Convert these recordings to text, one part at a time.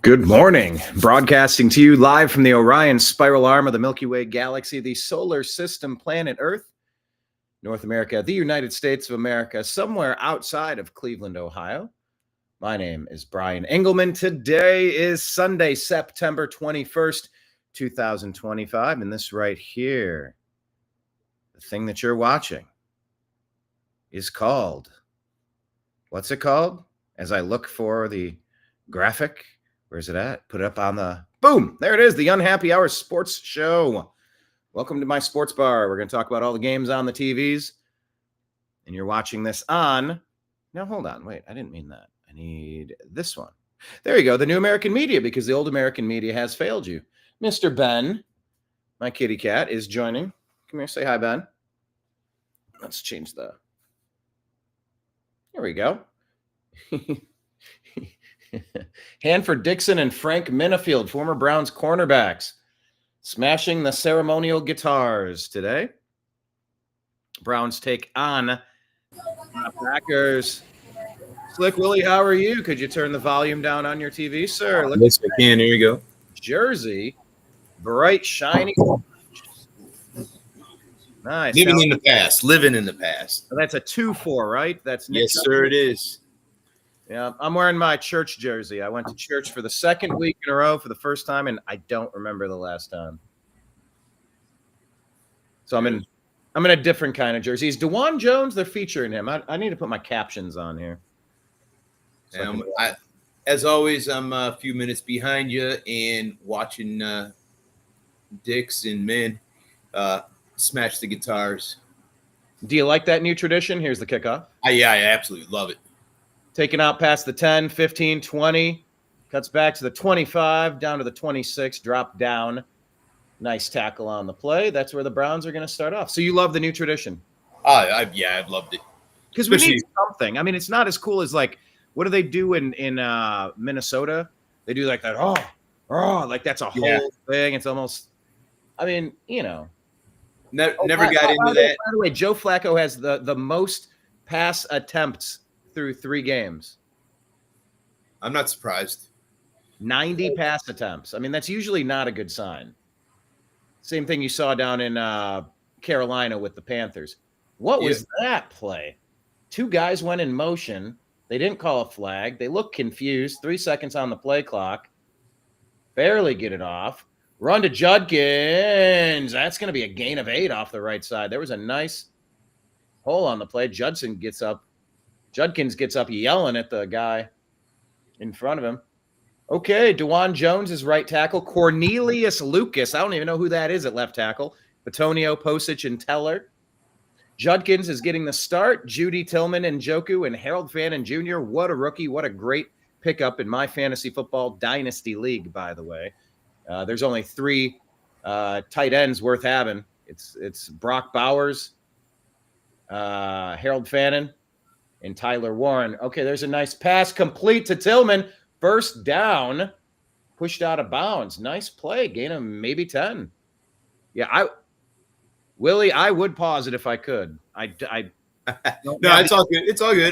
Good morning. Broadcasting to you live from the Orion spiral arm of the Milky Way galaxy, the solar system, planet Earth, North America, the United States of America, somewhere outside of Cleveland, Ohio. My name is Brian Engelman. Today is Sunday, September 21st, 2025. And this right here, the thing that you're watching, is called, what's it called? As I look for the graphic, where's it at? Put it up on the, boom, there it is, the Unhappy Hour Sports Show. Welcome to my sports bar. We're going to talk about all the games on the TVs. And you're watching this on, now hold on, wait, I didn't mean that. I need this one. There you go, the new American media, because the old American media has failed you. Mr. Ben, my kitty cat, is joining. Come here, say hi, Ben. Let's change the, there we go. Hanford Dixon and Frank Minifield, former Browns cornerbacks, smashing the ceremonial guitars today. Browns take on the Packers. Slick Willie, how are you? Could you turn the volume down on your TV, sir? Yes, I can. Here you go. Jersey, bright, shiny. Nice. Living in the past. Living in the past. That's a 2-4, right? That's Nick Yes, sir, it is. Yeah, I'm wearing my church jersey. I went to church for the second week in a row for the first time, and I don't remember the last time. So I'm in a different kind of jersey. Is DeJuan Jones? They're featuring him. I need to put my captions on here. So as always, I'm a few minutes behind you and watching Dix and men smash the guitars. Do you like that new tradition? Here's the kickoff. I absolutely love it. Taking out past the 10, 15, 20. Cuts back to the 25, down to the 26, drop down. Nice tackle on the play. That's where the Browns are going to start off. So you love the new tradition? I've loved it. Because we need something. I mean, it's not as cool as, like, what do they do in Minnesota? They do like that, like that's a whole thing. It's almost, I mean, you know. Never got into that. By the way, Joe Flacco has the most pass attempts through 3 games. I'm not surprised. 90 pass attempts. I mean, that's usually not a good sign. Same thing you saw down in Carolina with the Panthers. What was that play? 2 guys went in motion. They didn't call a flag. They looked confused. 3 seconds on the play clock. Barely get it off. Run to Judkins. That's going to be a gain of 8 off the right side. There was a nice hole on the play. Judkins gets up yelling at the guy in front of him. Okay, DeJuan Jones is right tackle. Cornelius Lucas, I don't even know who that is at left tackle. Batonio, Posich, and Teller. Judkins is getting the start. Judy Tillman, Njoku, and Harold Fannin Jr. What a rookie. What a great pickup in my fantasy football dynasty league, by the way. There's only 3 tight ends worth having. It's Brock Bowers, Harold Fannin, and Tyler Warren. Okay, there's a nice pass complete to Tillman. First down, pushed out of bounds. Nice play. Gain of maybe 10. Yeah, Willie, I would pause it if I could. No, it's all good. It's all good.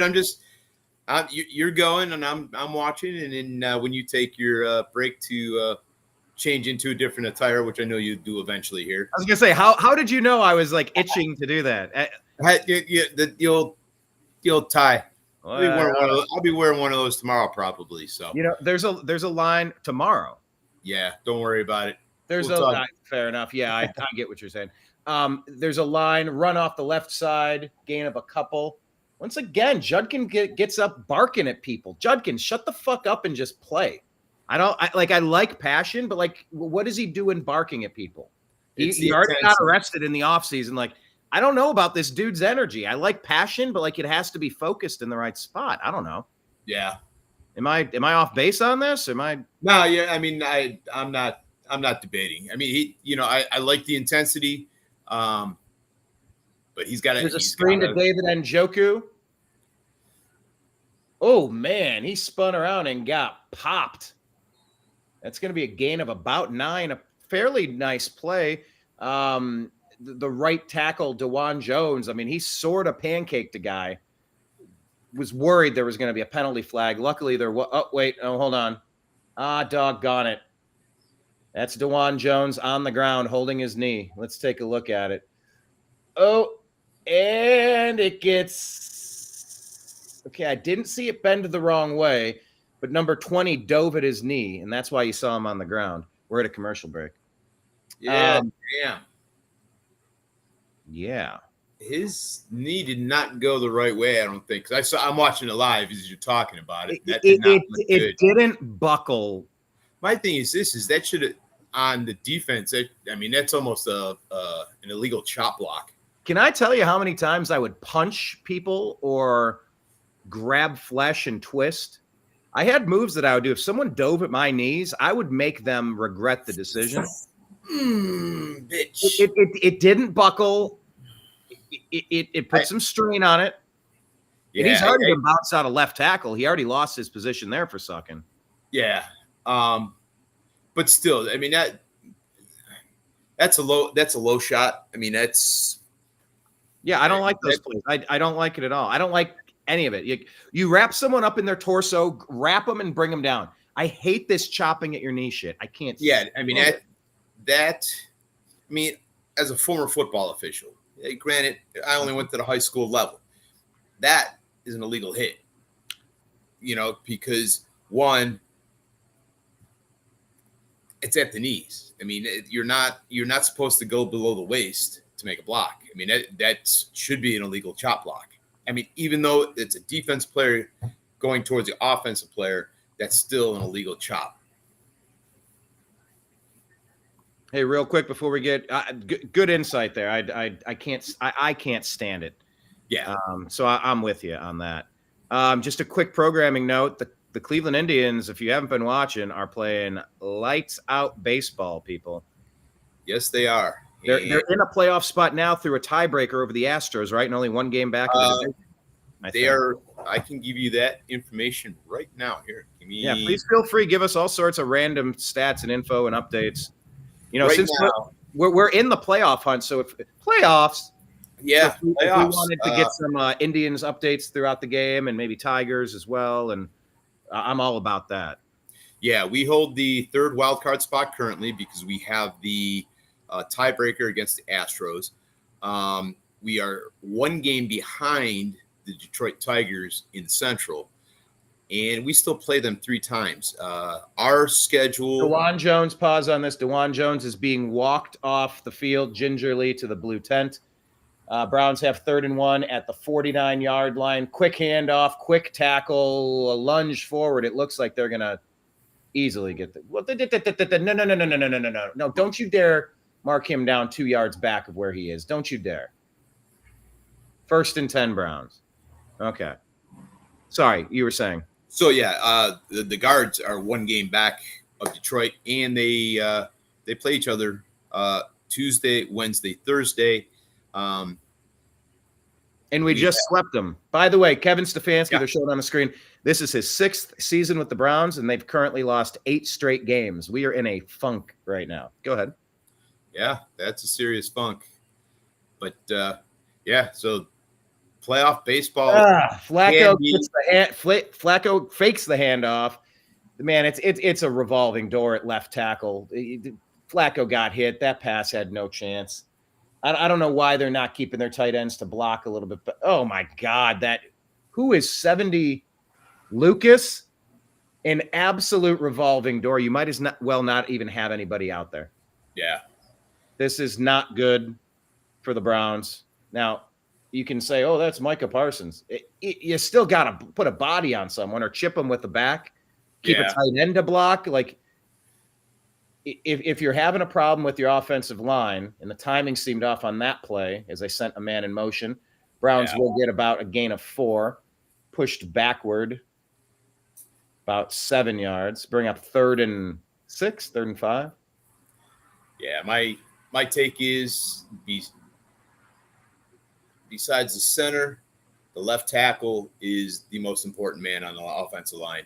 You're going, and I'm watching, and then when you take your break to change into a different attire, which I know you do eventually here. I was gonna say, how did you know I was like itching to do that? The old tie. I'll be wearing one of those tomorrow, probably. So there's a line tomorrow. Yeah, don't worry about it. Fair enough. Yeah, I get what you're saying. There's a line, run off the left side, gain of a couple. Once again, Judkins gets up barking at people. Judkins, shut the fuck up and just play. I like passion, but like, what is he doing barking at people? He already got arrested in the offseason. Like, I don't know about this dude's energy. I like passion, but like it has to be focused in the right spot. I don't know. Yeah. Am I off base on this? No, yeah. I mean, I'm not debating. I mean, I like the intensity. But he's got There's a screen to David Njoku. Oh man, he spun around and got popped. That's going to be a gain of about 9. A fairly nice play. The right tackle, DeJuan Jones, I mean, he sort of pancaked a guy. Was worried there was going to be a penalty flag. Luckily, hold on. Ah, doggone it. That's DeJuan Jones on the ground holding his knee. Let's take a look at it. Oh, and it gets... Okay, I didn't see it bend the wrong way, but number 20 dove at his knee, and that's why you saw him on the ground. We're at a commercial break. Yeah, damn. Yeah. His knee did not go the right way, I don't think. Because I'm watching it live as you're talking about it. It didn't buckle. My thing is that should have on the defense. That's almost an illegal chop block. Can I tell you how many times I would punch people or grab flesh and twist? I had moves that I would do. If someone dove at my knees, I would make them regret the decision. Bitch. It didn't buckle. It put some strain on it. Yeah, and he's already been bounced out of left tackle. He already lost his position there for sucking. Yeah. But still, that's a low shot. Yeah, I don't like those plays. I don't like it at all. I don't like any of it. You wrap someone up in their torso, wrap them and bring them down. I hate this chopping at your knee shit. I can't. Yeah, as a former football official, granted, I only went to the high school level. That is an illegal hit. Because one, it's at the knees. You're not supposed to go below the waist to make a block. That should be an illegal chop block. Even though it's a defense player going towards the offensive player, that's still an illegal chop. Hey, real quick before we get good insight there. I can't stand it. Yeah. So I'm with you on that. Just a quick programming note: the Cleveland Indians, if you haven't been watching, are playing lights out baseball. People. Yes, they are. They're in a playoff spot now through a tiebreaker over the Astros, right? And only one game back. They are. I can give you that information right now. Here, please feel free. Give us all sorts of random stats and info and updates. Right since now, we're in the playoff hunt, so if playoffs, if we wanted to get some Indians updates throughout the game and maybe Tigers as well, and I'm all about that. Yeah, we hold the third wild card spot currently because we have the tiebreaker against the Astros. We are one game behind the Detroit Tigers in Central, and we still play them 3 times. Our schedule. DeJuan Jones, pause on this. DeJuan Jones is being walked off the field gingerly to the blue tent. Browns have 3rd and 1 at the 49-yard line. Quick handoff, quick tackle, a lunge forward. It looks like they're going to easily get the. No, don't you dare mark him down 2 yards back of where he is. Don't you dare. 1st and 10 Browns. Okay. Sorry, you were saying. So, the guards are one game back of Detroit, and they play each other Tuesday, Wednesday, Thursday. And we just swept them. By the way, Kevin Stefanski, they're showing on the screen. This is his 6th season with the Browns, and they've currently lost 8 straight games. We are in a funk right now. Go ahead. Yeah, that's a serious funk. But, so playoff baseball. Flacco fakes the handoff. Man, it's a revolving door at left tackle. Flacco got hit. That pass had no chance. I don't know why they're not keeping their tight ends to block a little bit. But, oh, my God, who is 70? Lucas? An absolute revolving door. You might as well not even have anybody out there. Yeah. This is not good for the Browns. Now, you can say, oh, that's Micah Parsons. You still got to put a body on someone or chip them with the back. Keep a tight end to block. Like, if you're having a problem with your offensive line, and the timing seemed off on that play as they sent a man in motion, Browns will get about a gain of 4, pushed backward about 7 yards, bring up 3rd and 6, 3rd and 5. Yeah, my take is besides the center, the left tackle is the most important man on the offensive line.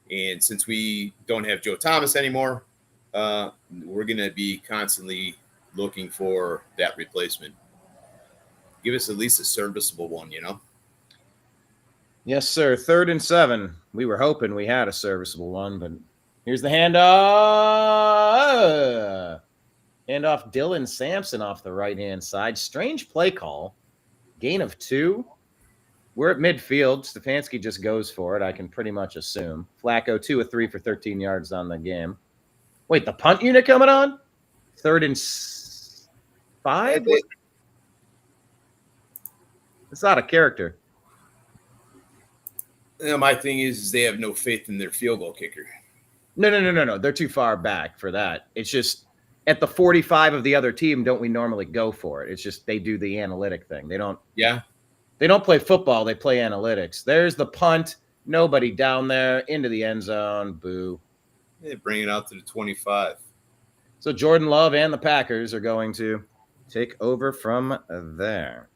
And since we don't have Joe Thomas anymore, we're going to be constantly looking for that replacement. Give us at least a serviceable one, Yes, sir. 3rd and 7. We were hoping we had a serviceable one, but here's the handoff. Handoff Dylan Sampson off the right-hand side. Strange play call. Gain of 2. We're at midfield. Stefanski just goes for it, I can pretty much assume. Flacco 2 of 3 for 13 yards on the game. Wait, the punt unit coming on? 3rd and 5? It's out of character. My thing is they have no faith in their field goal kicker. No. They're too far back for that. It's just at the 45 of the other team, don't we normally go for it? It's just they do the analytic thing. They don't. Yeah. They don't play football. They play analytics. There's the punt. Nobody down there into the end zone. Boo. They bring it out to the 25. So Jordan Love and the Packers are going to take over from there.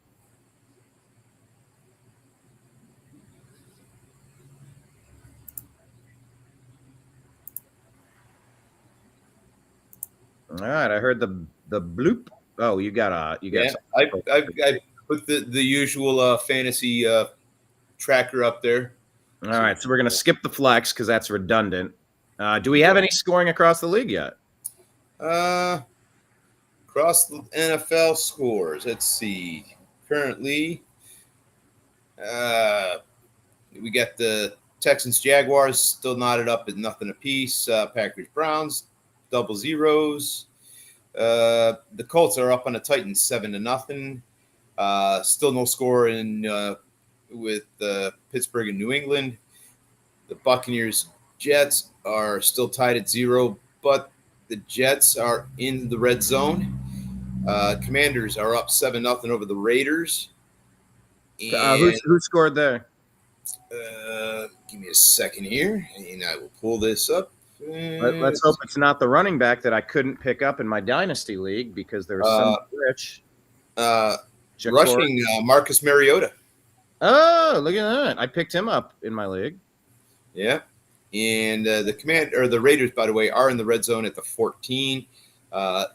All right, I heard the bloop. Oh, you got. Yeah, I put the usual fantasy tracker up there. All right, so we're gonna skip the flex because that's redundant. Do we have any scoring across the league yet? Across the NFL scores, let's see. Currently, we got the Texans Jaguars still knotted up at nothing apiece. Packers Browns double zeros. The Colts are up on the Titans 7-0. Still no score in with Pittsburgh and New England. The Buccaneers Jets are still tied at 0, but the Jets are in the red zone. Commanders are up 7-0 over the Raiders. Who scored there? Give me a second here, and I will pull this up. Let's hope it's not the running back that I couldn't pick up in my dynasty league because there was some rich. Rushing Marcus Mariota. Oh, look at that! I picked him up in my league. Yeah, and the Raiders, by the way, are in the red zone at the 14.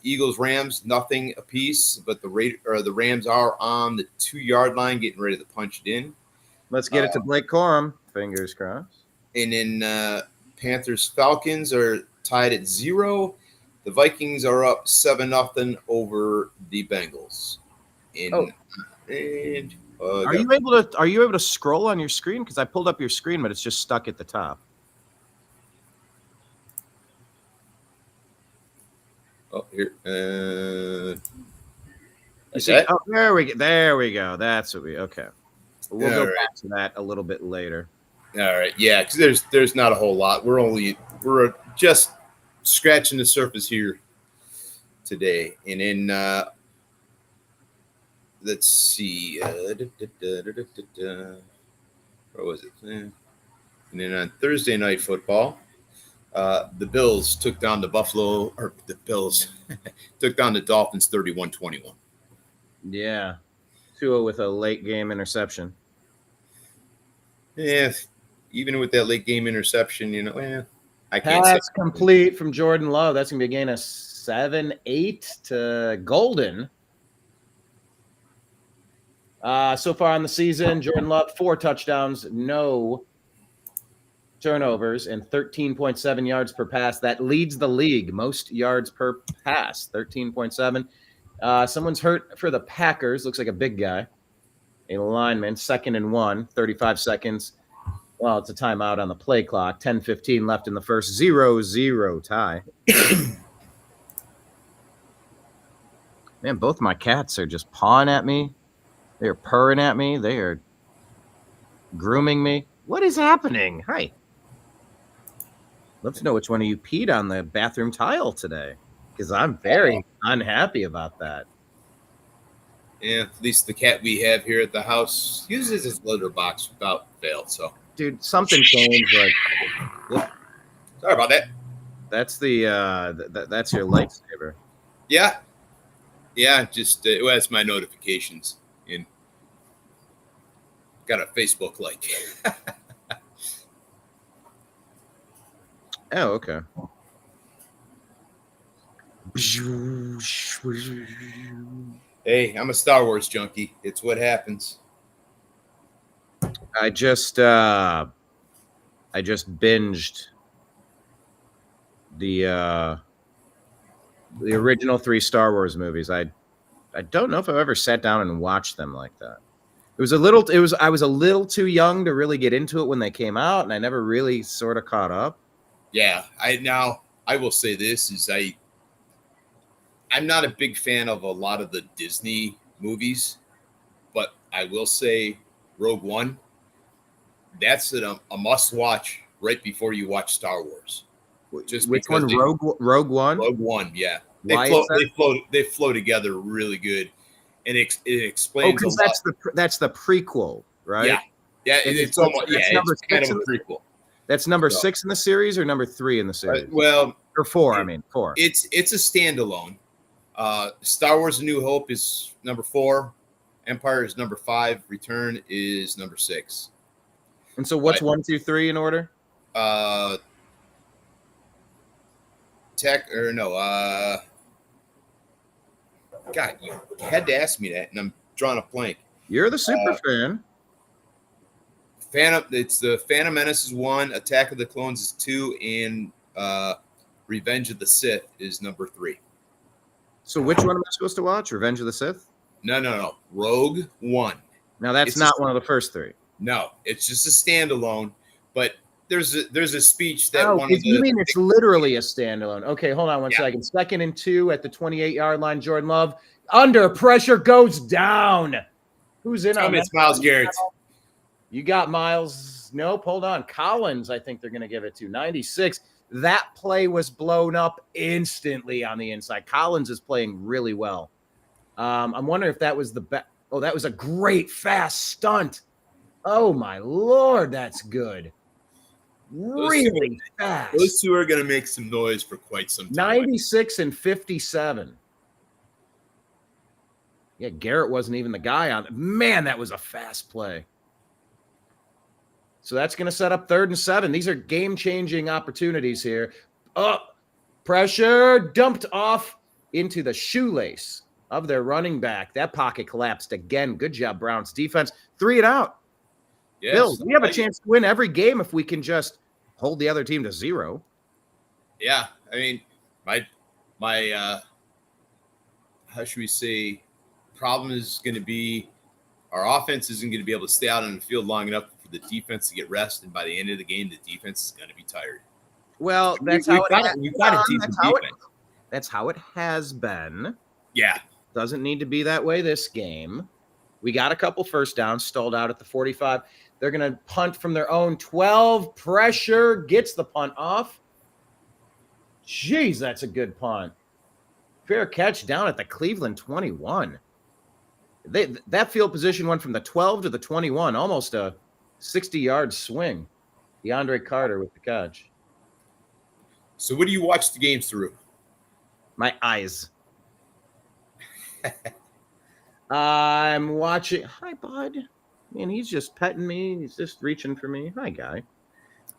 Eagles Rams nothing apiece, but the Rams are on the 2-yard line, getting ready to punch it in. Let's get it to Blake Corum. Fingers crossed. And then Panthers Falcons are tied at 0. The Vikings are up 7-0 over the Bengals. Are you able to scroll on your screen? Because I pulled up your screen, but it's just stuck at the top. Oh, here. There we go. That's what okay. We'll go back to that a little bit later. All right, yeah, because there's not a whole lot. We're just scratching the surface here today, and then let's see, where was it? And then on Thursday night football, the Bills took down the Dolphins 31-21. Yeah, Tua with a late game interception. Yeah. Even with that late game interception, I can't Pass complete from Jordan Love. That's going to be a gain of 7-8 to Golden. So far on the season, Jordan Love, 4 touchdowns, no turnovers, and 13.7 yards per pass. That leads the league. Most yards per pass, 13.7. Someone's hurt for the Packers. Looks like a big guy. A lineman, 2nd and 1, 35 seconds. Well, it's a timeout on the play clock. 10:15 left in the first. 0-0 tie. Man, both my cats are just pawing at me. They are purring at me. They are grooming me. What is happening? Hi. Love to know which one of you peed on the bathroom tile today, because I'm very unhappy about that. Yeah, at least the cat we have here at the house uses his litter box without fail. So, dude, something changed. Sorry about that. That's the that's your lightsaber. Yeah. Just that's my notifications and got a Facebook like. Oh, okay. Hey, I'm a Star Wars junkie. It's what happens. I just I just binged the original 3 Star Wars movies. I don't know if I've ever sat down and watched them like that. I was a little too young to really get into it when they came out, and I never really sort of caught up. Yeah, I will say this is I'm not a big fan of a lot of the Disney movies, but I will say Rogue One, that's a must watch right before you watch Star Wars. Just which one? Rogue One? Rogue One, yeah. Why they flow together really good. And it explains a lot. That's the prequel, right? Yeah. Yeah, it's almost it's kind of a prequel. That's number 6 in the series or number 3 in the series? Or 4, 4. It's a standalone. Star Wars: A New Hope is number 4. Empire is number 5. Return is number 6. And so what's 1, 2, 3 in order? God, you had to ask me that, and I'm drawing a blank. You're the super fan. It's the Phantom Menace is 1, Attack of the Clones is 2, and Revenge of the Sith is number 3. So which one am I supposed to watch? Revenge of the Sith? No. Rogue One. Now that's not one of the first 3. No, it's just a standalone. But there's a speech that you mean it's literally a standalone? Okay, hold on one second. 2nd and 2 at the 28-yard line. Jordan Love under pressure goes down. Who's in on that? It's Myles Garrett. You got Miles. Nope, hold on. Collins, I think they're going to give it to 96. That play was blown up instantly on the inside. Collins is playing really well. I'm wondering if that was the best. Oh, that was a great fast stunt. Oh, my Lord, that's good. Really fast. Those two are going to make some noise for quite some time. 96 and 57. Yeah, Garrett wasn't even the guy on it. Man, that was a fast play. So that's going to set up 3rd and 7. These are game-changing opportunities here. Pressure dumped off into the shoelace of their running back. That pocket collapsed again. Good job, Browns defense. 3 and out. Yes, Bills, we have a chance to win every game if we can just hold the other team to 0. Yeah, I mean, my how should we say, problem is going to be our offense isn't going to be able to stay out on the field long enough for the defense to get rest, and by the end of the game, the defense is going to be tired. Well, that's how it has been. Yeah, doesn't need to be that way this game. We got a couple first downs, stalled out at the 45. They're going to punt from their own 12. Pressure gets the punt off. Jeez, that's a good punt. Fair catch down at the Cleveland 21. That field position went from the 12 to the 21, almost a 60-yard swing. DeAndre Carter with the catch. So what do you watch the games through? My eyes. I'm watching. Hi, bud. Man, he's just petting me. He's just reaching for me. Hi, guy.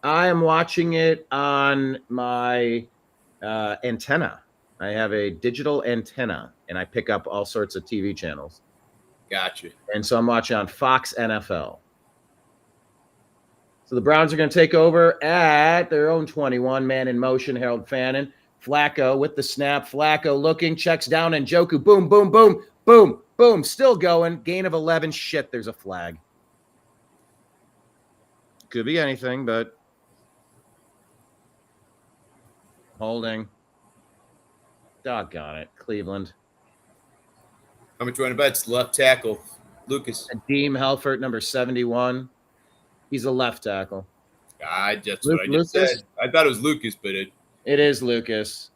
I am watching it on my antenna. I have a digital antenna, and I pick up all sorts of TV channels. Gotcha. And so I'm watching on Fox NFL. So the Browns are going to take over at their own 21. Man in motion, Harold Fannin. Flacco with the snap. Flacco looking, checks down, and Njoku. Boom, boom, boom, boom, boom. Still going. Gain of 11. Shit, there's a flag. Could be anything, but holding. Doggone it. Cleveland. How much you want to bet? It's left tackle, Lucas. Deem Helfert, number 71. He's a left tackle. That's what I just said. I thought it was Lucas, but it is Lucas.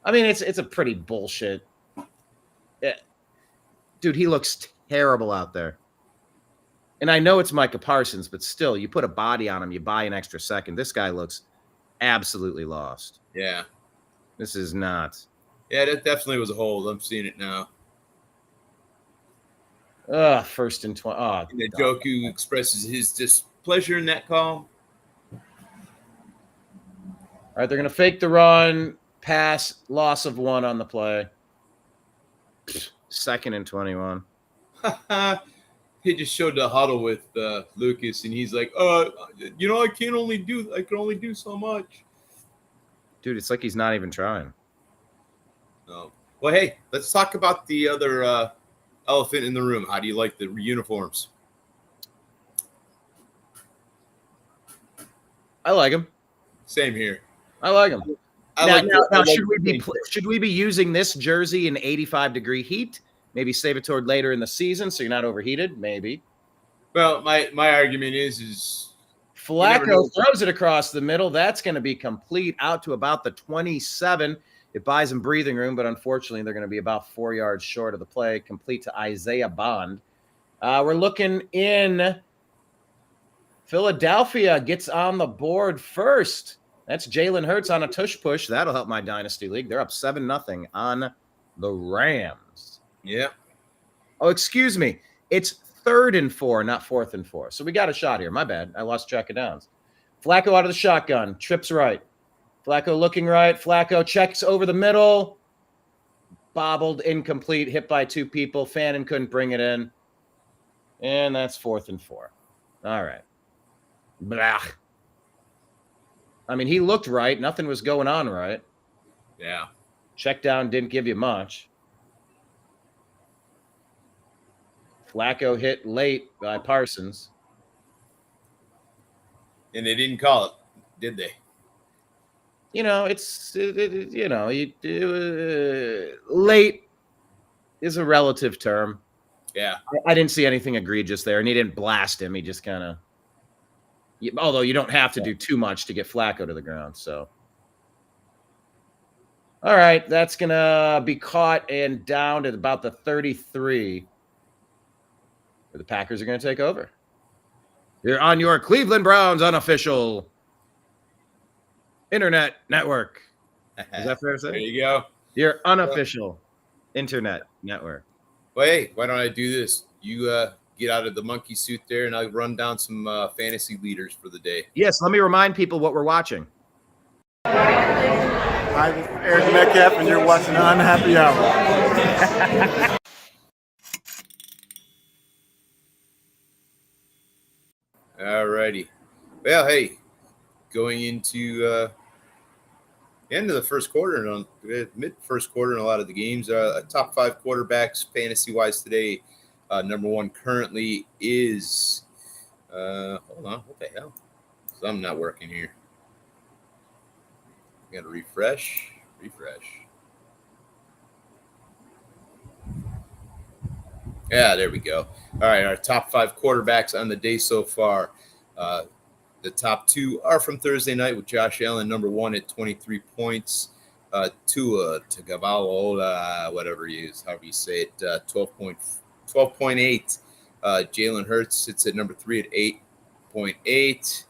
I mean, it's a pretty bullshit. Dude, he looks terrible out there. And I know it's Micah Parsons, but still, you put a body on him, you buy an extra second. This guy looks absolutely lost. Yeah. This is not. Yeah, that definitely was a hold. I'm seeing it now. 1st and 20. And Njoku expresses his displeasure in that call. All right, they're going to fake the run, pass, loss of 1 on the play. 2nd and 21. he just showed the huddle with Lucas, and he's like, I can only do so much. Dude, it's like he's not even trying. No. Well, hey, let's talk about the other elephant in the room. How do you like the uniforms? I like him. Same here. I like him. Now, should we be using this jersey in 85-degree heat? Maybe save it toward later in the season so you're not overheated. Maybe. Well, my argument is Flacco throws it across the middle. That's going to be complete out to about the 27. It buys him breathing room, but unfortunately, they're going to be about 4 yards short of the play. Complete to Isaiah Bond. We're looking in. Philadelphia gets on the board first. That's Jalen Hurts on a tush push. That'll help my dynasty league. They're up 7-0 on the Rams. Yeah. Oh, excuse me. It's 3rd and 4, not 4th and 4. So we got a shot here. My bad. I lost track of downs. Flacco out of the shotgun. Trips right. Flacco looking right. Flacco checks over the middle. Bobbled, incomplete, hit by 2 people. Fannin couldn't bring it in. And that's 4th and 4. All right. Blah. I mean, he looked right. Nothing was going on right. Yeah. Check down didn't give you much. Flacco hit late by Parsons. And they didn't call it, did they? Late is a relative term. Yeah. I didn't see anything egregious there, and he didn't blast him. He just kind of – although you don't have to do too much to get Flacco to the ground. So, all right, that's going to be caught and down to about the 33. Where the Packers are going to take over. You're on your Cleveland Browns unofficial internet network. Is that fair to say? There you go. Your unofficial internet network. Well, hey, why don't I do this? You get out of the monkey suit there, and I'll run down some fantasy leaders for the day. Yes, let me remind people what we're watching. Hi, this is Eric Metcalf, and you're watching Unhappy Hour. All righty. Well, hey, going into the end of the first quarter, mid first quarter in a lot of the games, top 5 quarterbacks fantasy-wise today, number 1 currently is hold on, what the hell? Something not working here. Got to refresh. Yeah, there we go. All right, our top 5 quarterbacks on the day so far. The top 2 are from Thursday night with Josh Allen, number 1 at 23 points. Tua Tagovailoa, whatever he is, however you say it, 12.8. Jalen Hurts sits at number 3 at 8.8.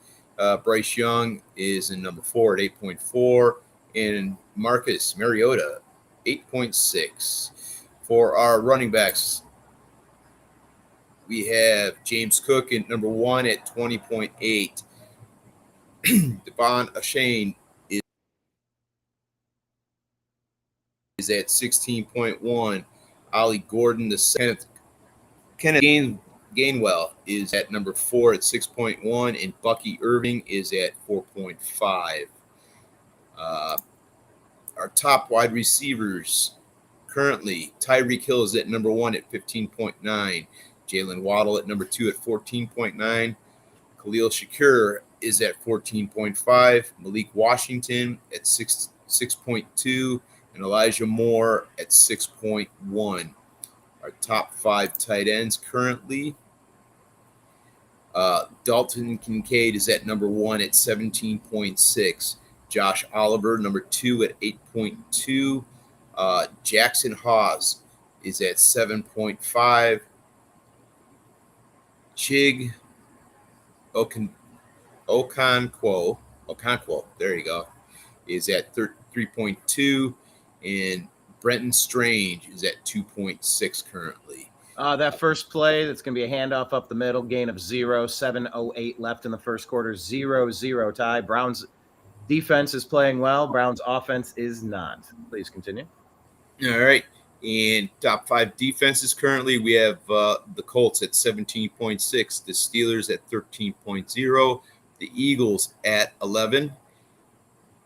Bryce Young is in number 4 at 8.4. And Marcus Mariota, 8.6. For our running backs, we have James Cook at number 1 at 20.8. Devon Achane is at 16.1. Ollie Gordon, the second. Kenneth Gainwell is at number 4 at 6.1, and Bucky Irving is at 4.5. Our top wide receivers currently, Tyreek Hill is at number 1 at 15.9. Jalen Waddle at number 2 at 14.9. Khalil Shakur is at 14.5. Malik Washington at 6.2. And Elijah Moore at 6.1. Our top 5 tight ends currently. Dalton Kincaid is at number 1 at 17.6. Josh Oliver, number 2 at 8.2. Jackson Hawes is at 7.5. Chig Okonkwo, there you go, is at 3.2. And Brenton Strange is at 2.6 currently. That first play, that's going to be a handoff up the middle, gain of 0, 7:08 left in the first quarter, 0-0 tie. Browns defense is playing well. Browns offense is not. Please continue. All right. In top 5 defenses currently, we have the Colts at 17.6, the Steelers at 13.0, the Eagles at 11.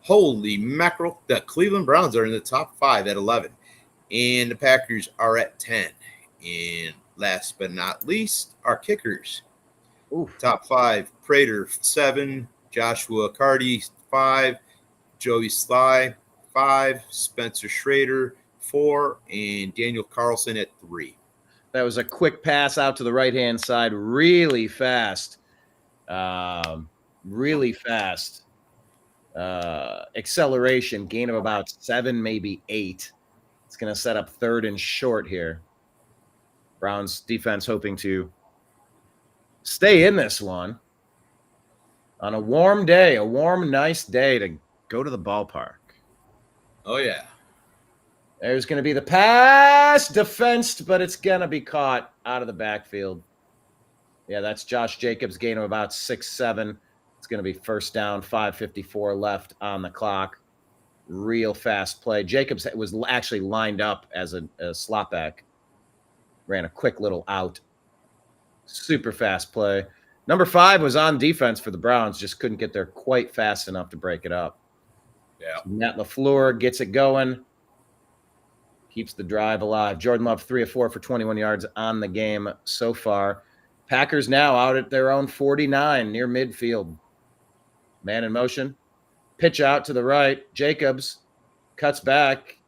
Holy mackerel. The Cleveland Browns are in the top 5 at 11. And the Packers are at 10. And last but not least, our kickers. Oof. Top 5, Prater 7, Joshua Cardi 5, Joey Sly 5, Spencer Schrader 4, and Daniel Carlson at 3. That was a quick pass out to the right-hand side, really fast. Really fast. Acceleration, gain of about 7, maybe 8. It's going to set up 3rd and short here. Browns defense hoping to stay in this one on a warm day, a warm, nice day to go to the ballpark. Oh, yeah. There's going to be the pass, defensed, but it's going to be caught out of the backfield. Yeah, that's Josh Jacobs, gain of about 6, 7. It's going to be first down, 5:54 left on the clock. Real fast play. Jacobs was actually lined up as a slot back. Ran a quick little out. Super fast play. Number 5 was on defense for the Browns, just couldn't get there quite fast enough to break it up. Yeah. So Matt LaFleur gets it going. Keeps the drive alive. Jordan Love, 3 of 4 for 21 yards on the game so far. Packers now out at their own 49 near midfield. Man in motion. Pitch out to the right. Jacobs cuts back.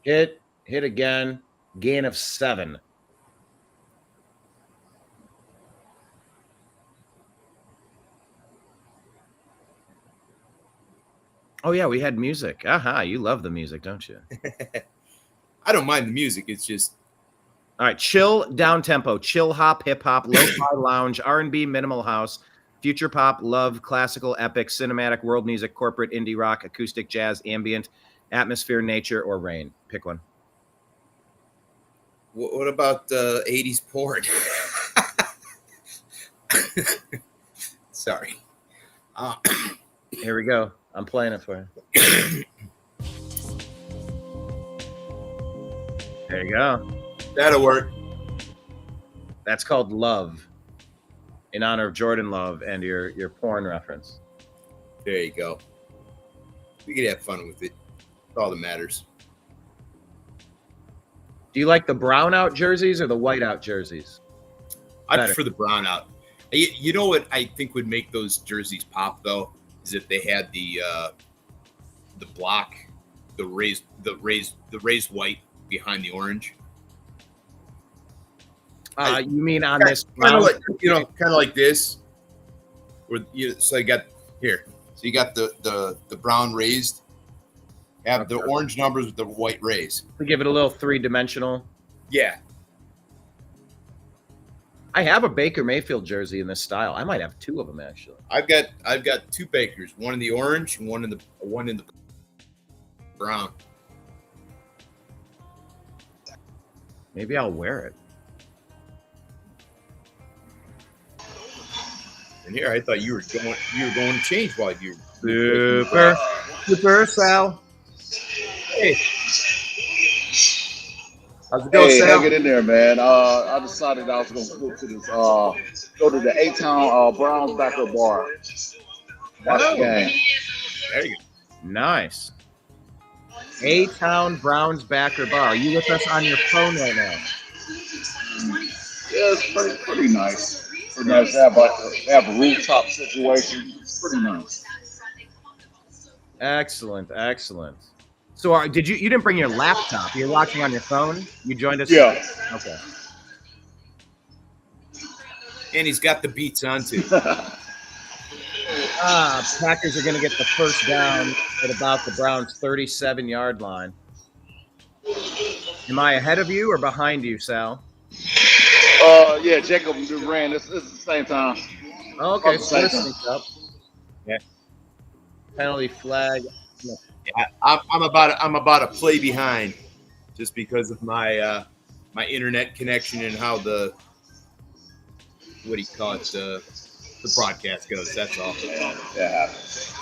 Hit again. Gain of 7. Oh, yeah, we had music. Aha, you love the music, don't you? I don't mind the music. It's just all right. Chill, down tempo, chill hop, hip hop, lo-fi lounge, R&B, minimal house, future pop, love, classical, epic, cinematic, world music, corporate, indie rock, acoustic, jazz, ambient, atmosphere, nature, or rain. Pick one. what about 80s porn? Sorry. Here we go. I'm playing it for you. There you go. That'll work. That's called Love, in honor of Jordan Love and your porn reference. There you go. We could have fun with it. That's all that matters. Do you like the brown out jerseys or the white out jerseys? I Better. prefer the brown out. You know what I think would make those jerseys pop though is if they had the block, the raised white behind the orange. You mean on Kind this of brown? like kind of like this. Where so you got here. So you got the brown raised. Have the orange numbers with the white rays. We give it a little 3-dimensional. Yeah. I have a Baker Mayfield jersey in this style. I might have 2 of them actually. I've got 2 Bakers, one in the orange and one in the brown. Maybe I'll wear it. And here I thought you were going to change while you Super Sal. Hey. How's it going, Sam? Hang it in there, man. I decided I was going to go to this, go to the A-Town Browns backer bar. Watch the game. There you go. Nice. A-Town Browns backer bar. Are you with us on your phone right now? Yeah, it's pretty nice. Pretty nice to have a rooftop situation. It's pretty nice. Excellent. So you didn't bring your laptop. You're watching on your phone? You joined us? Yeah. Okay. And he's got the beats on too. Packers are going to get the first down at about the Browns' 37-yard line. Am I ahead of you or behind you, Sal? Yeah, Jacob ran. It's the same time. Oh, okay, so this thing's up. Yeah. Penalty flag. Yeah, I'm about a play behind, just because of my my internet connection and how the broadcast goes. That's all. Yeah, that happens.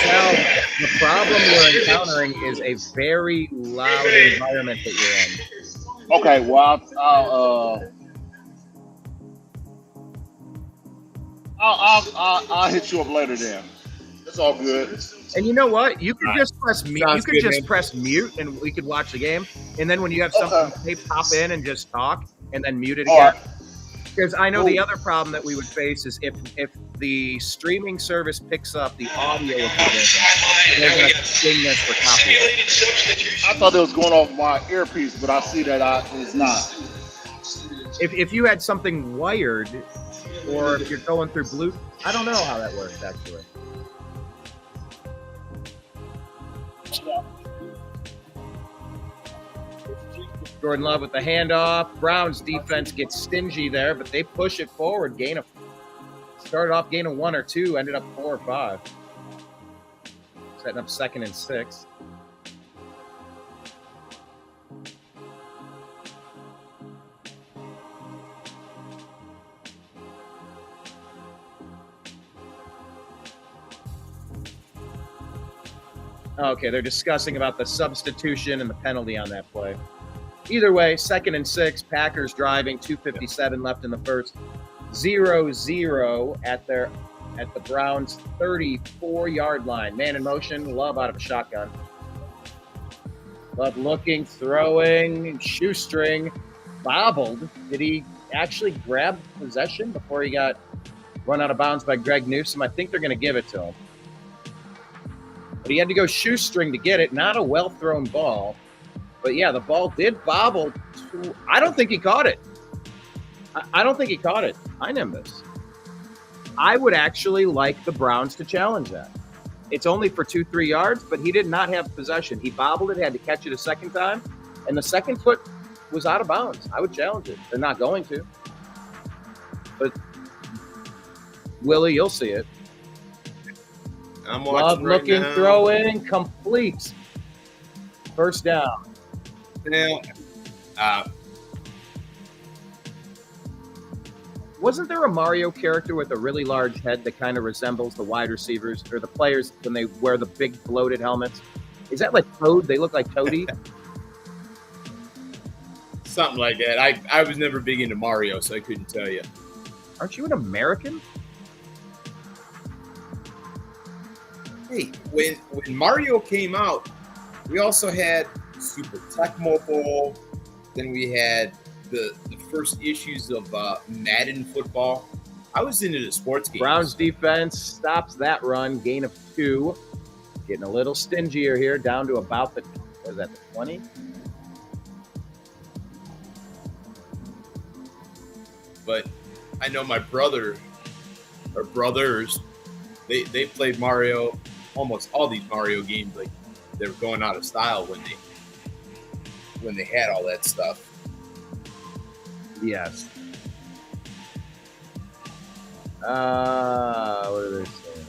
Sal, the problem we're encountering is a very loud environment that you're in. Okay, well, I'll hit you up later then. It's all good. And you know what? You could just press mute. You Sounds could good, just man. press mute, and we could watch the game. And then when you have something, they pop in and just talk, and then mute it All again. right. Because I know Cool. the other problem that we would face is if the streaming service picks up the audio of the game, they're going to sting this for copyright. I thought it was going off my earpiece, but I see that it's not. If you had something wired, or if you're going through Bluetooth, I don't know how that works actually. Jordan Love with the handoff. Browns defense gets stingy there, but they push it forward. Started off gain of 1 or 2, ended up 4 or 5. Setting up 2nd and 6. Okay, they're discussing about the substitution and the penalty on that play. Either way, 2nd and 6, Packers driving, 2:57 left in the first. 0-0 at the Browns' 34-yard line. Man in motion, Love out of a shotgun. Love looking, throwing, shoestring, bobbled. Did he actually grab possession before he got run out of bounds by Greg Newsome? I think they're going to give it to him. But he had to go shoestring to get it. Not a well-thrown ball. But, yeah, the ball did bobble. I don't think he caught it. I don't think he caught it. I Nimbus. I would actually like the Browns to challenge that. It's only for 2-3 yards, but he did not have possession. He bobbled it, had to catch it a second time, and the second foot was out of bounds. I would challenge it. They're not going to. But, Willie, you'll see it. I'm Love watching right looking, now. throwing, complete. First down. Now, Wasn't there a Mario character with a really large head that kind of resembles the wide receivers or the players when they wear the big bloated helmets? Is that like Toad? They look like Toady? something like that. I was never big into Mario, so I couldn't tell you. Aren't you an American? Hey, when Mario came out, we also had Super Tecmo Bowl. Then we had the first issues of Madden football. I was into the sports games. Browns defense stops that run, gain of 2. Getting a little stingier here, down to about the 20? But I know my brother or brothers, they played Mario, almost all these Mario games, like they were going out of style when they had all that stuff. Yes. What are they saying?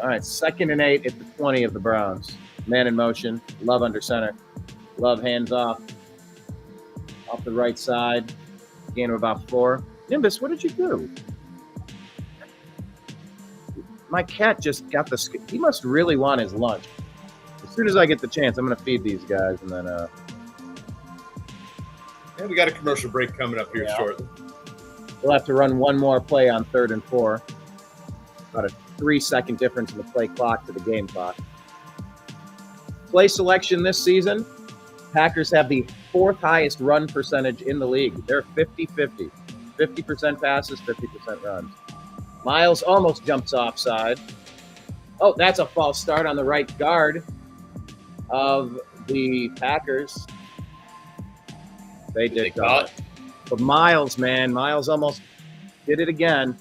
All right, 2nd and 8 at the 20 of the Browns. Man in motion. Love under center. Love hands off the right side. Gain of about 4. Nimbus, what did you do? My cat just got the. He must really want his lunch. As soon as I get the chance, I'm going to feed these guys, and then. And we got a commercial break coming up here shortly. We'll have to run one more play on 3rd and 4. About a 3-second difference in the play clock to the game clock. Play selection this season, Packers have the 4th highest run percentage in the league. They're 50-50. 50% passes, 50% runs. Miles almost jumps offside. Oh, that's a false start on the right guard of the Packers. They did call it. But Miles, man, Miles almost did it again.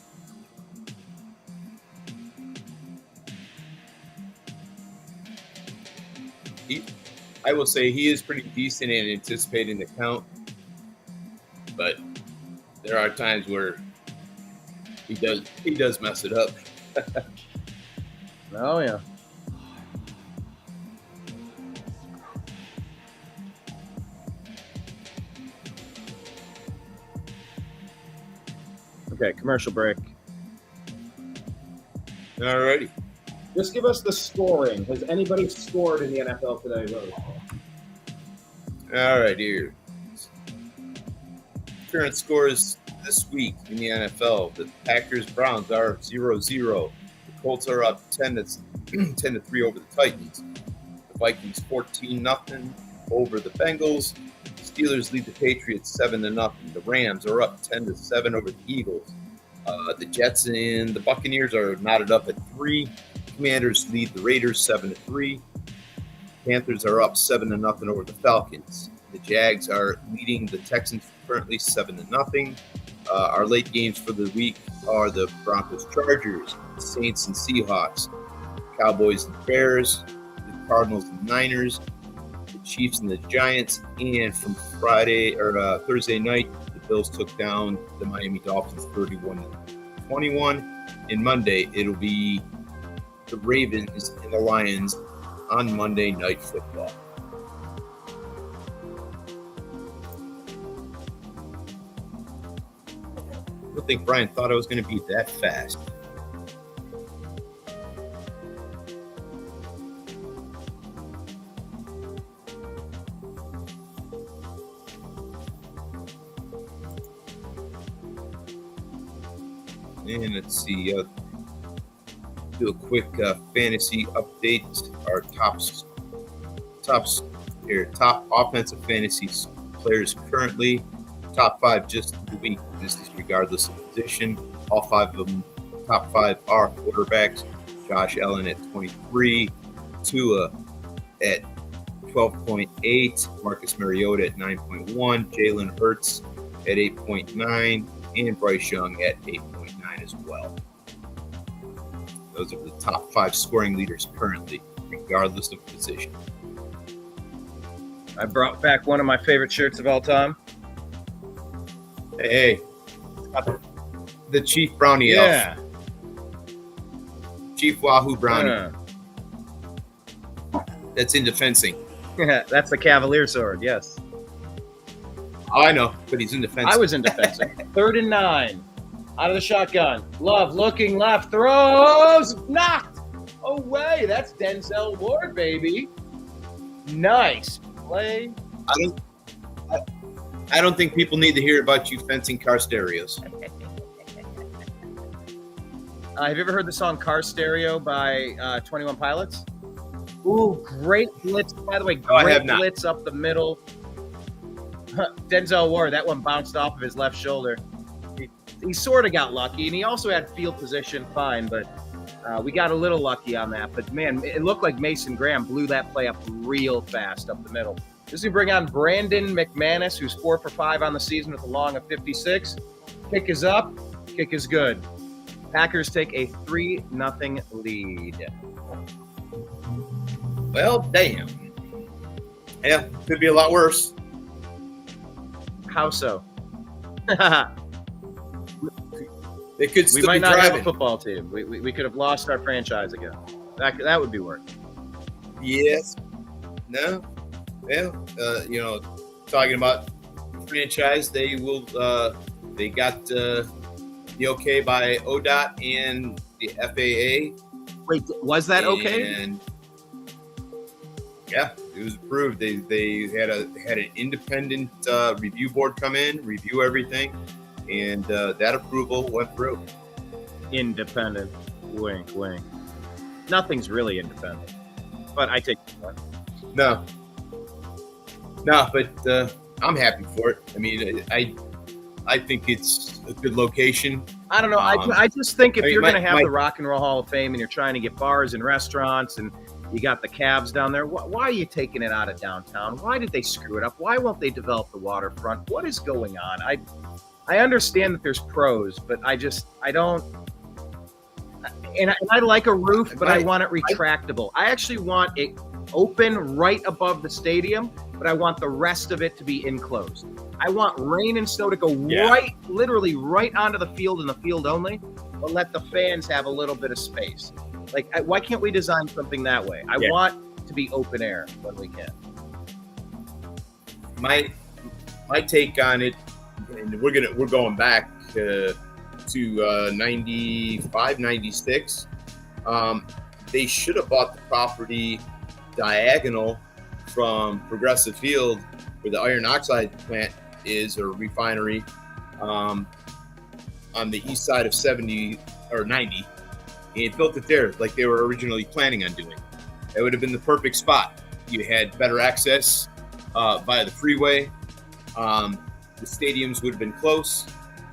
I will say he is pretty decent in anticipating the count, but there are times where he does mess it up. Oh yeah. Okay, commercial break. All righty. Just give us the scoring. Has anybody scored in the NFL today, Rose? All right, here. Current scores this week in the NFL. The Packers-Browns are 0-0. The Colts are up 10-3 over the Titans. The Vikings 14-0 over the Bengals. Steelers lead the Patriots 7-0. The Rams are up 10-7 over the Eagles. The Jets and the Buccaneers are knotted up at 3. Commanders lead the Raiders 7-3. Panthers are up 7-0 over the Falcons. The Jags are leading the Texans currently 7-0. Our late games for the week are the Broncos-Chargers, Saints and Seahawks, Cowboys and Bears, the Cardinals and Niners, the Chiefs and the Giants, and from Thursday night, the Bills took down the Miami Dolphins 31-21. And Monday, it'll be the Ravens and the Lions on Monday Night Football. I don't think Brian thought I was going to be that fast. And let's see, do a quick fantasy update. Our top offensive fantasy players currently, top 5 just the week. This is regardless of position. All 5 of them, top 5 are quarterbacks. Josh Allen at 23, Tua at 12.8, Marcus Mariota at 9.1, Jalen Hurts at 8.9, and Bryce Young at 8.9 as well. Those are the top 5 scoring leaders currently, regardless of position. I brought back one of my favorite shirts of all time. Hey, the Chief Brownie elf. Chief Wahoo Brownie. That's into fencing. That's the Cavalier sword, yes. Oh, I know, but he's into fencing. I was into fencing. 3rd and 9. Out of the shotgun. Love looking left. Throws. Knocked away. That's Denzel Ward, baby. Nice play. I don't think people need to hear about you fencing car stereos. Have you ever heard the song Car Stereo by 21 Pilots? Ooh, great blitz. By the way, great blitz up the middle. Denzel Ward, that one bounced off of his left shoulder. He sort of got lucky, and he also had field position fine, but we got a little lucky on that. But, man, it looked like Mason Graham blew that play up real fast up the middle. This we bring on Brandon McManus, who's 4 for 5 on the season with a long of 56. Kick is up. Kick is good. Packers take a 3-0 lead. Well, damn. Yeah, could be a lot worse. How so? They could still we might be not driving. have a football team. We could have lost our franchise again. That would be worse. Yes. No. Well, talking about franchise, they will. They got the okay by ODOT and the FAA. Wait, was that okay? And yeah, it was approved. They had an independent review board come in, review everything, and that approval went through. Independent. Wink, wink. Nothing's really independent, but I take it. No, but I'm happy for it. I mean, I think it's a good location. I don't know. I just think if you're going to have the Rock and Roll Hall of Fame and you're trying to get bars and restaurants and you got the Cavs down there, why are you taking it out of downtown? Why did they screw it up? Why won't they develop the waterfront? What is going on? I understand that there's pros, but I don't. And I like a roof, but I want it retractable. I actually want it open right above the stadium, but I want the rest of it to be enclosed. I want rain and snow to go literally right onto the field and the field only, but let the fans have a little bit of space. Like, why can't we design something that way? I want to be open air when we can. My take on it, and we're going back to 95, 96. They should have bought the property diagonal from Progressive Field, where the iron oxide plant is, or refinery, on the east side of 70 or 90, and built it there like they were originally planning on doing. It would have been the perfect spot. You had better access via the freeway. The stadiums would have been close.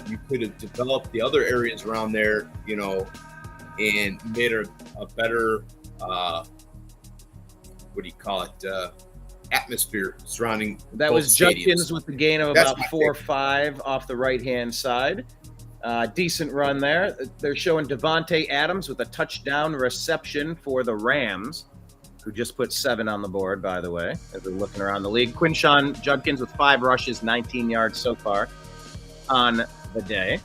You could have developed the other areas around there, and made a better, atmosphere surrounding. That both was stadiums. Judkins with the gain of That's about my 4-5 off the right-hand side. Decent run there. They're showing Devontae Adams with a touchdown reception for the Rams, who just put 7 on the board, by the way, as they're looking around the league. Quinshawn Judkins with 5 rushes, 19 yards so far on the day.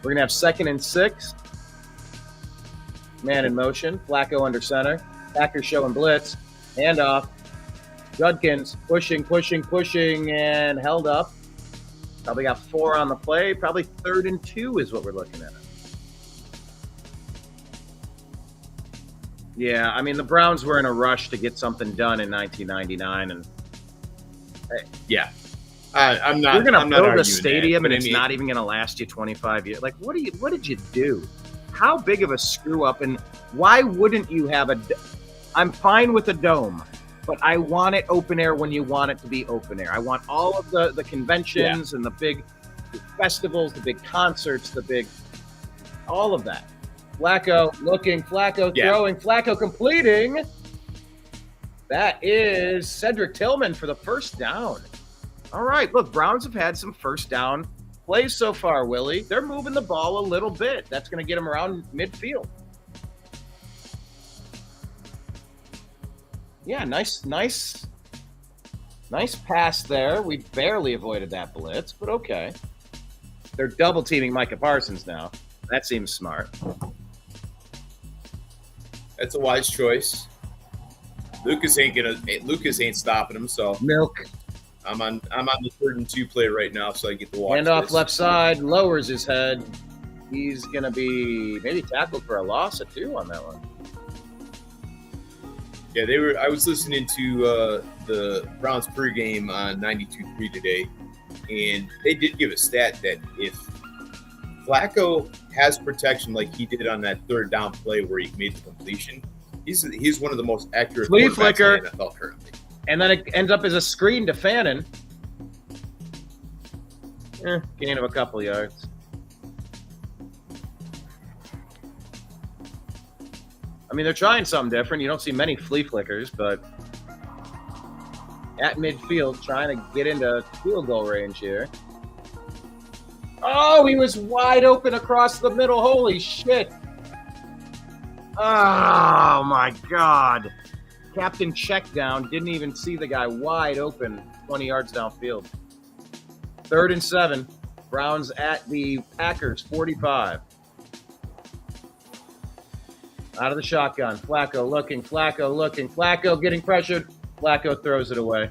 We're going to have 2nd and 6. Man in motion. Flacco under center. Packers showing blitz. Handoff. Judkins pushing, and held up. Probably got 4 on the play. Probably 3rd and 2 is what we're looking at. Yeah, I mean, the Browns were in a rush to get something done in 1999, and Yeah, I'm not. you're going to I'm not build a arguing stadium, that, and it's not even going to last you 25 years. Like, what did you do? How big of a screw up? And why wouldn't you have I'm fine with a dome, but I want it open air when you want it to be open air. I want all of the conventions and the big festivals, the big concerts, all of that. Flacco looking, Flacco throwing, Flacco completing. That is Cedric Tillman for the first down. All right, look, Browns have had some first down plays so far, Willie. They're moving the ball a little bit. That's going to get them around midfield. Yeah, nice pass there. We barely avoided that blitz, but okay. They're double teaming Micah Parsons now. That seems smart. That's a wise choice. Lucas ain't stopping him. So Milk. I'm on the 3rd and 2 play right now, so I get to watch. Handoff this. left side, lowers his head. He's gonna be maybe tackled for a loss of 2 on that one. Yeah, I was listening to the Browns pregame on 92.3 today, and they did give a stat that if Flacco has protection like he did on that 3rd down play where he made the completion, he's one of the most accurate Flea quarterbacks flicker. in the NFL currently. And then it ends up as a screen to Fannin. Gain of a couple yards. I mean, they're trying something different. You don't see many flea flickers, but at midfield, trying to get into field goal range here. Oh, he was wide open across the middle. Holy shit. Oh, my God. Captain check down. Didn't even see the guy wide open 20 yards downfield. 3rd and 7. Browns at the Packers 45. Out of the shotgun. Flacco looking. Flacco getting pressured. Flacco throws it away.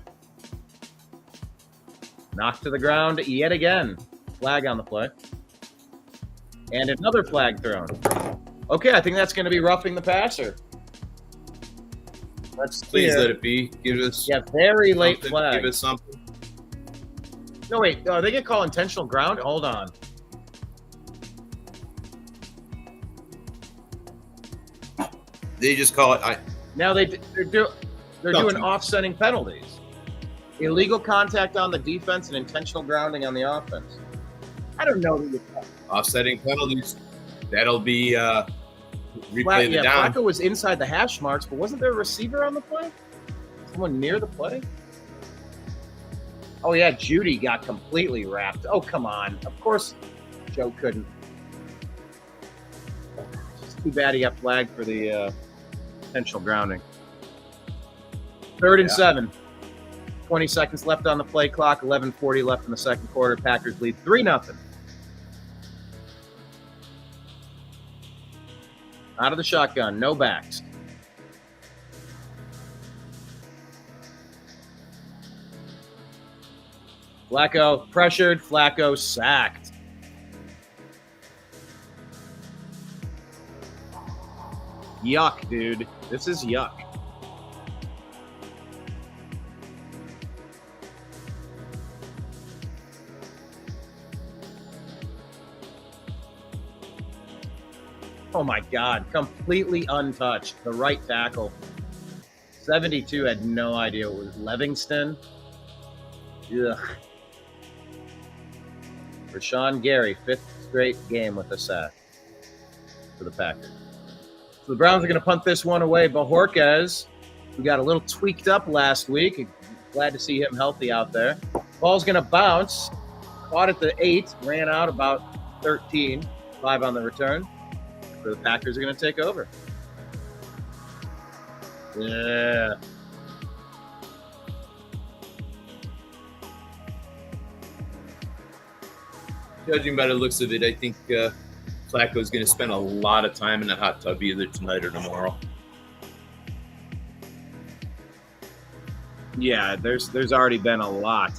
Knocked to the ground yet again. Flag on the play. And another flag thrown. Okay, I think that's going to be roughing the passer. Please let it be. Give us very late something. flag. Give us something. No, wait. Are they going to call intentional ground? Hold on. They just call it. Now they're doing offsetting penalties. Illegal contact on the defense and intentional grounding on the offense. I don't know. Offsetting penalties. That'll be replay the down. Flacco was inside the hash marks, but wasn't there a receiver on the play? Someone near the play? Oh, yeah, Judy got completely wrapped. Oh, come on. Of course Joe couldn't. It's too bad he got flagged for the intentional grounding. 3rd and 7. 20 seconds left on the play clock. 11:40 left in the second quarter. Packers lead 3-0. Out of the shotgun. No backs. Flacco pressured. Flacco sacked. Yuck, dude. This is yuck. Oh my God, completely untouched. The right tackle. 72 had no idea it was Livingston. Ugh. Rashawn Gary, 5th straight game with a sack for the Packers. So the Browns are going to punt this one away. Bajorquez, who got a little tweaked up last week. Glad to see him healthy out there. Ball's going to bounce. Caught at the 8, ran out about 13. 5 on the return. So the Packers are going to take over. Yeah. Judging by the looks of it, I think Flacco is going to spend a lot of time in the hot tub either tonight or tomorrow. Yeah, there's already been a lot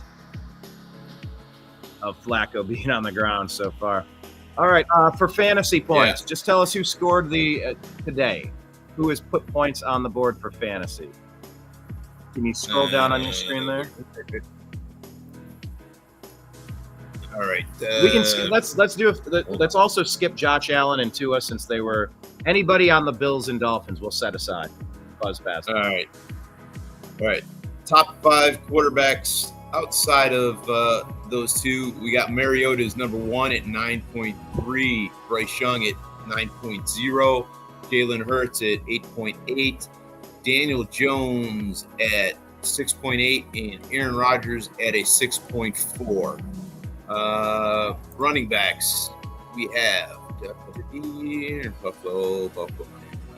of Flacco being on the ground so far. All right, for fantasy points, just tell us who scored the today. Who has put points on the board for fantasy? Can you scroll down on your screen there? All right, we can let's also skip Josh Allen and Tua since they were anybody on the Bills and Dolphins. We'll set aside. Buzz pass. All right. Top 5 quarterbacks outside of those two. We got Mariota is number 1 at 9.3. Bryce Young at 9.0. Jalen Hurts at 8.8. Daniel Jones at 6.8, and Aaron Rodgers at a 6.4. Running backs, we have Buffalo,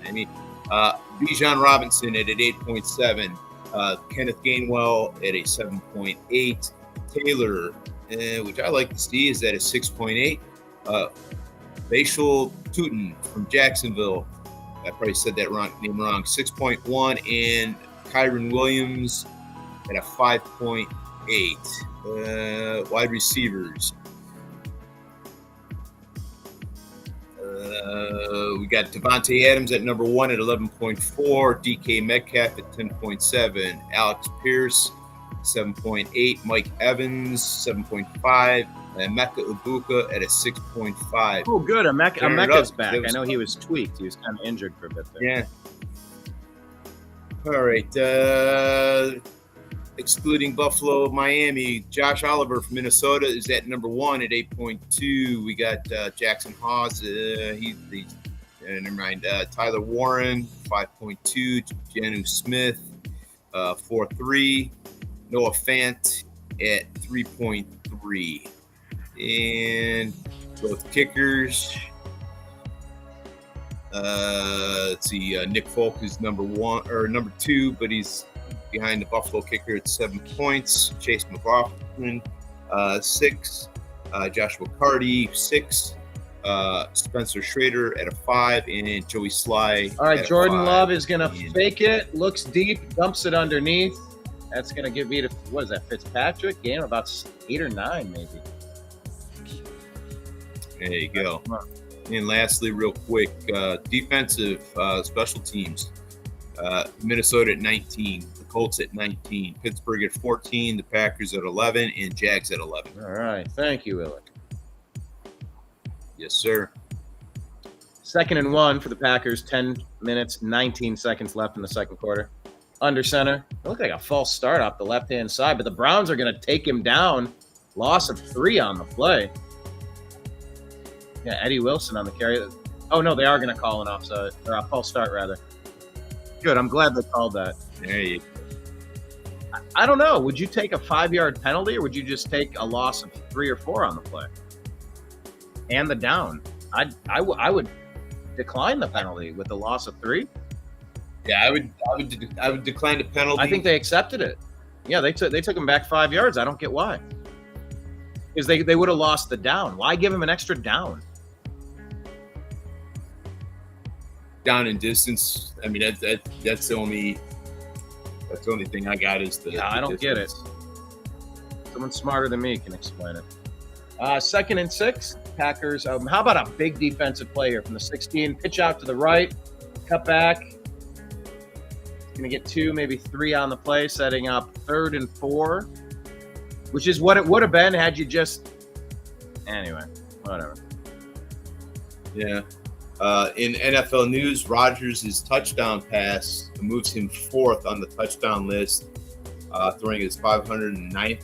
Miami. Bijan Robinson at an 8.7. Kenneth Gainwell at a 7.8. Taylor, which I like to see, is at a 6.8. Bashal Tootin from Jacksonville, I probably said that name wrong, 6.1. And Kyron Williams at a 5.8. Wide receivers. We got Devontae Adams at number 1 at 11.4, DK Metcalf at 10.7, Alex Pierce 7.8, Mike Evans 7.5, and Emeka Ibuka at a 6.5. Oh, good. Emeka's back. I know he was tweaked. He was kind of injured for a bit there. Yeah. All right. Excluding Buffalo, Miami, Josh Oliver from Minnesota is at number 1 at 8.2. We got Jackson Haas. Never mind. Tyler Warren, 5.2. Janu Smith, 4.3. Noah Fant at 3.3. And both kickers. Let's see. Nick Folk is number 2, but he's behind the Buffalo kicker at 7 points. Chase McLaughlin, 6. Joshua Carty, 6. Spencer Schrader at a 5, and Joey Sly. All right, Jordan Love is going to fake it, looks deep, dumps it underneath. That's going to give me what is that, Fitzpatrick? Game about 8 or 9, maybe. There you go. And lastly, real quick, defensive special teams. Minnesota at 19, the Colts at 19, Pittsburgh at 14, the Packers at 11, and Jags at 11. All right. Thank you, Illick. Yes, sir. 2nd and 1 for the Packers, 10 minutes, 19 seconds left in the second quarter. Under center. It looked like a false start off the left-hand side, but the Browns are going to take him down. Loss of 3 on the play. Yeah, Eddie Wilson on the carry. Oh, no, they are going to call an offside, or a false start, rather. Good. I'm glad they called that. There you go. I don't know. Would you take a 5-yard penalty, or would you just take a loss of 3 or 4 on the play and the down? I would decline the penalty with the loss of 3. Yeah, I would decline the penalty. I think they accepted it. Yeah, they took him back 5 yards. I don't get why. Because they would have lost the down. Why give him an extra down? Down in distance. I mean, that's the only thing I got is the. Yeah, I don't get it. Someone smarter than me can explain it. 2nd and 6, Packers. How about a big defensive play here from the 16? Pitch out to the right. cut back. Going to get 2, maybe 3 on the play, setting up 3rd and 4, which is what it would have been had you just. Anyway, whatever. Yeah. In NFL news, Rodgers' touchdown pass moves him 4th on the touchdown list, throwing his 509th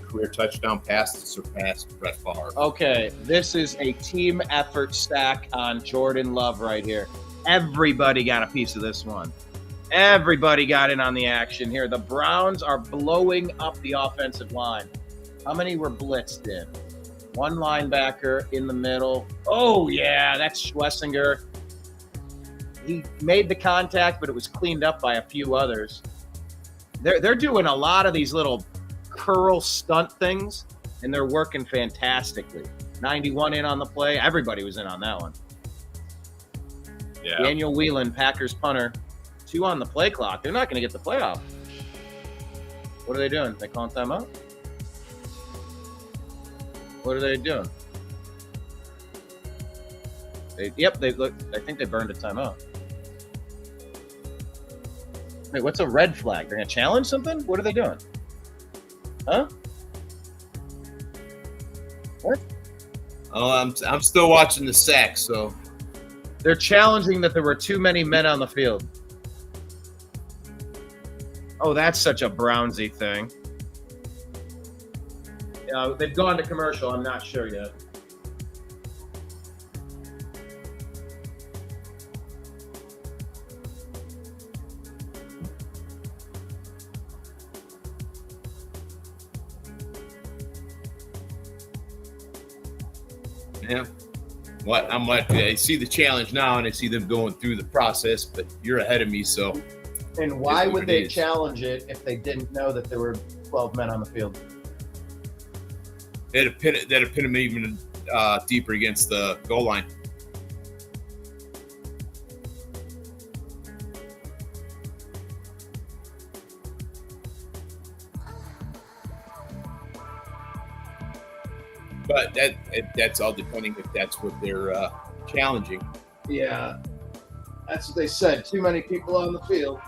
career touchdown pass to surpass Brett Favre. Okay, this is a team effort stack on Jordan Love right here. Everybody got a piece of this one. Everybody got in on the action here. The Browns are blowing up the offensive line. How many were blitzed in? 1 linebacker in the middle. Oh, yeah, that's Schlesinger. He made the contact, but it was cleaned up by a few others. They're doing a lot of these little curl stunt things, and they're working fantastically. 91 in on the play. Everybody was in on that one. Yeah. Daniel Whelan, Packers punter. 2 on the play clock. They're not going to get the playoff. What are they doing? They calling timeout? What are they doing? They look. I think they burned a timeout. Wait, what's a red flag? They're gonna challenge something? What are they doing? Huh? What? Oh, I'm still watching the sack, so They're challenging that there were too many men on the field. Oh, that's such a Brownsy thing. They've gone to commercial. I'm not sure yet. yeah. What I see the challenge now, and I see them going through the process. But you're ahead of me, so. And why Is what would it they is. challenge it if they didn't know that there were 12 men on the field? That'd pin him even deeper against the goal line. But that's all depending if that's what they're challenging. Yeah, that's what they said. Too many people on the field.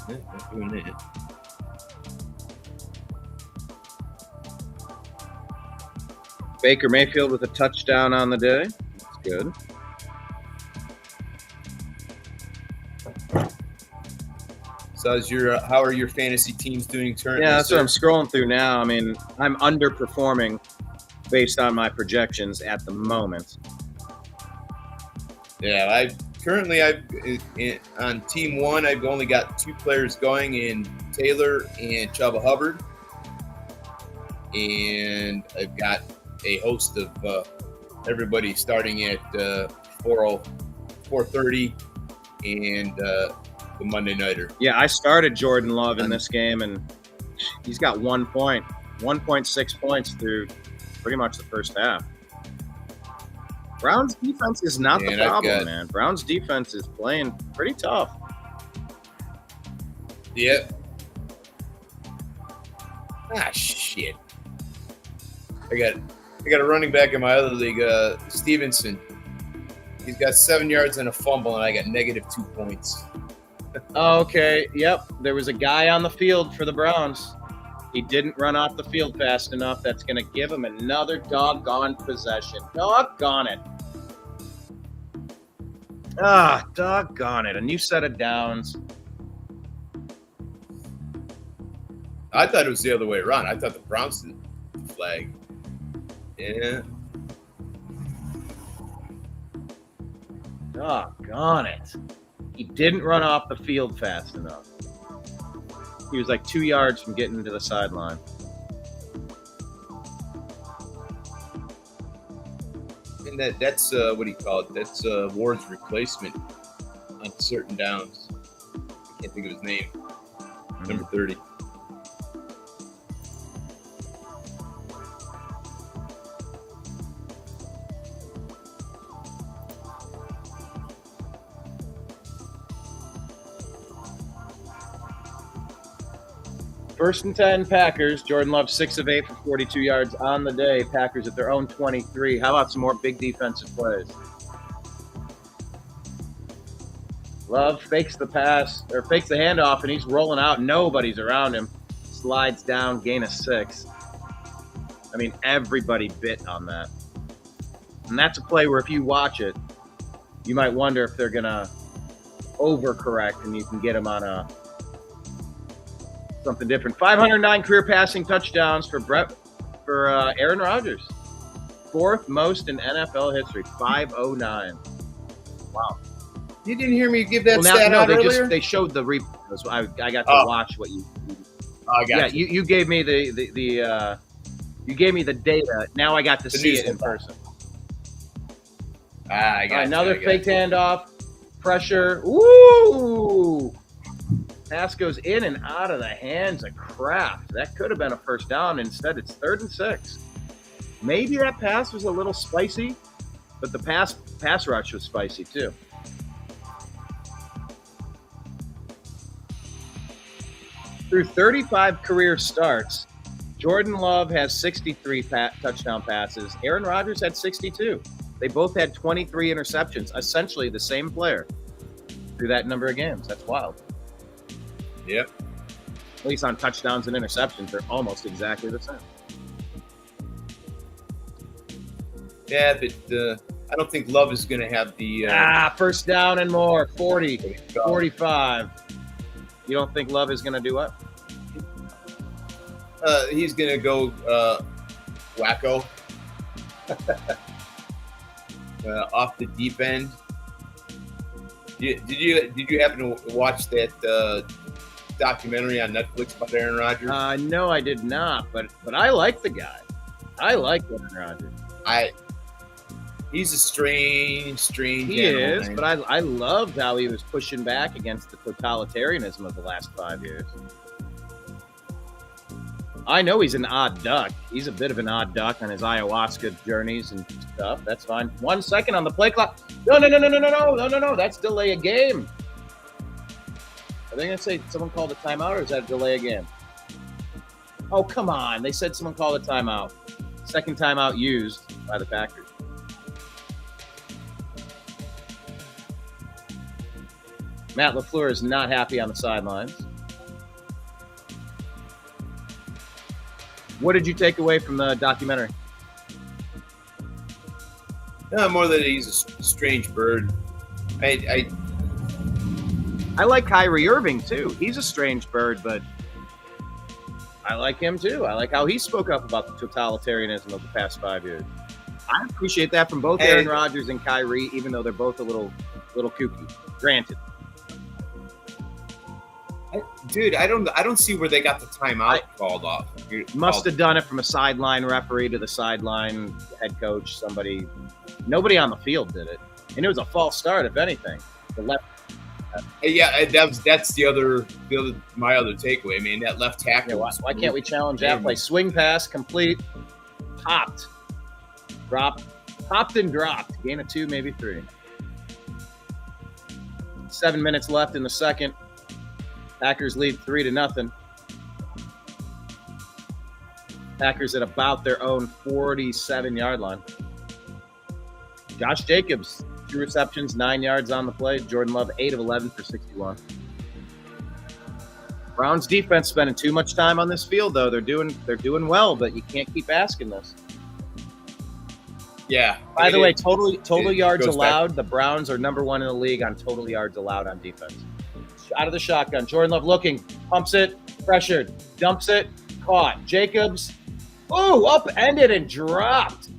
Yeah, not doing it. Baker Mayfield with a touchdown on the day. That's good. So how are your fantasy teams doing currently? Yeah, that's what I'm scrolling through now. I mean, I'm underperforming based on my projections at the moment. Yeah, on team 1, I've only got 2 players going in Taylor and Chuba Hubbard, and I've got a host of everybody starting at 4:30 and the Monday Nighter. Yeah, I started Jordan Love in this game, and he's got 1 point, 1.6 points through pretty much the first half. Browns defense is not the problem, man. Browns defense is playing pretty tough. Yep. Ah, shit. I got a running back in my other league, Stevenson. He's got 7 yards and a fumble, and I got -2 points. Okay, yep. There was a guy on the field for the Browns. He didn't run off the field fast enough. That's going to give him another doggone possession. Doggone it. Ah, doggone it. A new set of downs. I thought it was the other way around. I thought the Browns did the flag. Yeah. Doggone it. He didn't run off the field fast enough. He was like 2 yards from getting to the sideline. And that's what do you call it? That's Ward's replacement on certain downs. I can't think of his name. Number 30. First and 10, Packers. Jordan Love, 6 of 8 for 42 yards on the day. Packers at their own 23. How about some more big defensive plays? Love fakes the pass, or fakes the handoff, and he's rolling out. Nobody's around him. Slides down, gain of 6. I mean, everybody bit on that. And that's a play where if you watch it, you might wonder if they're going to overcorrect and you can get them on something different. 509 career passing touchdowns for Aaron Rodgers. 4th most in NFL history, 509. Wow. You didn't hear me give that stat out earlier? They showed the replay. So I got to watch what you. I got you. You gave me the you gave me the data. Now I got to see it in person. I got another fake handoff, pressure. Woo! Pass goes in and out of the hands of Kraft. That could have been a first down. Instead, it's 3rd and 6. Maybe that pass was a little spicy, but the pass rush was spicy too. Through 35 career starts, Jordan Love has 63 touchdown passes. Aaron Rodgers had 62. They both had 23 interceptions, essentially the same player through that number of games. That's wild. Yep. At least on touchdowns and interceptions, they're almost exactly the same. Yeah, but I don't think Love is going to have the... first down and more, 40, 45. You don't think Love is going to do what? He's going to go wacko off the deep end. Did you happen to watch that documentary on Netflix about Aaron Rodgers? No, I did not. But I like the guy. I like Aaron Rodgers. He's a strange He animal, is, man. but I loved how he was pushing back against the totalitarianism of the last 5 years. I know he's an odd duck. He's a bit of an odd duck on his ayahuasca journeys and stuff. That's fine. 1 second on the play clock. No. That's delay a game. Are they going to say someone called a timeout, or is that delay a game? Oh, come on. They said someone called a timeout. Second timeout used by the Packers. Matt LaFleur is not happy on the sidelines. What did you take away from the documentary? More that he's a strange bird. I like Kyrie Irving, too. He's a strange bird, but I like him, too. I like how he spoke up about the totalitarianism of the past 5 years. I appreciate that from both Aaron Rodgers and Kyrie, even though they're both a little kooky. Granted. Dude, I don't see where they got the timeout called off. Must have done it from a sideline referee to the sideline head coach. Somebody, nobody on the field did it, and it was a false start, if anything. The left. Yeah, that's my other takeaway. I mean, that left tackle. Yeah, why can't we challenge that play? Swing pass, complete, popped and dropped. Gain of 2, maybe 3. 7 minutes left in the second. Packers lead 3-0. Packers at about their own 47-yard line. Josh Jacobs, 2 receptions, 9 yards on the play. Jordan Love, 8 of 11 for 61. Browns defense spending too much time on this field, though. They're doing well, but you can't keep asking this. Yeah. By the way, total yards allowed. The Browns are number 1 in the league on total yards allowed on defense. Out of the shotgun. Jordan Love looking, pumps it, pressured, dumps it, caught. Jacobs, upended and dropped.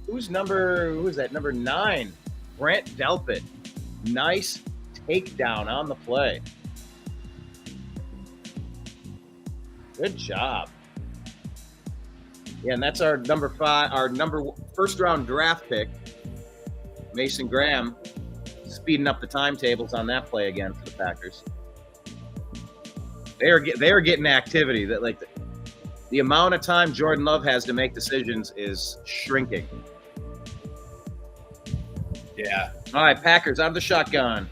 Who is that? Number 9, Brant Delpit. Nice takedown on the play. Good job. Yeah, and that's our number 5, first round draft pick, Mason Graham, speeding up the timetables on that play again for the Packers. They are getting activity. That like the amount of time Jordan Love has to make decisions is shrinking. Yeah. All right, Packers out of the shotgun.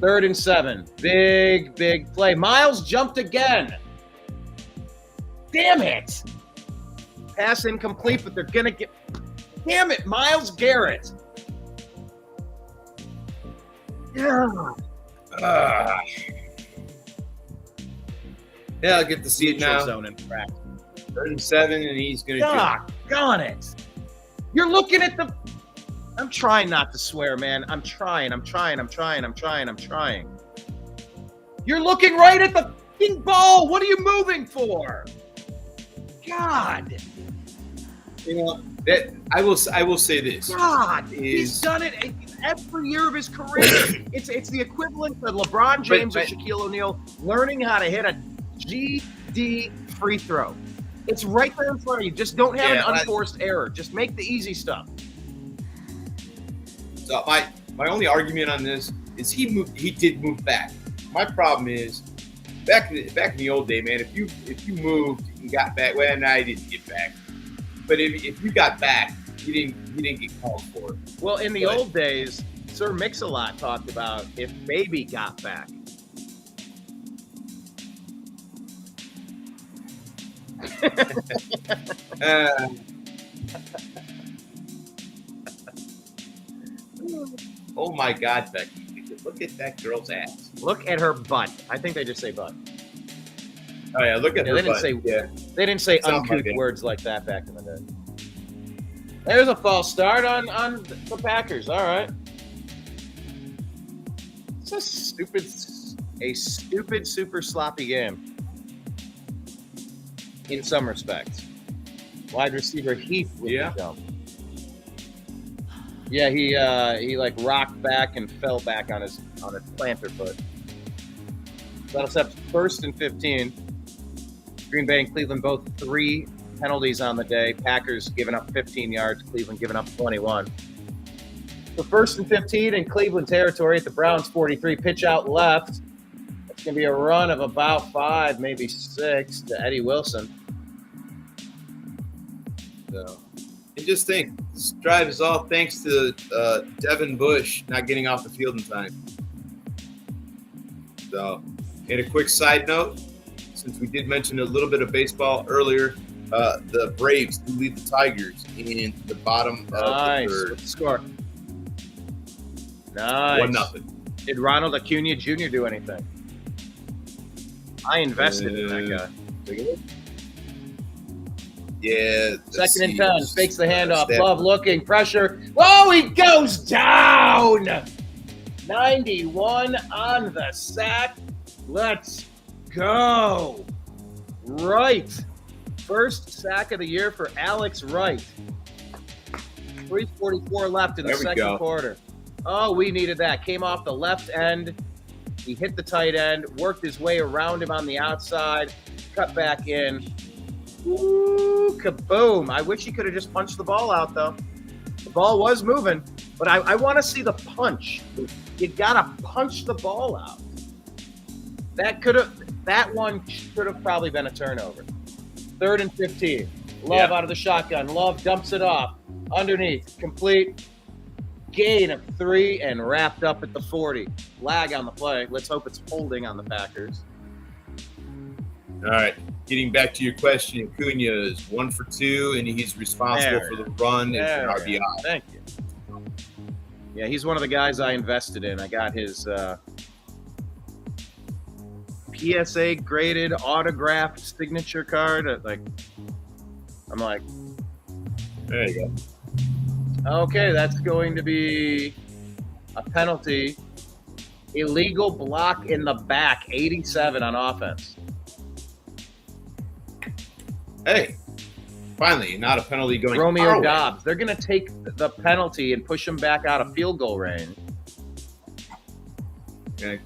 3rd and 7. Big play. Miles jumped again. Damn it. Pass incomplete, but they're going to get... Damn it, Myles Garrett. Yeah, I'll get to see it now. Zone in practice. 37, and he's going to Doggone it. You're looking at the... I'm trying not to swear, man. I'm trying. You're looking right at the fucking ball. What are you moving for? God. You know, that I will say this. God, he's done it every year of his career. It's the equivalent of LeBron James or Shaquille O'Neal learning how to hit a GD free throw. It's right there in front of you. Just don't have an unforced error. Just make the easy stuff. So my only argument on this is he did move back. My problem is back in the old day, man. If you moved and got back, well, no, I didn't get back. But if you got back, you didn't get called for it. Well, in the old days, Sir Mix-a-Lot talked about if Baby got back. Oh my God, Becky! Look at that girl's ass. Look at her butt. I think they just say butt. Oh yeah, look at her butt. They didn't say uncouth words like that back in the day. There's a false start on the Packers. All right. It's a stupid, super sloppy game. In some respects. Wide receiver Heath with the jump. Yeah, he like rocked back and fell back on his planter foot. That'll set first and 15. Green Bay and Cleveland both 3 penalties on the day. Packers giving up 15 yards, Cleveland giving up 21. For first and 15 in Cleveland territory at the Browns 43, pitch out left. It's going to be a run of about 5, maybe 6 to Eddie Wilson. So, and just think, this drive is all thanks to Devin Bush not getting off the field in time. So, and a quick side note, since we did mention a little bit of baseball earlier, the Braves do lead the Tigers in the bottom of the third. What's the score? Nice. 1-0. Did Ronald Acuna Jr. do anything? I invested in that guy. Yeah. Second and 10. Fakes the handoff. Love looking. Pressure. Oh, he goes down. 91 on the sack. Let's go. Right. First sack of the year for Alex Wright. 3:44 left in the second quarter. Oh, we needed that. Came off the left end. He hit the tight end, worked his way around him on the outside, cut back in. Ooh, kaboom. I wish he could have just punched the ball out, though. The ball was moving, but I want to see the punch. You got to punch the ball out. That one should have probably been a turnover. 3rd and 15. Love out of the shotgun. Love dumps it off. Underneath. Complete. Gain of 3 and wrapped up at the 40. Lag on the play. Let's hope it's holding on the Packers. All right. Getting back to your question, Acuna is 1 for 2, and he's responsible for the run and for RBI. Thank you. Yeah, he's one of the guys I invested in. I got his PSA graded autographed signature card. I'm like, there you go. Okay, that's going to be a penalty. Illegal block in the back, 87 on offense. Hey, finally, not a penalty going Romeo Dobbs. They're going to take the penalty and push him back out of field goal range. Okay.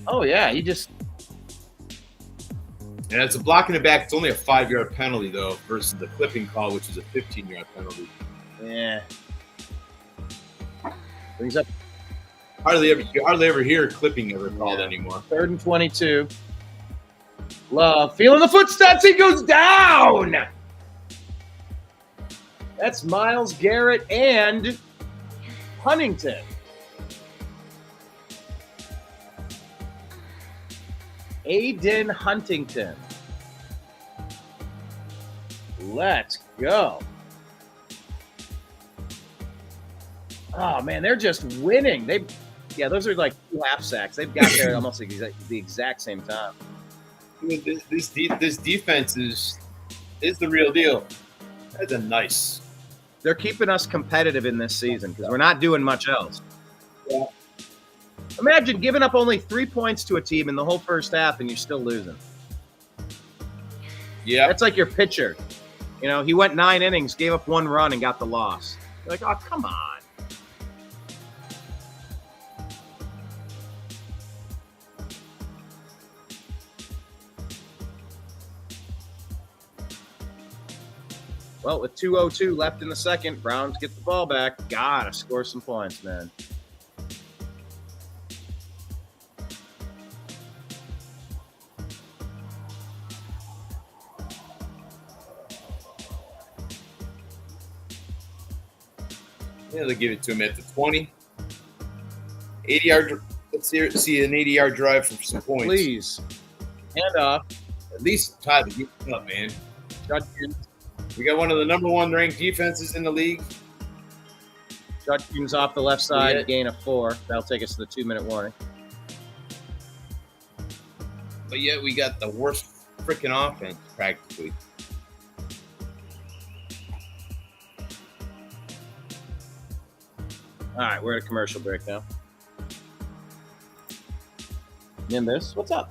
Oh, yeah, he just... And it's a block in the back. It's only a 5-yard penalty, though, versus the clipping call, which is a 15-yard penalty. Yeah. Brings up... You hardly ever hear clipping ever called anymore. 3rd and 22. Love feeling the footsteps. He goes down. That's Myles Garrett and Huntington. Aiden Huntington. Let's go. Oh, man, they're just winning. Those are like 2 half sacks. They've got there almost the exact same time. This defense is the real deal. That's a nice. They're keeping us competitive in this season because we're not doing much else. Yeah. Imagine giving up only 3 points to a team in the whole first half and you're still losing. Yeah. That's like your pitcher. You know, he went 9 innings, gave up 1 run, and got the loss. You're like, oh, come on. Well, with 2:02 left in the second, Browns get the ball back. Gotta score some points, man. Yeah, they give it to him at the 20. 80-yard. Let's see an 80-yard drive for some points. Please. Hand off. At least tie the game up, man. Judkins. We got one of the number 1 ranked defenses in the league. Judkins off the left side, Yeah. gain of 4. That'll take us to the 2-minute warning. But yet we got the worst freaking offense practically. All right, we're at a commercial break now. Nimbus, what's up?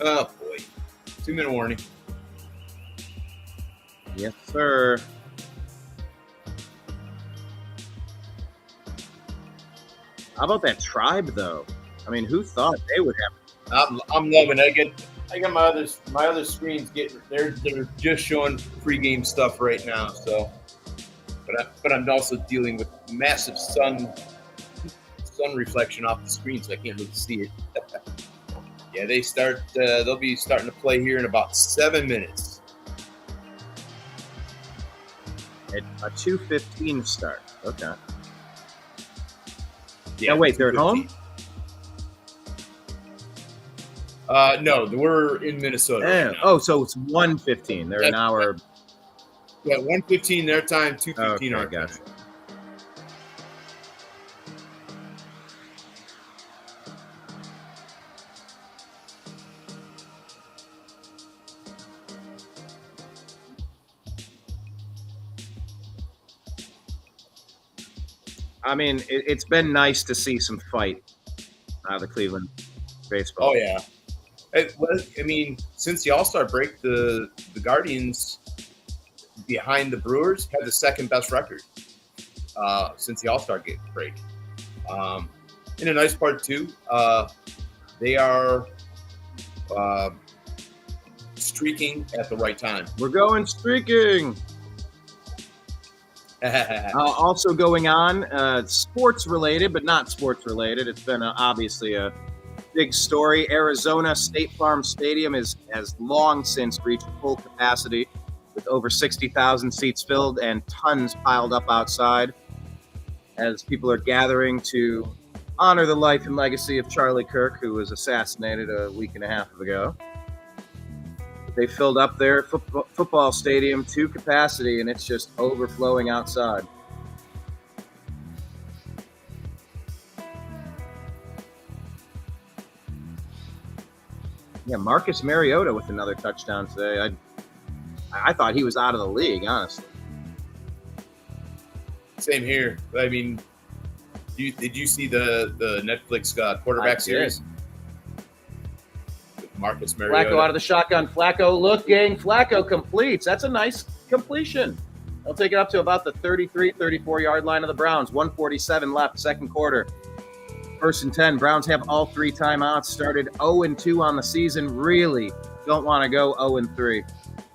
Oh boy, 2-minute warning. Yes, sir. How about that tribe, though? I mean, who thought they would have? I'm loving it. I got my other screens they're just showing pregame stuff right now. So, but I'm also dealing with massive sun reflection off the screen, so I can't really see it. Yeah, they'll be starting to play here in about 7 minutes. A 2:15 start. Okay. Yeah, wait, they're at home? No, we're in Minnesota. Right now. Oh, so it's 1:15. They're an hour. Yeah, 1:15 their time, 2:15 our time. Gotcha. I mean, it's been nice to see some fight out of the Cleveland baseball. Oh yeah. I mean, since the All-Star break, the Guardians behind the Brewers have the second best record since the All-Star break. In a nice part too, they are streaking at the right time. We're going streaking. Also going on, sports related, but not sports related. It's been obviously a big story. Arizona State Farm Stadium has long since reached full capacity with over 60,000 seats filled and tons piled up outside as people are gathering to honor the life and legacy of Charlie Kirk, who was assassinated a week and a half ago. They filled up their football stadium to capacity, and it's just overflowing outside. Yeah, Marcus Mariota with another touchdown today. I thought he was out of the league, honestly. Same here. I mean, did you see the Netflix quarterback series? Marcus Mariota. Flacco out of the shotgun. Flacco looking. Flacco completes. That's a nice completion. They'll take it up to about the 33, 34-yard line of the Browns. 1:47 left, second quarter. 1st and 10. Browns have all 3 timeouts. Started 0-2 on the season. Really don't want to go 0-3.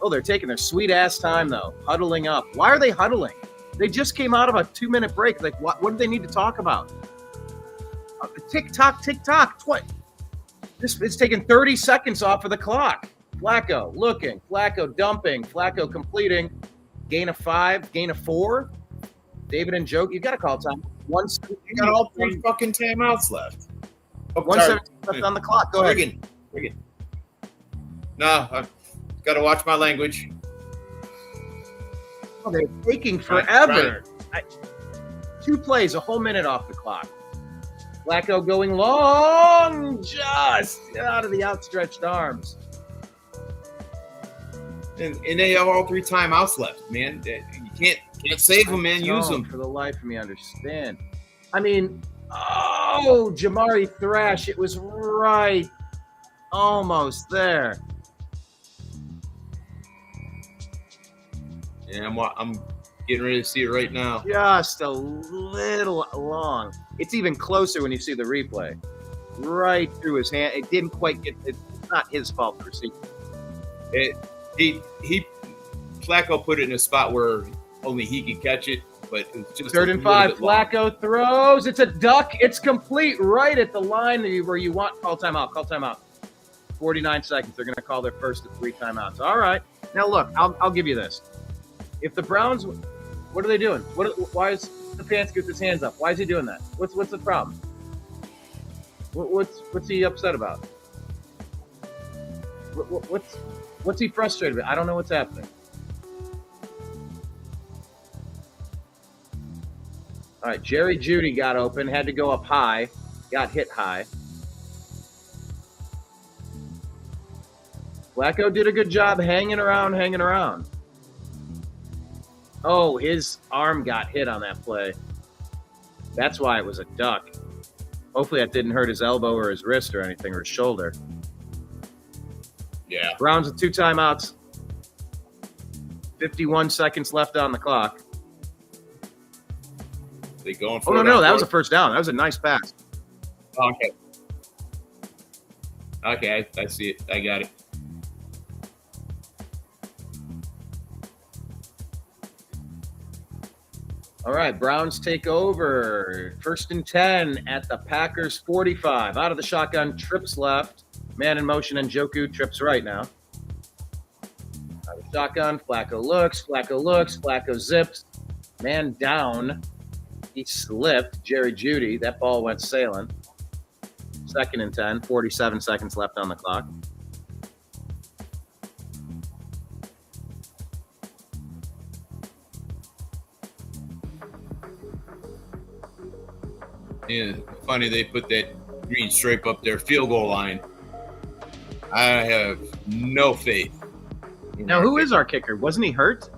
Oh, they're taking their sweet-ass time, though. Huddling up. Why are they huddling? They just came out of a 2-minute break. Like, what do they need to talk about? Tick-tock, tick-tock. It's taking 30 seconds off of the clock. Flacco looking. Flacco dumping. Flacco completing. Gain of 5. Gain of 4. David and Joe, you got to call time. You got all 3 fucking timeouts left. Oh, 1:17 left on the clock. Go ahead. Friggin'. No, I've got to watch my language. Oh, they're taking forever. 2 plays, a whole minute off the clock. Flacco going long, just out of the outstretched arms. And they have all 3 timeouts left, man. You can't save them, man. Use them. For the life of me, understand. I mean, Jamari Thrash, it was right almost there. Yeah, I'm getting ready to see it right now. Just a little long. It's even closer when you see the replay. Right through his hand. It didn't quite get. It's not his fault for receiving. Flacco put it in a spot where only he could catch it, but it's just 3rd and 5. Flacco throws. It's a duck. It's complete right at the line where you want. Call timeout. 49 seconds. They're going to call their first of 3 timeouts. All right. Now look, I'll give you this. If the Browns, what are they doing? Why is Stefanski with his hands up? Why is he doing that? What's the problem? What's he upset about? What's he frustrated with? I don't know what's happening. All right, Jerry Jeudy got open, had to go up high, got hit high. Flacco did a good job hanging around. Oh, his arm got hit on that play. That's why it was a duck. Hopefully that didn't hurt his elbow or his wrist or anything, or his shoulder. Yeah. Browns with 2 timeouts. 51 seconds left on the clock. They going for no, that was a first down. That was a nice pass. Okay, I see it. I got it. All right, Browns take over. 1st and 10 at the Packers 45. Out of the shotgun, trips left. Man in motion, and Njoku trips right now. Out of the shotgun, Flacco looks, Flacco zips. Man down. He slipped. Jerry Jeudy. That ball went sailing. 2nd and 10, 47 seconds left on the clock. Yeah, funny they put that green stripe up there, field goal line. I have no faith. Now, who is our kicker? Wasn't he hurt?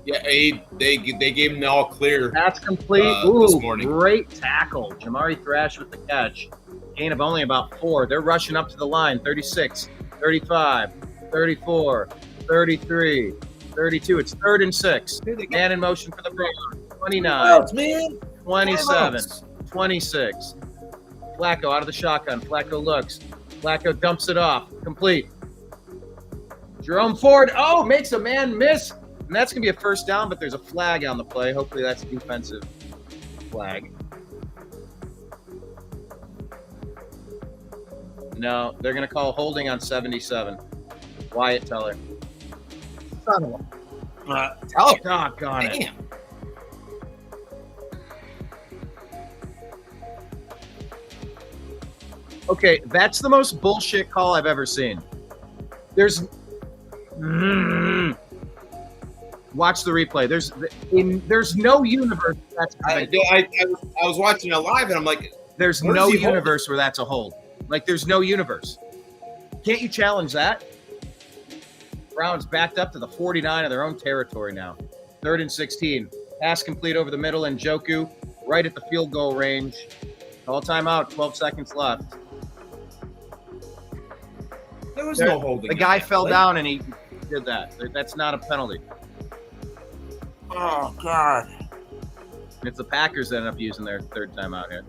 Yeah, they gave him the all clear. That's complete. This morning. Great tackle. Jamari Thrash with the catch. Gain of only about 4. They're rushing up to the line. 36, 35, 34, 33, 32. It's 3rd and 6. Man in motion for the Browns. 29, 27, 26. Flacco out of the shotgun. Flacco looks. Flacco dumps it off. Complete. Jerome Ford. Oh, makes a man miss. And that's going to be a first down, but there's a flag on the play. Hopefully that's a defensive flag. No, they're going to call holding on 77. Wyatt Teller. Teller. Doggone it. Damn. Okay, that's the most bullshit call I've ever seen. There's watch the replay. There's no universe that's I was watching it live and I'm like, there's no universe where that's a hold. Like there's no universe. Can't you challenge that? Browns backed up to the 49 of their own territory now. 3rd and 16. Pass complete over the middle, and Njoku right at the field goal range. Call timeout. 12 seconds left. there was no holding. The guy fell down and he did that. That's not a penalty. Oh, God. It's the Packers that end up using their 3rd timeout here.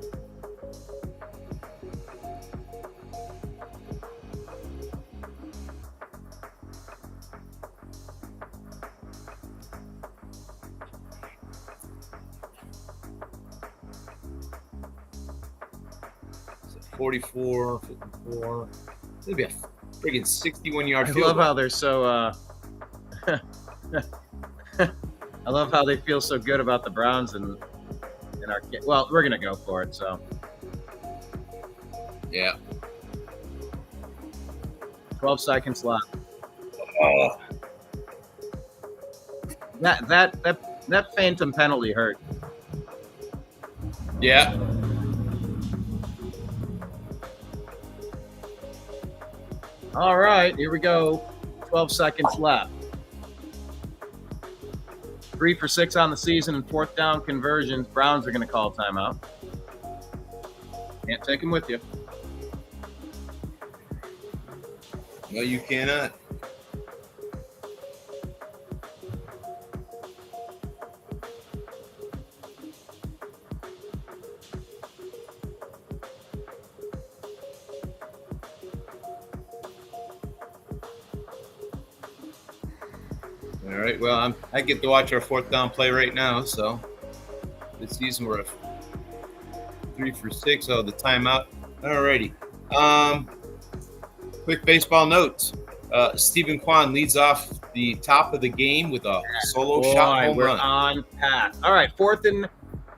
So 44, 54. It'll be a friggin' 61-yard I field. love how they're so I love how they feel so good about the Browns and our well, we're gonna go for it. So Yeah. 12 seconds left. Oh. That phantom penalty hurt. Yeah. All right, here we go. 12 seconds left. 3 for 6 on the season and 4th down conversions. Browns are going to call timeout. Can't take them with you. No, you cannot. All right. Well, I get to watch our 4th down play right now. So this season we're at 3 for 6. Oh, the timeout. All righty. Quick baseball notes. Stephen Kwan leads off the top of the game with a solo shot home we're run. on path. All right, 4th and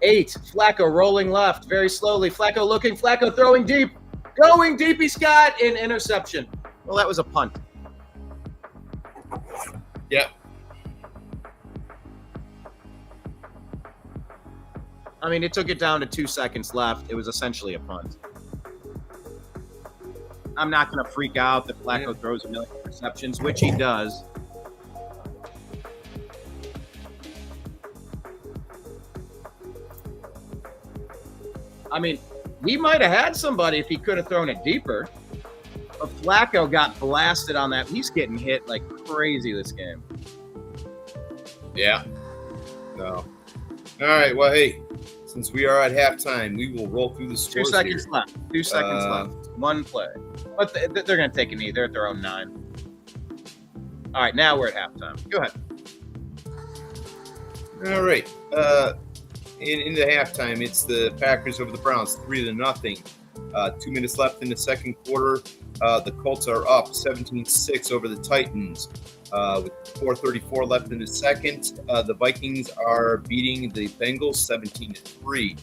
8. Flacco rolling left very slowly. Flacco looking. Flacco throwing deep. Going deep. He's got an interception. Well, that was a punt. Yep. I mean, it took it down to 2 seconds left. It was essentially a punt. I'm not going to freak out that Flacco throws a million interceptions, which he does. I mean, he might have had somebody if he could have thrown it deeper. But Flacco got blasted on that. He's getting hit like crazy this game. Yeah. No. All right. Well, hey, since we are at halftime, we will roll through the 2 scores seconds here. left. 2 seconds left. One play. But they're going to take a knee. They're at their own 9. All right, now we're at halftime. Go ahead. All right. In the halftime, it's the Packers over the Browns, 3-0. 2 minutes left in the second quarter. The Colts are up 17-6 over the Titans. With 4:34 left in the second, the Vikings are beating the Bengals 17-3.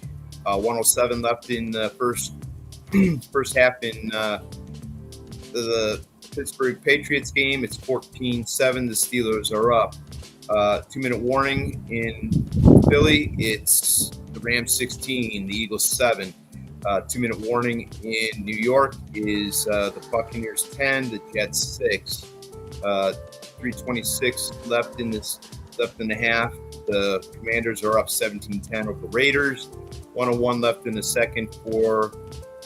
107 left in the first half in the Pittsburgh Patriots game. It's 14-7. The Steelers are up. 2-minute warning in Philly. It's the Rams 16, the Eagles 7. 2-minute warning in New York is the Buccaneers 10, the Jets 6. 3:26 left in the half. The Commanders are up 17-10 over the Raiders. 101 left in the second for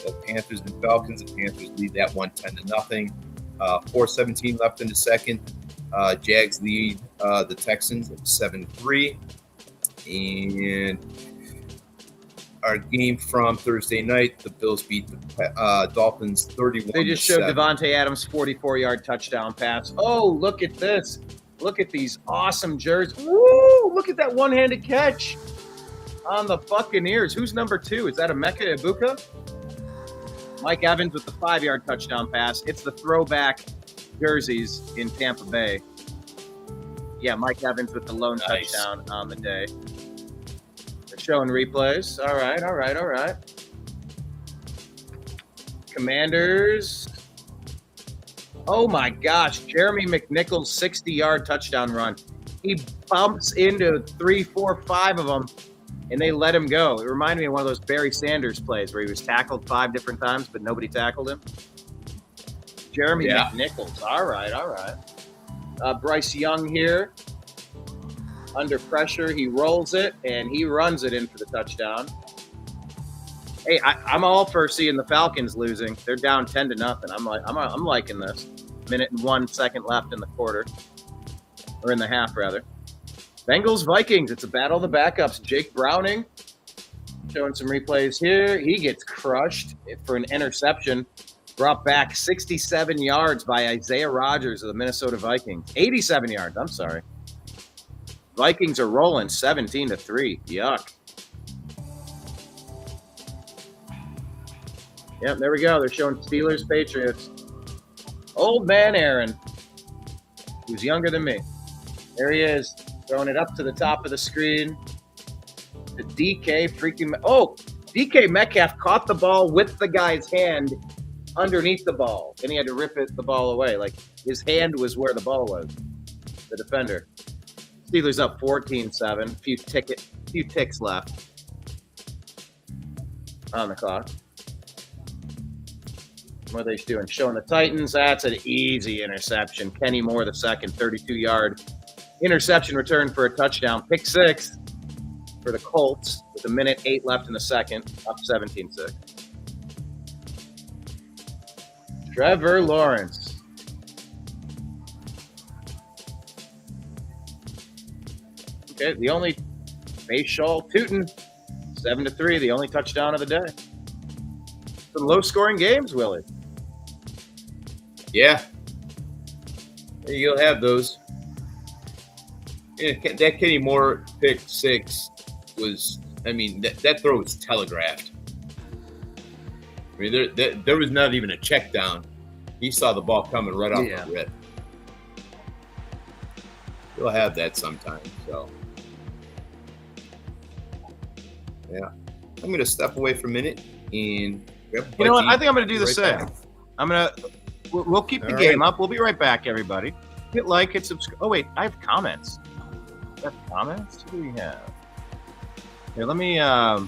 the Panthers and Falcons. The Panthers lead that one 10-0. 4:17 left in the second. Jags lead the Texans at 7-3. And our game from Thursday night, the Bills beat the Dolphins 31-7. They just showed Devontae Adams' 44-yard touchdown pass. Oh, look at this. Look at these awesome jerseys. Woo! Look at that one-handed catch on the Buccaneers. Who's number 2? Is that Emeka Ibuka? Mike Evans with the 5-yard touchdown pass. It's the throwback jerseys in Tampa Bay. Yeah, Mike Evans with the lone touchdown on the day. They're showing replays. All right. Commanders. Oh, my gosh. Jeremy McNichols' 60-yard touchdown run. He bumps into 3, 4, 5 of them, and they let him go. It reminded me of one of those Barry Sanders plays where he was tackled 5 different times, but nobody tackled him. Jeremy McNichols. All right. Bryce Young here. Under pressure, he rolls it, and he runs it in for the touchdown. Hey, I'm all for seeing the Falcons losing. They're down 10-0. I'm liking this. Minute and 1 second left in the quarter, or in the half rather. Bengals Vikings. It's a battle of the backups. Jake Browning showing some replays here. He gets crushed for an interception. Brought back 67 yards by Isaiah Rodgers of the Minnesota Vikings. 87 yards. I'm sorry. Vikings are rolling 17-3. Yuck. Yep, there we go. They're showing Steelers Patriots. Old man Aaron, who's younger than me. There he is, throwing it up to the top of the screen. The DK freaking... Oh, DK Metcalf caught the ball with the guy's hand underneath the ball, and he had to rip the ball away. Like his hand was where the ball was, the defender. Steelers up 14-7. Few ticks left on the clock. What are they doing? Showing the Titans. That's an easy interception. Kenny Moore, the second, 32-yard interception return for a touchdown. Pick six for the Colts with 1:08 left in the second, up 17-6. Trevor Lawrence. Okay, the only base shawl tootin', 7-3, the only touchdown of the day. Some low-scoring games, Willie. Yeah. You'll have those. Yeah, that Kenny Moore pick six was, that throw was telegraphed. There was not even a check down. He saw the ball coming right off the rip. You'll have that sometimes. So, yeah. I'm going to step away for a minute and grab a You know what? I think I'm going to do the right same. We'll keep the game up. We'll be right back, everybody. Hit like, hit subscribe. Oh, wait. I have comments. Do I have comments? What do we have? Here, let me, I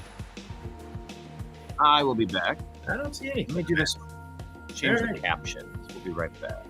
will be back. I don't see anything. Let me do this. Change the captions. We'll be right back.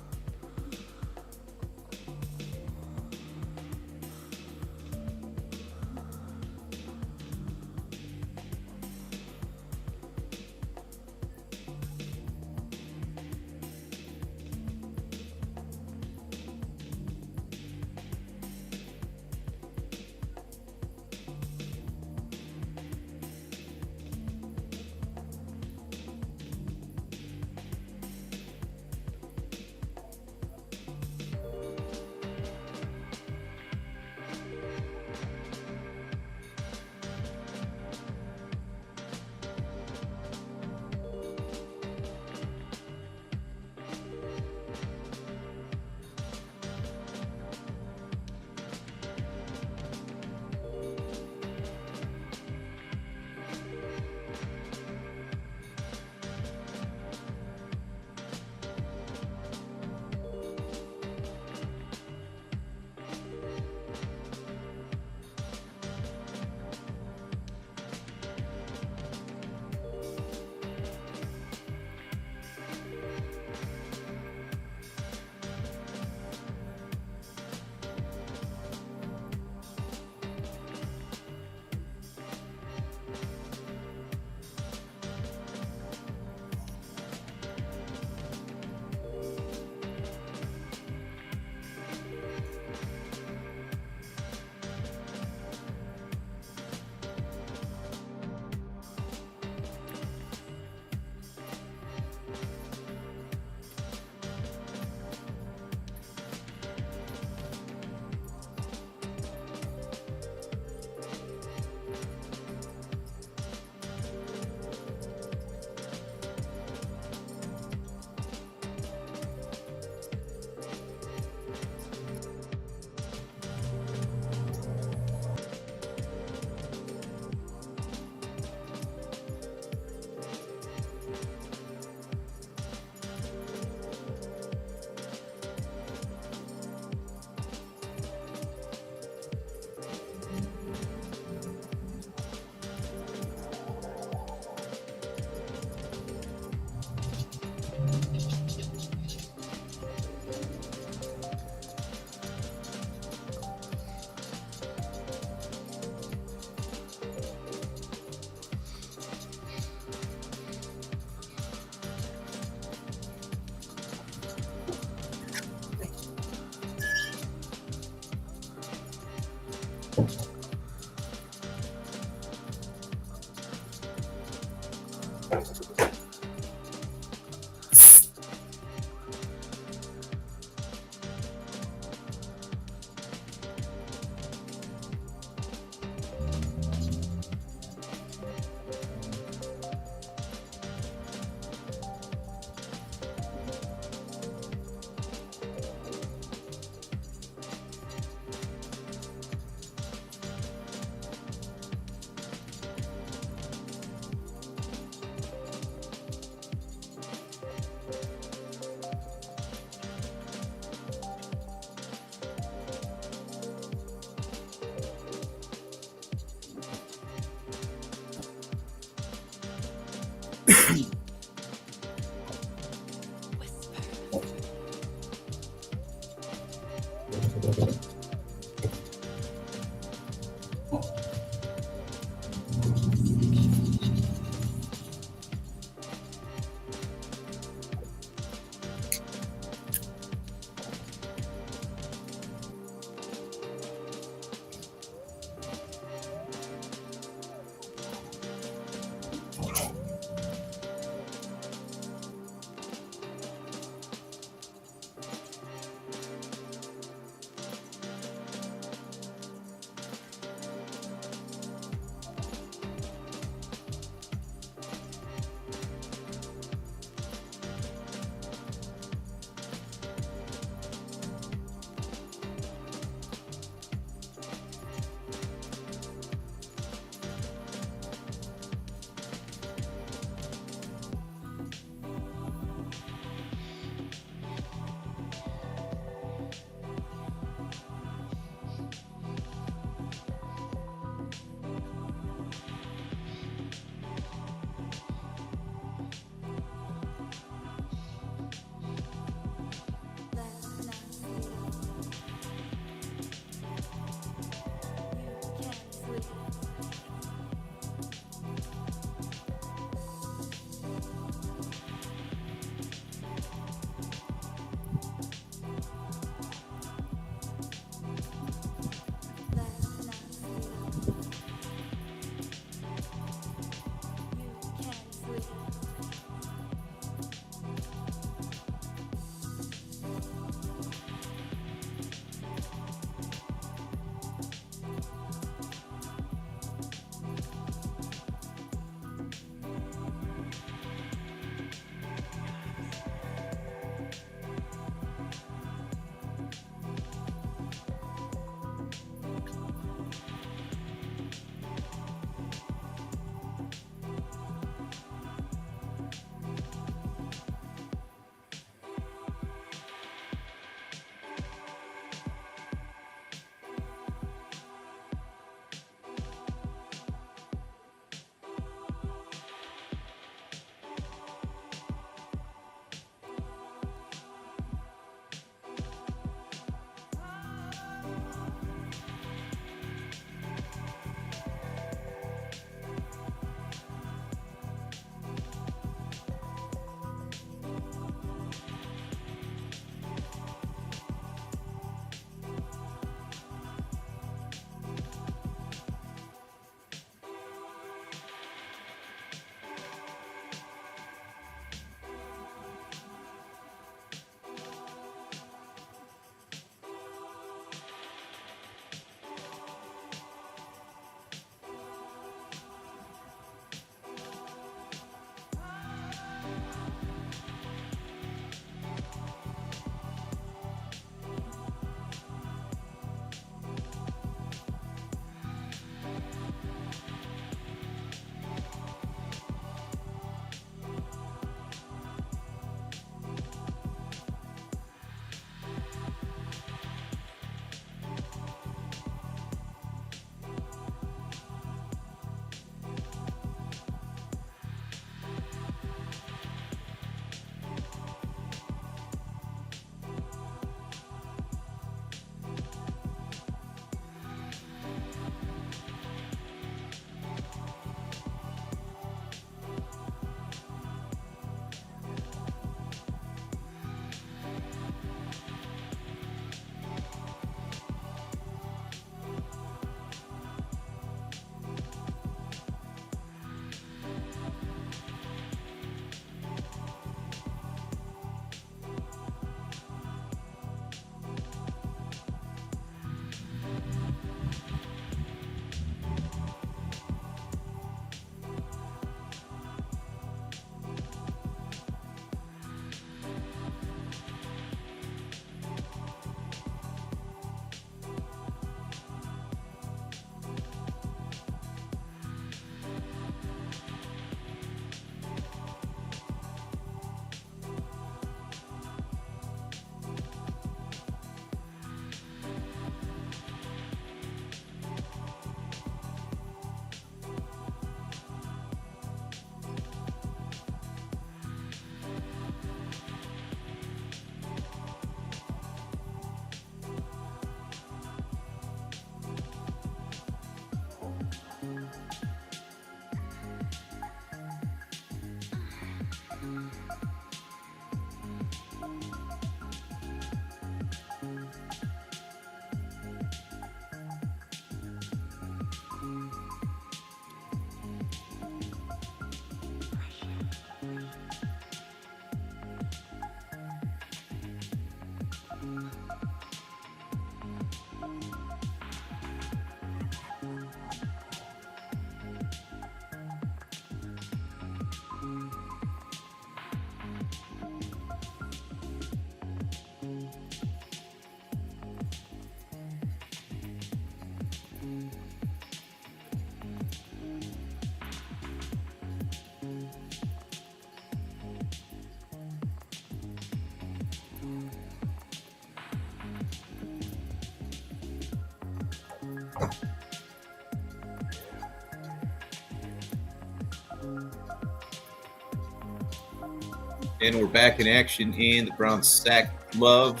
And we're back in action, and the Browns sacked Love,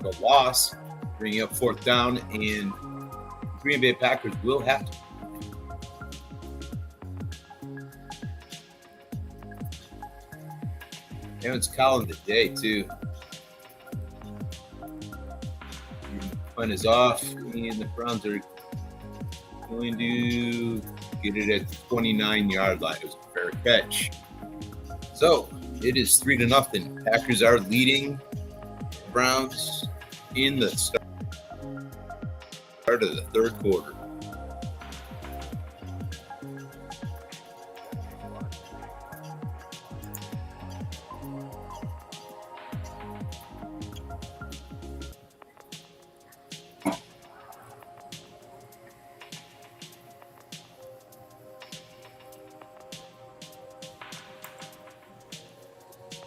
the loss, bringing up fourth down, and Green Bay Packers will have to. Evan's calling the day, too. Punt is off, and the Browns are going to get it at the 29-yard line. It was a fair catch. So it is 3-0. Packers are leading Browns in the start of the third quarter.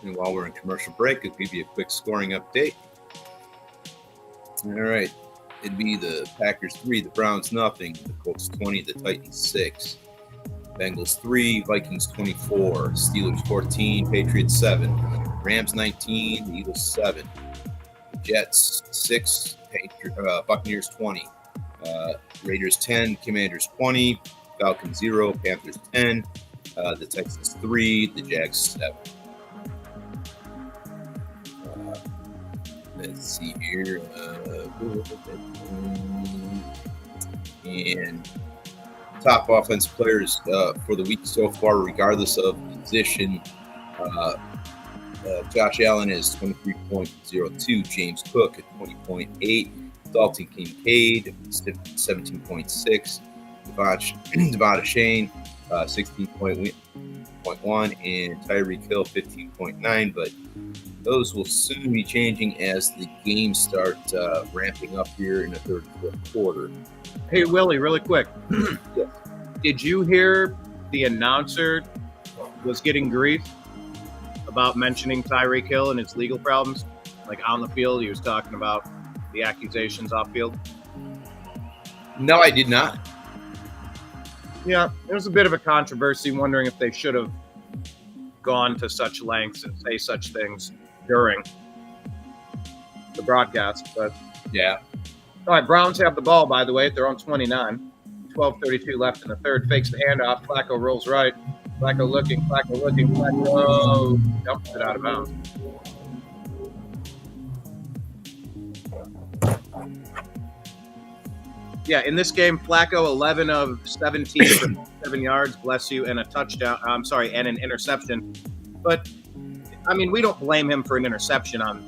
And while we're in commercial break, it'll give you a quick scoring update. All right. It'd be the Packers 3, the Browns nothing, the Colts 20, the Titans 6, Bengals 3, Vikings 24, Steelers 14, Patriots 7, Rams 19, the Eagles 7, the Jets 6, Buccaneers 20, Raiders 10, Commanders 20, Falcons 0, Panthers 10, the Texans 3, the Jags 7. Let's see here. And top offensive players for the week so far, regardless of position. Josh Allen is 23.02. James Cook at 20.8. Dalton Kincaid, 17.6. Devonta Shane, 16.1. And Tyreek Hill, 15.9. But those will soon be changing as the games start ramping up here in the third and fourth quarter. Hey, Willie, really quick. Yes. Did you hear the announcer was getting grief about mentioning Tyreek Hill and his legal problems? Like on the field, he was talking about the accusations off field. No, I did not. Yeah, there was a bit of a controversy, wondering if they should have gone to such lengths and say such things during the broadcast. But yeah. All right, Browns have the ball, by the way, at their own 29. 12:32 left in the third. Fakes the handoff. Flacco rolls right. Flacco looking. Flacco dumps it out of bounds. Yeah, in this game, Flacco 11 of 17 for 7 yards, bless you, and a touchdown. I'm sorry, and an interception. But I mean, we don't blame him for an interception on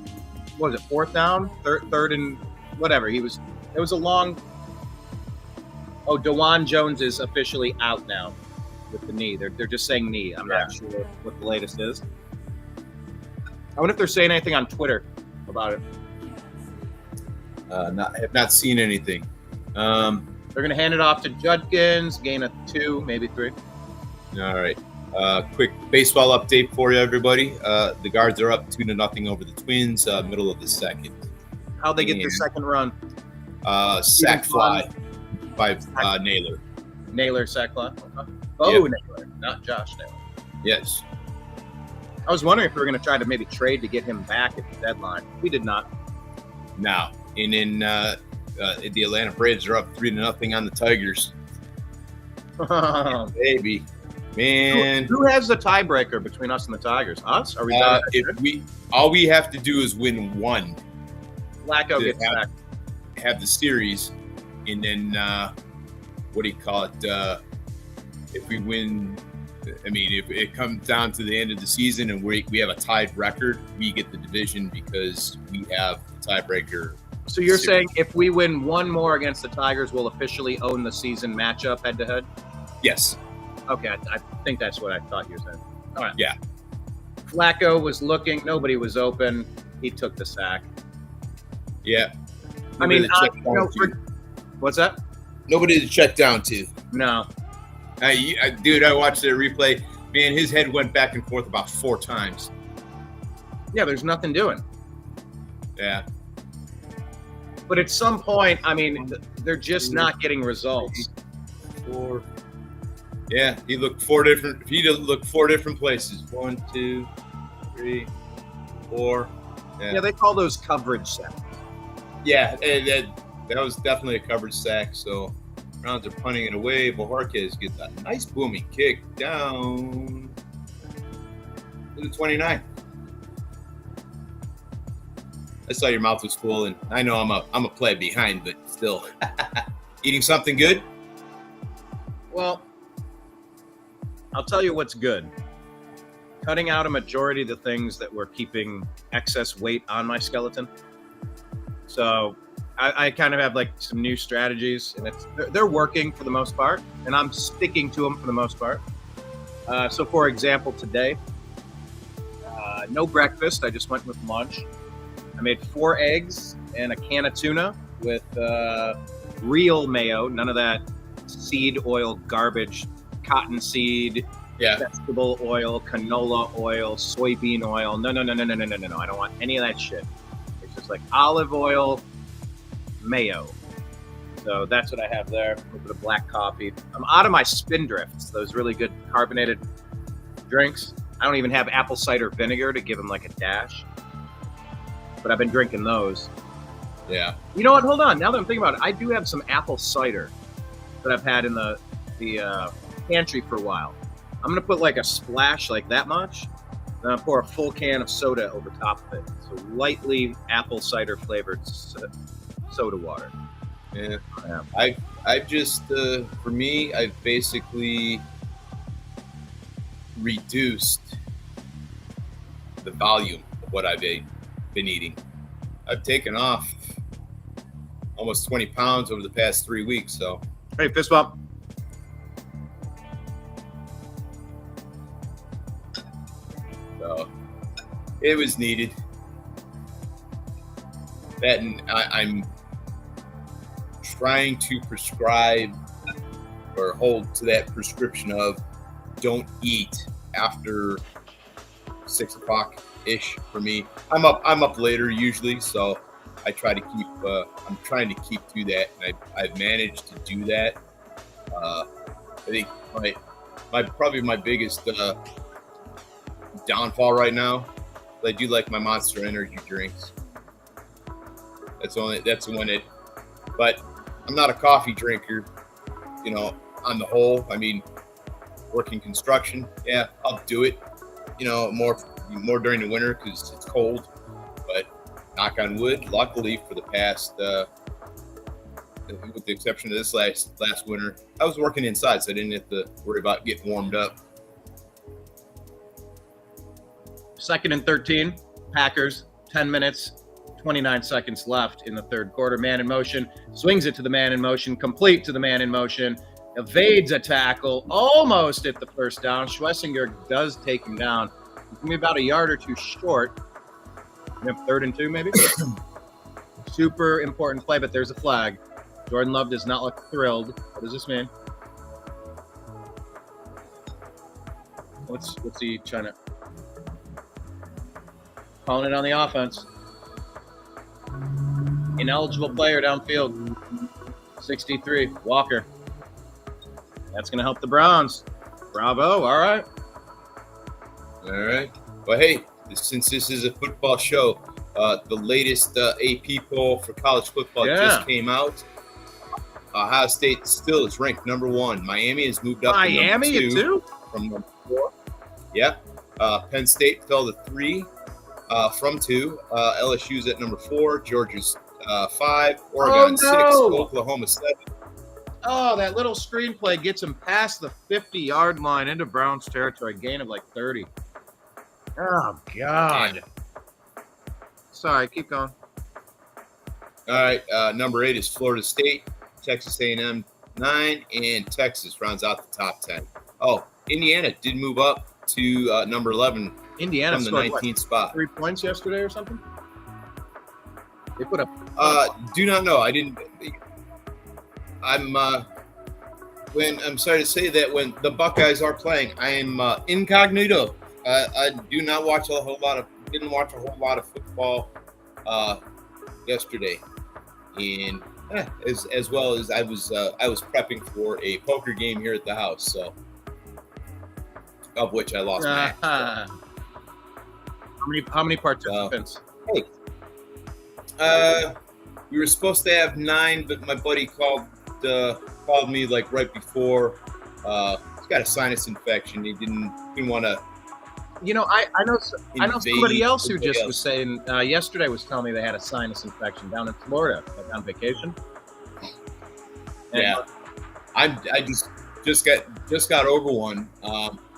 what was it, fourth down, third and whatever. It was a long. Oh, DeJuan Jones is officially out now with the knee. They're just saying knee. I'm not sure what the latest is. I wonder if they're saying anything on Twitter about it. Have not seen anything. They're going to hand it off to Judkins, gain of 2, maybe 3. All right. Quick baseball update for you, everybody. The Guards are up 2-0 over the Twins, middle of the second. How'd they get their second run? Sack fly by Naylor. Naylor sack fly. Okay. Naylor, not Josh Naylor. Yes. I was wondering if we were going to try to maybe trade to get him back at the deadline. We did not. Now, and then the Atlanta Braves are up 3-0 on the Tigers. Baby. Man, who has the tiebreaker between us and the Tigers? Us? Are we done? All we have to do is win one. Flacco gets back. Have the series, and then what do you call it? If we win, I mean, if it comes down to the end of the season and we have a tied record, we get the division because we have the tiebreaker. So you're saying if we win one more against the Tigers, we'll officially own the season matchup head to head? Yes. Okay, I think that's what I thought you were saying. All right. Yeah. Flacco was looking. Nobody was open. He took the sack. Yeah. I mean, what's that? Nobody to check down to. No. Dude, I watched the replay. Man, his head went back and forth about 4 times. Yeah, there's nothing doing. Yeah. But at some point, I mean, they're just not getting results. 4. Yeah, he looked 4 different places. 1, 2, 3, 4. Yeah, they call those coverage sacks. Yeah, that was definitely a coverage sack. So Browns are punting it away. Bojorquez gets a nice booming kick down to the 29. I saw your mouth was full, and I know I'm a play behind, but still. Eating something good? Well, I'll tell you what's good. Cutting out a majority of the things that were keeping excess weight on my skeleton. So I kind of have like some new strategies, and they're working for the most part, and I'm sticking to them for the most part. So, for example, today, no breakfast. I just went with lunch. I made 4 eggs and a can of tuna with real mayo, none of that seed oil garbage, cottonseed, vegetable oil, canola oil, soybean oil. No. I don't want any of that shit. It's just like olive oil, mayo. So that's what I have there. A little bit of black coffee. I'm out of my Spindrifts, those really good carbonated drinks. I don't even have apple cider vinegar to give them like a dash. But I've been drinking those. Yeah. You know what? Hold on. Now that I'm thinking about it, I do have some apple cider that I've had in the pantry for a while. I'm going to put like a splash, like that much. Then I'll pour a full can of soda over top of it. So lightly apple cider flavored soda water. Yeah. I've just, for me, I've basically reduced the volume of what I've been eating. I've taken off almost 20 pounds over the past 3 weeks. So, hey, fist bump. So it was needed. That, and I'm trying to prescribe or hold to that prescription of don't eat after 6 o'clock ish for me. I'm up later usually, so I try to keep. I'm trying to keep to that, and I've managed to do that. I think probably my biggest downfall right now. I do like my Monster Energy drinks. That's the one that. But I'm not a coffee drinker. You know, on the whole, I mean, working construction, yeah, I'll do it. You know, more during the winter because it's cold. But knock on wood, luckily for the past, with the exception of this last winter, I was working inside, so I didn't have to worry about getting warmed up. 2nd and 13, Packers, 10 minutes, 29 seconds left in the third quarter. Man in motion, swings it to the man in motion, complete to the man in motion, evades a tackle, almost at the first down. Schlesinger does take him down. He's going to be about a yard or two short. We have 3rd and 2, maybe? Super important play, but there's a flag. Jordan Love does not look thrilled. What does this mean? What's he trying to... Calling it on the offense. Ineligible player downfield. 63, Walker. That's going to help the Browns. Bravo. All right. Well, hey, since this is a football show, the latest AP poll for college football just came out. Ohio State still is ranked number 1. Miami has moved up to number 2. Miami, too? from number 4. Yep. Penn State fell to 3 from 2. LSU's at number 4. Georgia's 5. Oregon 6. Oklahoma 7. Oh, that little screenplay gets him past the 50-yard line into Browns territory, gain of like 30. Oh, God. Damn. Sorry, keep going. All right, number 8 is Florida State, Texas A&M 9, and Texas rounds out the top 10. Oh, Indiana did move up to number 11 Indiana from the scored 19th spot. 3 points yesterday or something? They put up. Do not know. I didn't. I'm sorry to say that when the Buckeyes are playing, I am incognito. I do not watch didn't watch a whole lot of football yesterday, and as well as I was prepping for a poker game here at the house, so of which I lost my ass. How many participants? We were supposed to have 9, but my buddy called me like right before. He's got a sinus infection. He didn't want to. You know, I know somebody else who just was saying yesterday was telling me they had a sinus infection down in Florida, like on vacation. Yeah, I just got over one.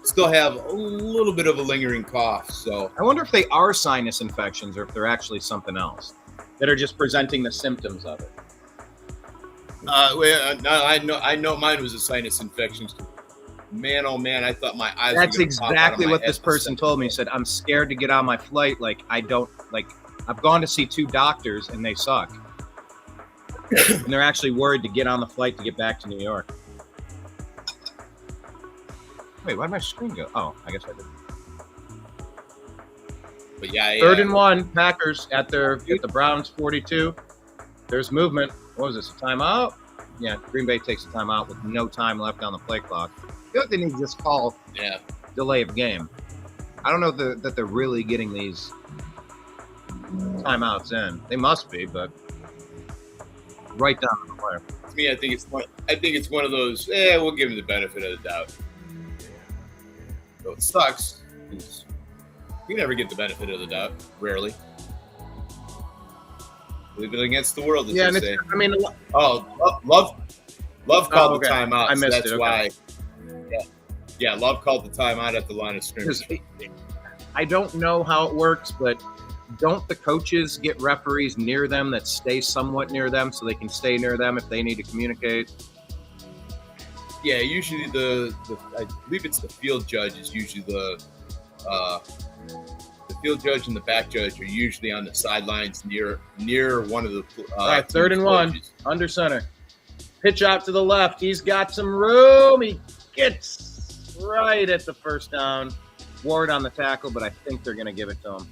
Still have a little bit of a lingering cough. So I wonder if they are sinus infections or if they're actually something else that are just presenting the symptoms of it. I know mine was a sinus infection. Man, oh man, I thought my eyes. That's exactly what this person told me. He said, "I'm scared to get on my flight. Like I've gone to see 2 doctors and they suck, and they're actually worried to get on the flight to get back to New York." Wait, why did my screen go? Oh, I guess I didn't. But yeah, 3rd and 1, Packers at the Browns 42. There's movement. What was this? A timeout? Yeah, Green Bay takes a timeout with no time left on the play clock. I feel like they need to just call delay of game. I don't know that they're really getting these timeouts in. They must be, but right down the player. To me, I think it's one of those. We'll give him the benefit of the doubt. So it sucks. You never get the benefit of the doubt. Rarely. Leave it against the world, as they say. I mean, Love called the timeout. I missed that's it. Okay. Why. Yeah, Love called the timeout at the line of scrimmage. I don't know how it works, but don't the coaches get referees near them that stay somewhat near them so they can stay near them if they need to communicate? Yeah, usually I believe it's the field judge is usually the field judge and the back judge are usually on the sidelines near one of the. All right, 3rd and 1, under center. Pitch out to the left. He's got some room. He gets right at the first down. Ward on the tackle, but I think they're going to give it to him.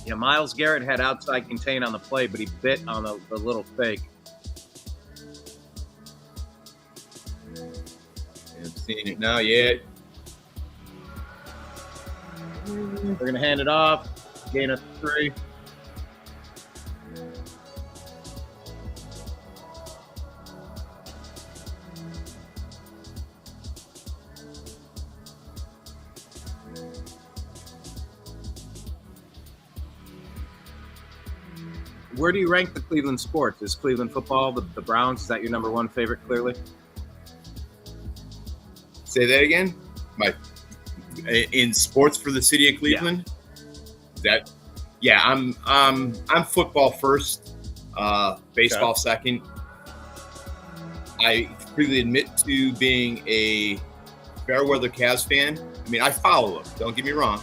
Yeah, Myles Garrett had outside contain on the play, but he bit on the little fake. Haven't seen it now yet. They're going to hand it off. Gain of 3. Where do you rank the Cleveland sports? Is Cleveland football, the Browns, is that your number 1 favorite, clearly? Say that again? In sports for the city of Cleveland? Yeah. I'm football first, baseball second. I freely admit to being a fair-weather Cavs fan. I mean, I follow them, don't get me wrong.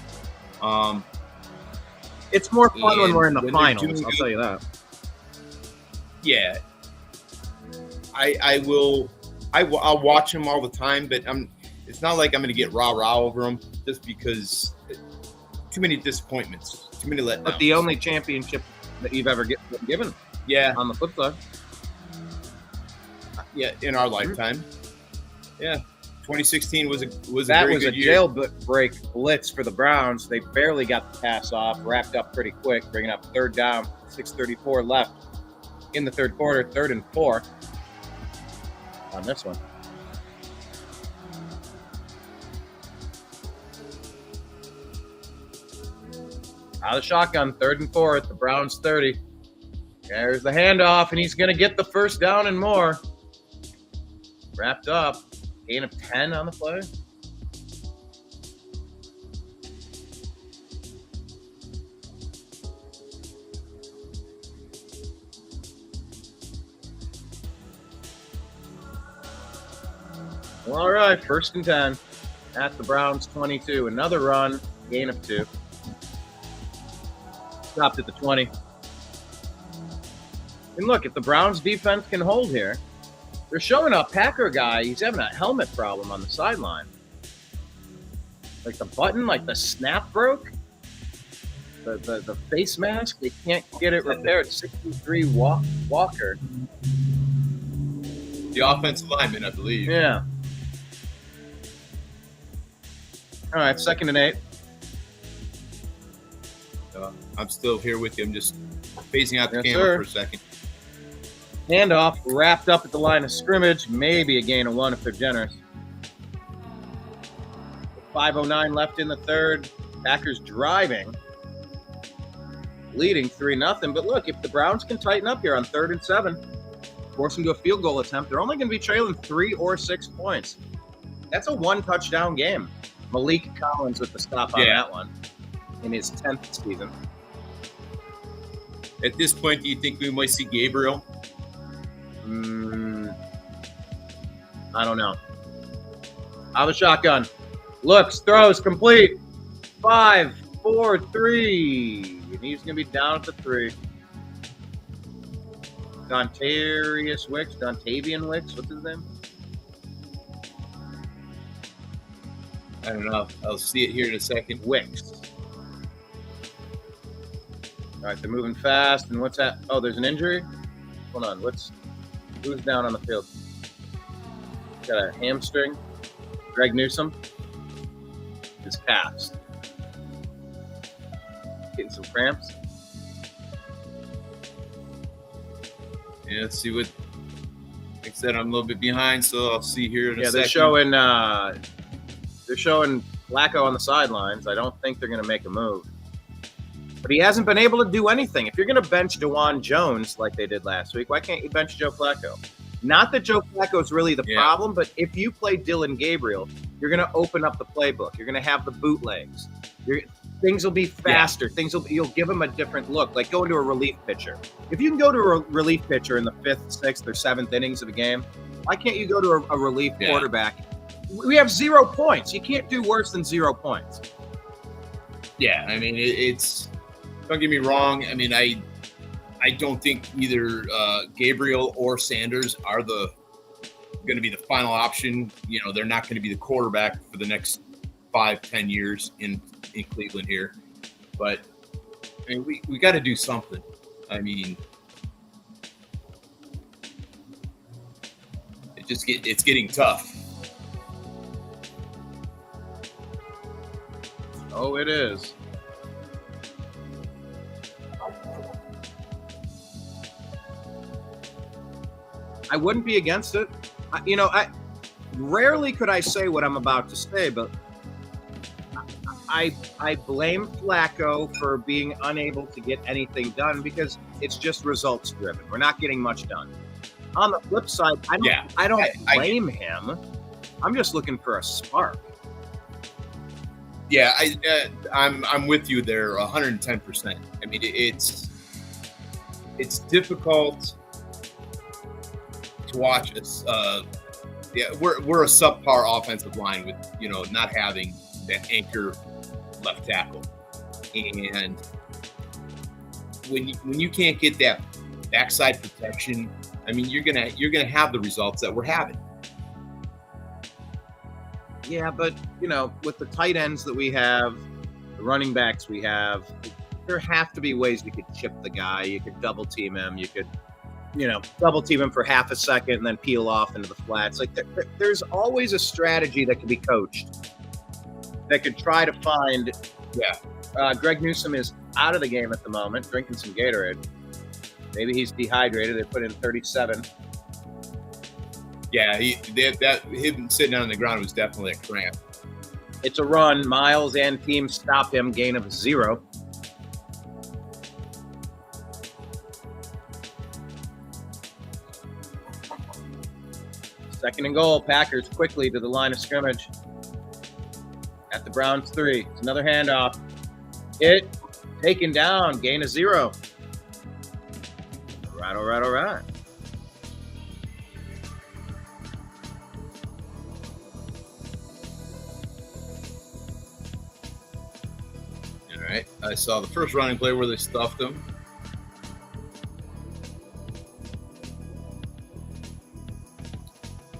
It's more fun when we're in the finals, I'll tell you that. Yeah. I'll watch them all the time, but it's not like I'm going to get rah-rah over them just because too many disappointments, too many letdowns. But the only championship that you've ever given. Yeah. On the flip side. Yeah, in our lifetime. Yeah. 2016 was a That very was a good year. jailbreak blitz for the Browns. They barely got the pass off, wrapped up pretty quick, bringing up third down, 6:34 left in the third quarter, 3rd and 4 on this one. Out of the shotgun, 3rd and 4 at the Browns 30. There's the handoff, and he's going to get the first down and more. Wrapped up. Gain of 10 on the play. All right, 1st and 10 at the Browns 22. Another run, gain of 2. Stopped at the 20. And look, if the Browns defense can hold here, they're showing a Packer guy. He's having a helmet problem on the sideline. Like the button, like the snap broke. The face mask, they can't get it repaired. 63 Walker. The offensive lineman, I believe. Yeah. All right, 2nd and 8. I'm still here with you. I'm just phasing out the Yes, camera sir. for a second. Handoff wrapped up at the line of scrimmage. Maybe a gain of 1 if they're generous. 5:09 left in the third. Packers driving. Leading 3-0. But look, if the Browns can tighten up here on 3rd and 7, force them to a field goal attempt, they're only going to be trailing 3 or 6 points. That's a 1-touchdown game. Malik Collins with the stop on that one in his 10th season. At this point, do you think we might see Gabriel? I don't know. Out of the shotgun. Looks, throws, complete. 5, 4, 3. And he's going to be down at the 3. Dontavian Wicks, what's his name? I don't know. I'll see it here in a second. Wicks. All right, they're moving fast. And what's that? Oh, there's an injury? Hold on. Who's down on the field? Got a hamstring. Greg Newsome. His calves. Getting some cramps. Yeah, let's see what. Like I said, I'm a little bit behind, so I'll see here in a second. They're showing Flacco on the sidelines. I don't think they're going to make a move. But he hasn't been able to do anything. If you're going to bench DeJuan Jones like they did last week, why can't you bench Joe Flacco? Not that Joe Flacco is really the problem, but if you play Dylan Gabriel, you're going to open up the playbook. You're going to have the bootlegs. Things will be faster. You'll give him a different look. Like going to a relief pitcher. If you can go to a relief pitcher in the 5th, 6th, or 7th innings of a game, why can't you go to a relief quarterback? We have 0 points. You can't do worse than 0 points. Yeah, I mean, it's. Don't get me wrong. I mean, I don't think either Gabriel or Sanders are going to be the final option. You know, they're not going to be the quarterback for the next 5-10 years in Cleveland here. But I mean, we got to do something. I mean, it's getting tough. Oh, it is. I wouldn't be against it. I rarely could I say what I'm about to say, but I blame Flacco for being unable to get anything done because it's just results driven. We're not getting much done. On the flip side, I don't blame him. I'm just looking for a spark. Yeah, I'm with you there 110%. I mean, it's difficult to watch us. We're a subpar offensive line with not having that anchor left tackle, and when you can't get that backside protection, I mean you're gonna have the results that we're having. Yeah, but with the tight ends that we have, the running backs we have, there have to be ways you could chip the guy. You could double team him. You could double team him for half a second and then peel off into the flats. Like there's always a strategy that can be coached that could try to find. Yeah. Greg Newsome is out of the game at the moment, drinking some Gatorade. Maybe he's dehydrated. They put in 37. Yeah, him sitting on the ground was definitely a cramp. It's a run. Miles and team stop him. Gain of 0. Second and goal. Packers quickly to the line of scrimmage. At the Browns 3. It's another handoff. Taken down. Gain of 0. All right. All right. I saw the first running play where they stuffed him.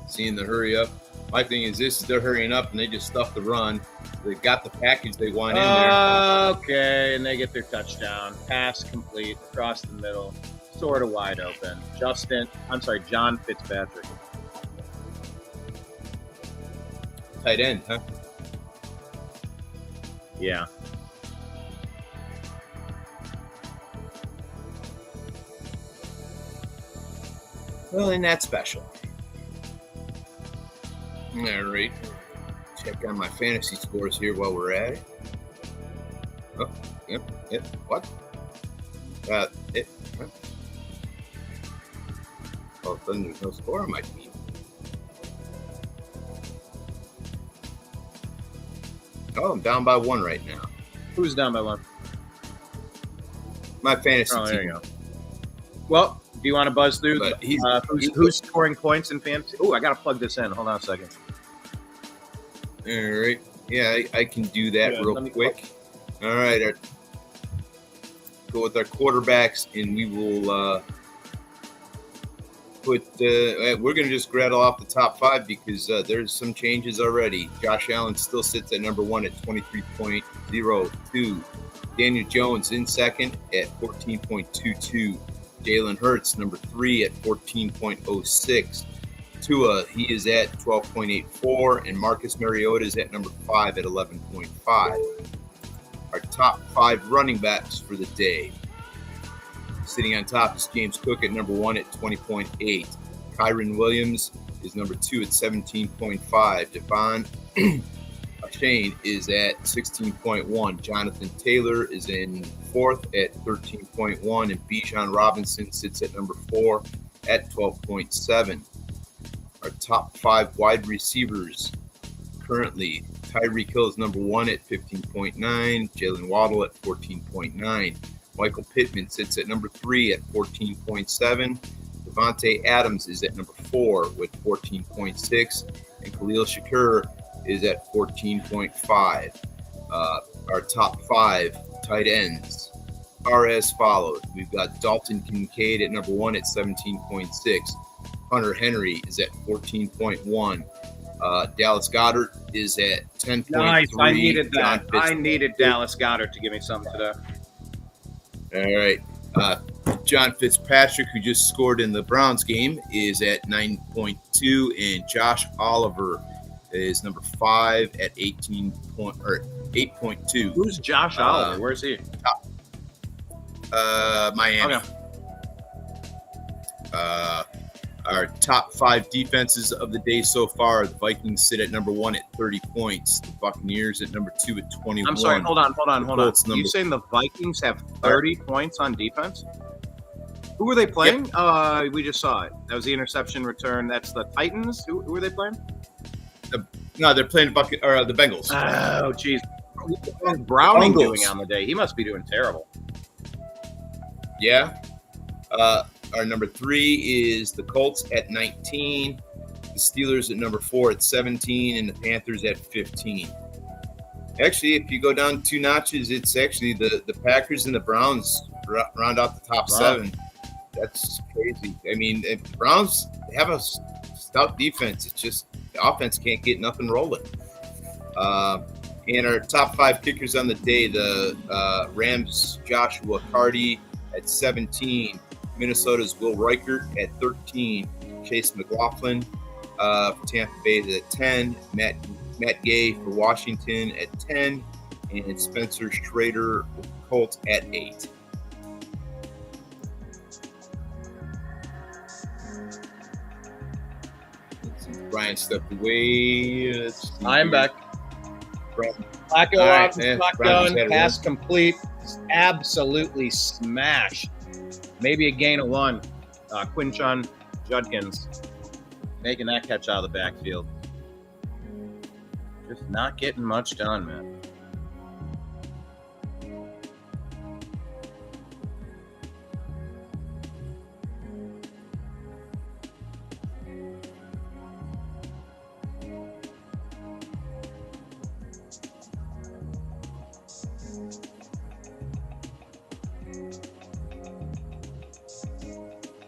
Seeing the hurry up. My thing is they're hurrying up and they just stuffed the run. They got the package they want in there. Okay, and they get their touchdown. Pass complete across the middle. Sort of wide open. John Fitzpatrick. Tight end, huh? Yeah. Well, ain't that special. All right. Check on my fantasy scores here while we're at it. Oh, yep. What? Huh? All of a sudden, there's no score on my team. Oh, I'm down by 1 right now. Who's down by 1? My fantasy team. There you go. Well, do you want to buzz through who's scoring points in fantasy? Oh, I got to plug this in. Hold on a second. All right. Yeah, I can do that real quick. All right. Go with our quarterbacks, and we will we're going to just rattle off the top 5 because there's some changes already. Josh Allen still sits at number 1 at 23.02. Daniel Jones in second at 14.22. Jalen Hurts, number 3 at 14.06. Tua, he is at 12.84. And Marcus Mariota is at number 5 at 11.5. Our top 5 running backs for the day. Sitting on top is James Cook at number 1 at 20.8. Kyron Williams is number 2 at 17.5. Devon Shane is at 16.1. Jonathan Taylor is in 4th at 13.1. And Bijan Robinson sits at number 4 at 12.7. Our top 5 wide receivers currently, Tyreek Hill is number 1 at 15.9. Jalen Waddle at 14.9. Michael Pittman sits at number 3 at 14.7. Devontae Adams is at number 4 with 14.6. And Khalil Shakur is at 14.5. Our top 5 tight ends are as follows. We've got Dalton Kincaid at number 1 at 17.6. Hunter Henry is at 14.1. Dallas Goedert is at 10.3. Nice. I needed that. I needed Dallas Goedert to give me something today. All right. John Fitzpatrick, who just scored in the Browns game, is at 9.2, and Josh Oliver is number 5 at 8.2. Who's Josh Oliver? Where's he? Miami. Okay. Our top 5 defenses of the day so far: the Vikings sit at number 1 at 30 points. The Buccaneers at number 2 at 21. I'm sorry. Hold on. You saying the Vikings have 30 points on defense? Who were they playing? Yep. We just saw it. That was the interception return. That's the Titans. Who were they playing? No, they're playing the Bengals. Oh, jeez. What's Browning doing on the day? He must be doing terrible. Yeah. Our number 3 is the Colts at 19, the Steelers at number 4 at 17, and the Panthers at 15. Actually, if you go down 2 notches, it's actually the Packers and the Browns round out the top 7. That's crazy. I mean, the Browns have a stout defense. It's just the offense can't get nothing rolling. And our top 5 kickers on the day, the Rams' Joshua Carty at 17, Minnesota's Will Reichert at 13. Chase McLaughlin for Tampa Bay is at 10. Matt Gay for Washington at 10. And Spencer Schrader with Colts at 8. Brian stepped away. I'm back. Flacco off the shotgun, pass complete. Absolutely smashed. Maybe a gain of 1. Quinchon Judkins making that catch out of the backfield. Just not getting much done, man.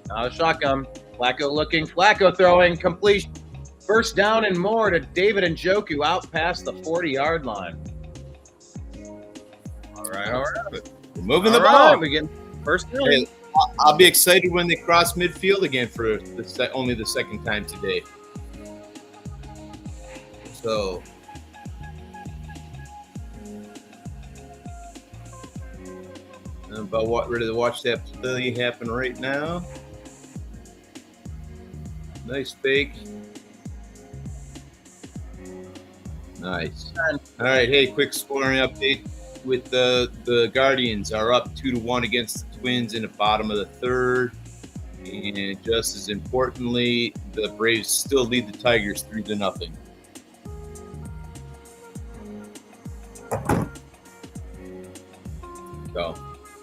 Now the shotgun. Flacco looking. Flacco throwing. Complete. First down and more to David Njoku out past the 40-yard line. All right. We're moving the ball. We get first down. Hey, I'll be excited when they cross midfield again for only the second time today. So. I'm about ready to watch that play happen right now. Nice fake. Nice. All right, hey, quick scoring update. With the Guardians are up 2-1 against the Twins in the bottom of the third. And just as importantly, the Braves still lead the Tigers 3-0. So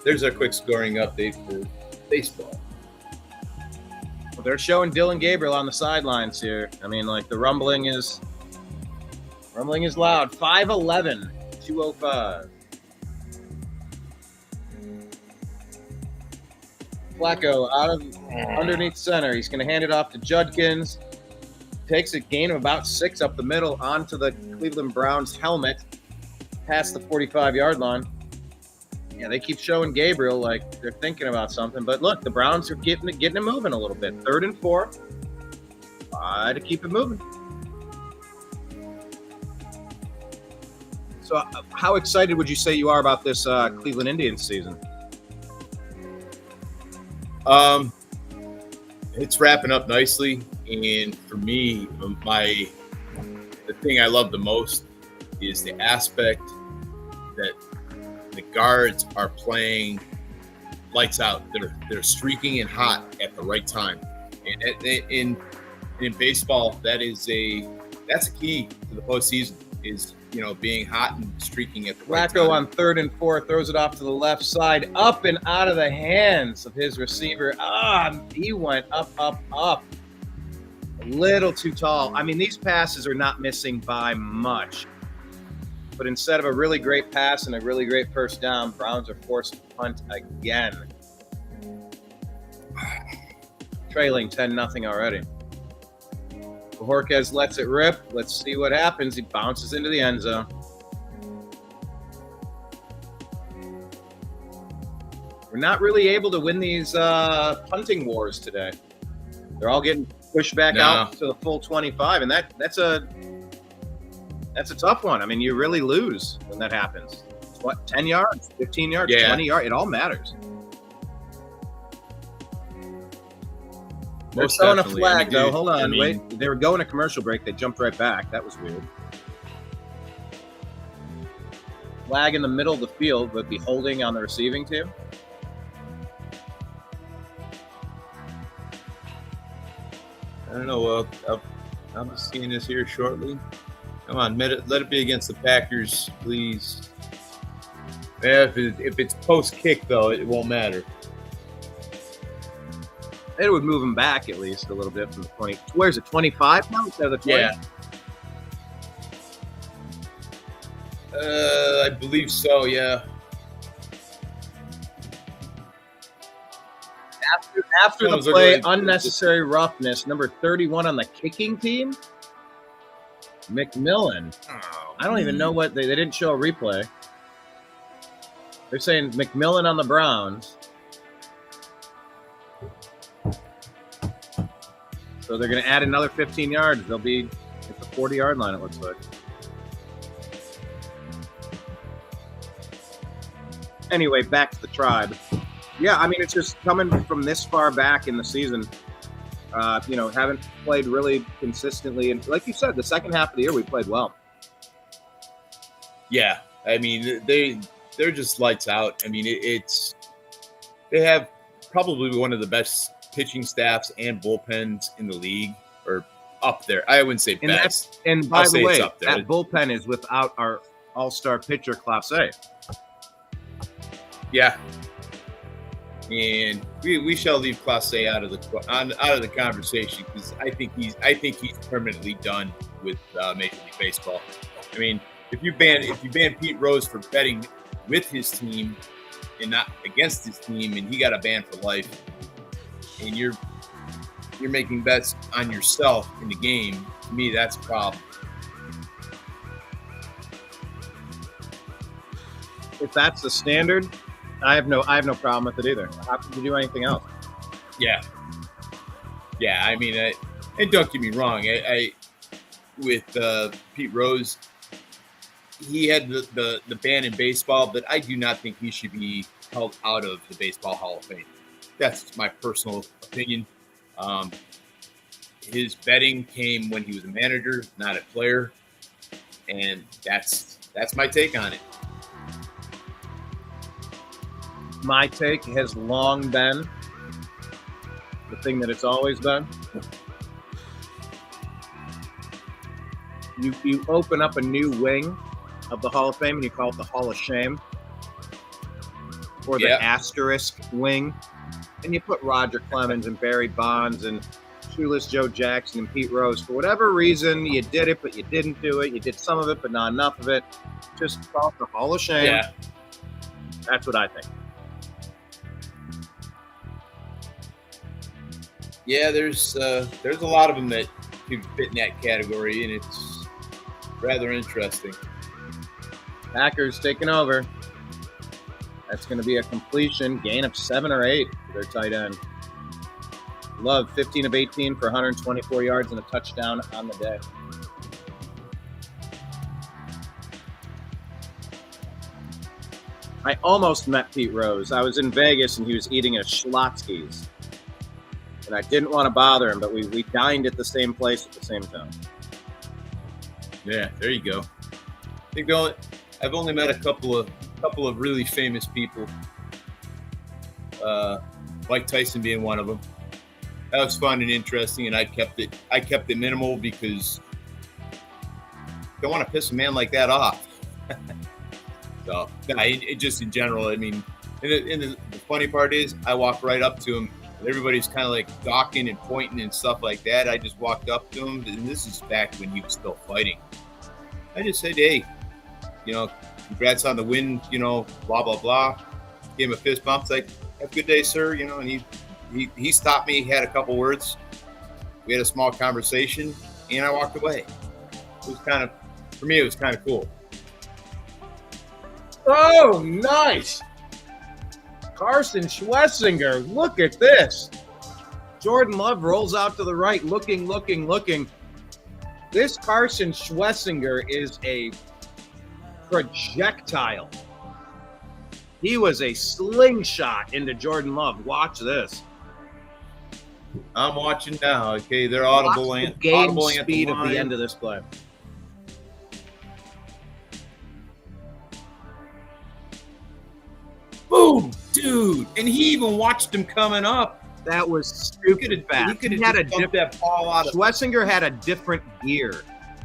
there's our quick scoring update for baseball. Well, they're showing Dylan Gabriel on the sidelines here. I mean, like the rumbling is loud. 5'11", 205. Flacco out of underneath center. He's going to hand it off to Judkins. Takes a gain of about 6 up the middle onto the Cleveland Browns helmet past the 45-yard line. Yeah, they keep showing Gabriel like they're thinking about something. But look, the Browns are getting it moving a little bit. 3rd and 4. Try to keep it moving. So how excited would you say you are about this Cleveland Indians season? It's wrapping up nicely. And for me, the thing I love the most is the aspect that the guards are playing lights out. They're streaking and hot at the right time. And in baseball, that's a key to the postseason is being hot and streaking at the right time. Flacco on 3rd and 4 throws it off to the left side, up and out of the hands of his receiver. He went up. A little too tall. I mean, these passes are not missing by much. But instead of a really great pass and a really great first down, Browns are forced to punt again. Trailing 10-0 already. Bojorquez lets it rip. Let's see what happens. He bounces into the end zone. We're not really able to win these punting wars today. They're all getting pushed back out to the full 25, and that's a tough one. I mean, you really lose when that happens. It's 10 yards, 15 yards, 20 yards. It all matters. They're throwing a flag, though. Hold on. Wait. They were going to commercial break. They jumped right back. That was weird. Flag in the middle of the field would be holding on the receiving team. I don't know. I'll be seeing this here shortly. Come on, let it be against the Packers, please. Yeah, if it's post kick, though, it won't matter. It would move him back at least a little bit from the 20. Where's it, 25 now instead of the 20? Yeah. I believe so, yeah. After the play, unnecessary roughness, number 31 on the kicking team, McMillan. I don't even know what they didn't show a replay. They're saying McMillan on the Browns. So they're going to add another 15 yards. They'll be at the 40-yard line, it looks like. Anyway, back to the Tribe. Yeah, I mean, it's just coming from this far back in the season. Haven't played really consistently. And like you said, the second half of the year, we played well. Yeah, I mean, they're just lights out. I mean, they have probably one of the best pitching staffs and bullpens in the league, or up there. I wouldn't say best. And by the way, up there. that bullpen is without our all-star pitcher, Clase. Yeah. And we shall leave Clase out of the conversation, because I think he's permanently done with Major League Baseball. I mean, if you ban Pete Rose for betting with his team and not against his team, and he got a ban for life, and you're making bets on yourself in the game, to me that's a problem. If that's the standard, I have no problem with it either. How could you do anything else? Yeah. I mean, and don't get me wrong. I with Pete Rose, he had the ban in baseball, but I do not think he should be held out of the Baseball Hall of Fame. That's my personal opinion. His betting came when he was a manager, not a player, and that's my take on it. My take has long been the thing that it's always been. You open up a new wing of the Hall of Fame and you call it the Hall of Shame, or the asterisk wing, and you put Roger Clemens and Barry Bonds and Shoeless Joe Jackson and Pete Rose. For whatever reason, you did it, but you didn't do it. You did some of it, but not enough of it. Just call it the Hall of Shame. Yeah. That's what I think. Yeah, there's a lot of them that could fit in that category, and it's rather interesting. Packers taking over. That's going to be a completion gain of 7 or 8 for their tight end. Love 15 of 18 for 124 yards and a touchdown on the day. I almost met Pete Rose. I was in Vegas and he was eating at Schlotsky's. And I didn't want to bother him, but we dined at the same place at the same time. Yeah, there you go. I think I've only met a couple of really famous people. Mike Tyson being one of them. That was fun and interesting, and I kept it minimal because I don't want to piss a man like that off. So, it just in general, I mean, and the funny part is I walked right up to him. Everybody's kind of like gawking and pointing and stuff like that. I just walked up to him, and this is back when he was still fighting. I just said, hey, congrats on the win, blah, blah, blah. Gave him a fist bump. It's like, have a good day, sir. And he stopped me, had a couple words. We had a small conversation, and I walked away. It was for me, it was kind of cool. Oh, nice. Carson Schlesinger, look at this. Jordan Love rolls out to the right, looking. This Carson Schlesinger is a projectile. He was a slingshot into Jordan Love. Watch this. I'm watching now. Okay, they're audibling at speed at the end of this play. Boom, dude! And he even watched him coming up. That was stupid fast. He had a dip that ball out of. Schlesinger had a different gear.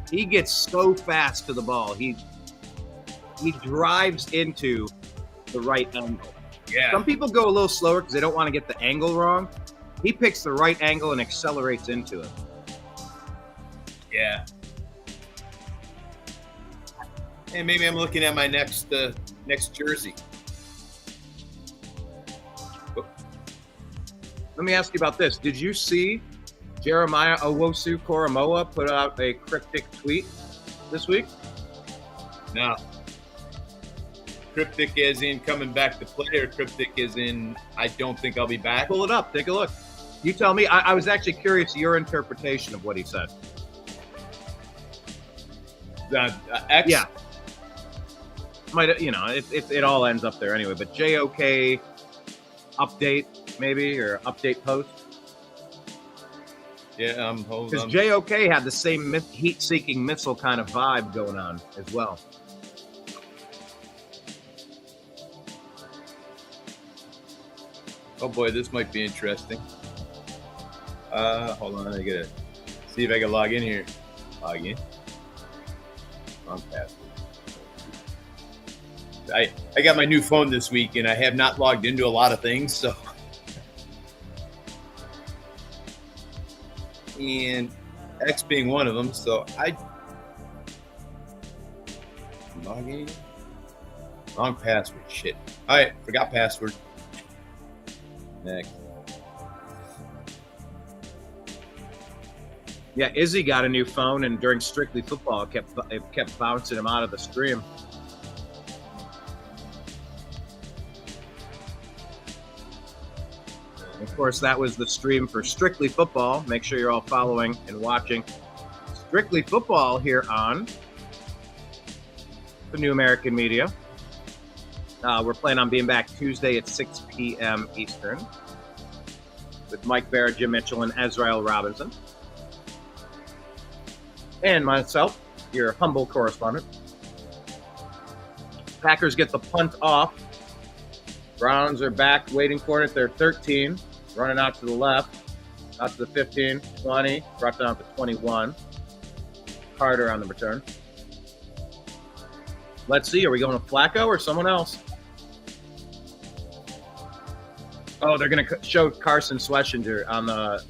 He gets so fast to the ball. He drives into the right angle. Yeah. Some people go a little slower because they don't want to get the angle wrong. He picks the right angle and accelerates into it. Yeah. And maybe I'm looking at my next jersey. Let me ask you about this. Did you see Jeremiah Owusu-Koramoah put out a cryptic tweet this week? No. Cryptic as in coming back to play, or cryptic as in I don't think I'll be back? Pull it up. Take a look. You tell me. I was actually curious your interpretation of what he said. X? Yeah. Might, you know, it all ends up there anyway. But JOK update maybe, or update post. Yeah, hold Because on. JOK had the same heat-seeking missile kind of vibe going on as well. Oh boy, this might be interesting. Hold on, I gotta see if I can log in here. Log in. Wrong password. I got my new phone this week and I have not logged into a lot of things, so. And X being one of them, so I log in. Wrong password. Shit. All right, forgot password. Next. Yeah, Izzy got a new phone, and during Strictly Football, it kept bouncing him out of the stream. Of course, that was the stream for Strictly Football. Make sure you're all following and watching Strictly Football here on the New American Media. We're planning on being back Tuesday at 6 p.m. Eastern with Mike Barrett, Jim Mitchell, and Ezrael Robinson. And myself, your humble correspondent. Packers get the punt off. Browns are back waiting for it at their 13, running out to the left, out to the 15, 20, brought down to 21. Carter on the return. Let's see, are we going to Flacco or someone else? Oh, they're going to show Carson Schlesinger on the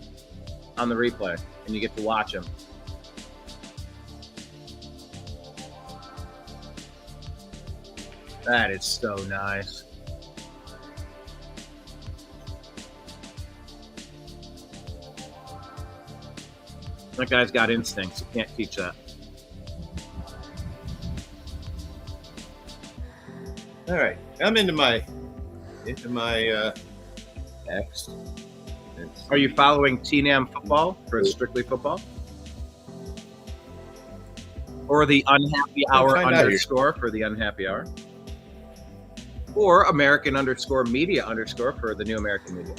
replay, and you get to watch him. That is so nice. That guy's got instincts. You can't teach that. All right, I'm into my X. Are you following TNAM football for Strictly Football? Or the Unhappy Hour underscore for the Unhappy Hour? Or American underscore media underscore for the New American Media?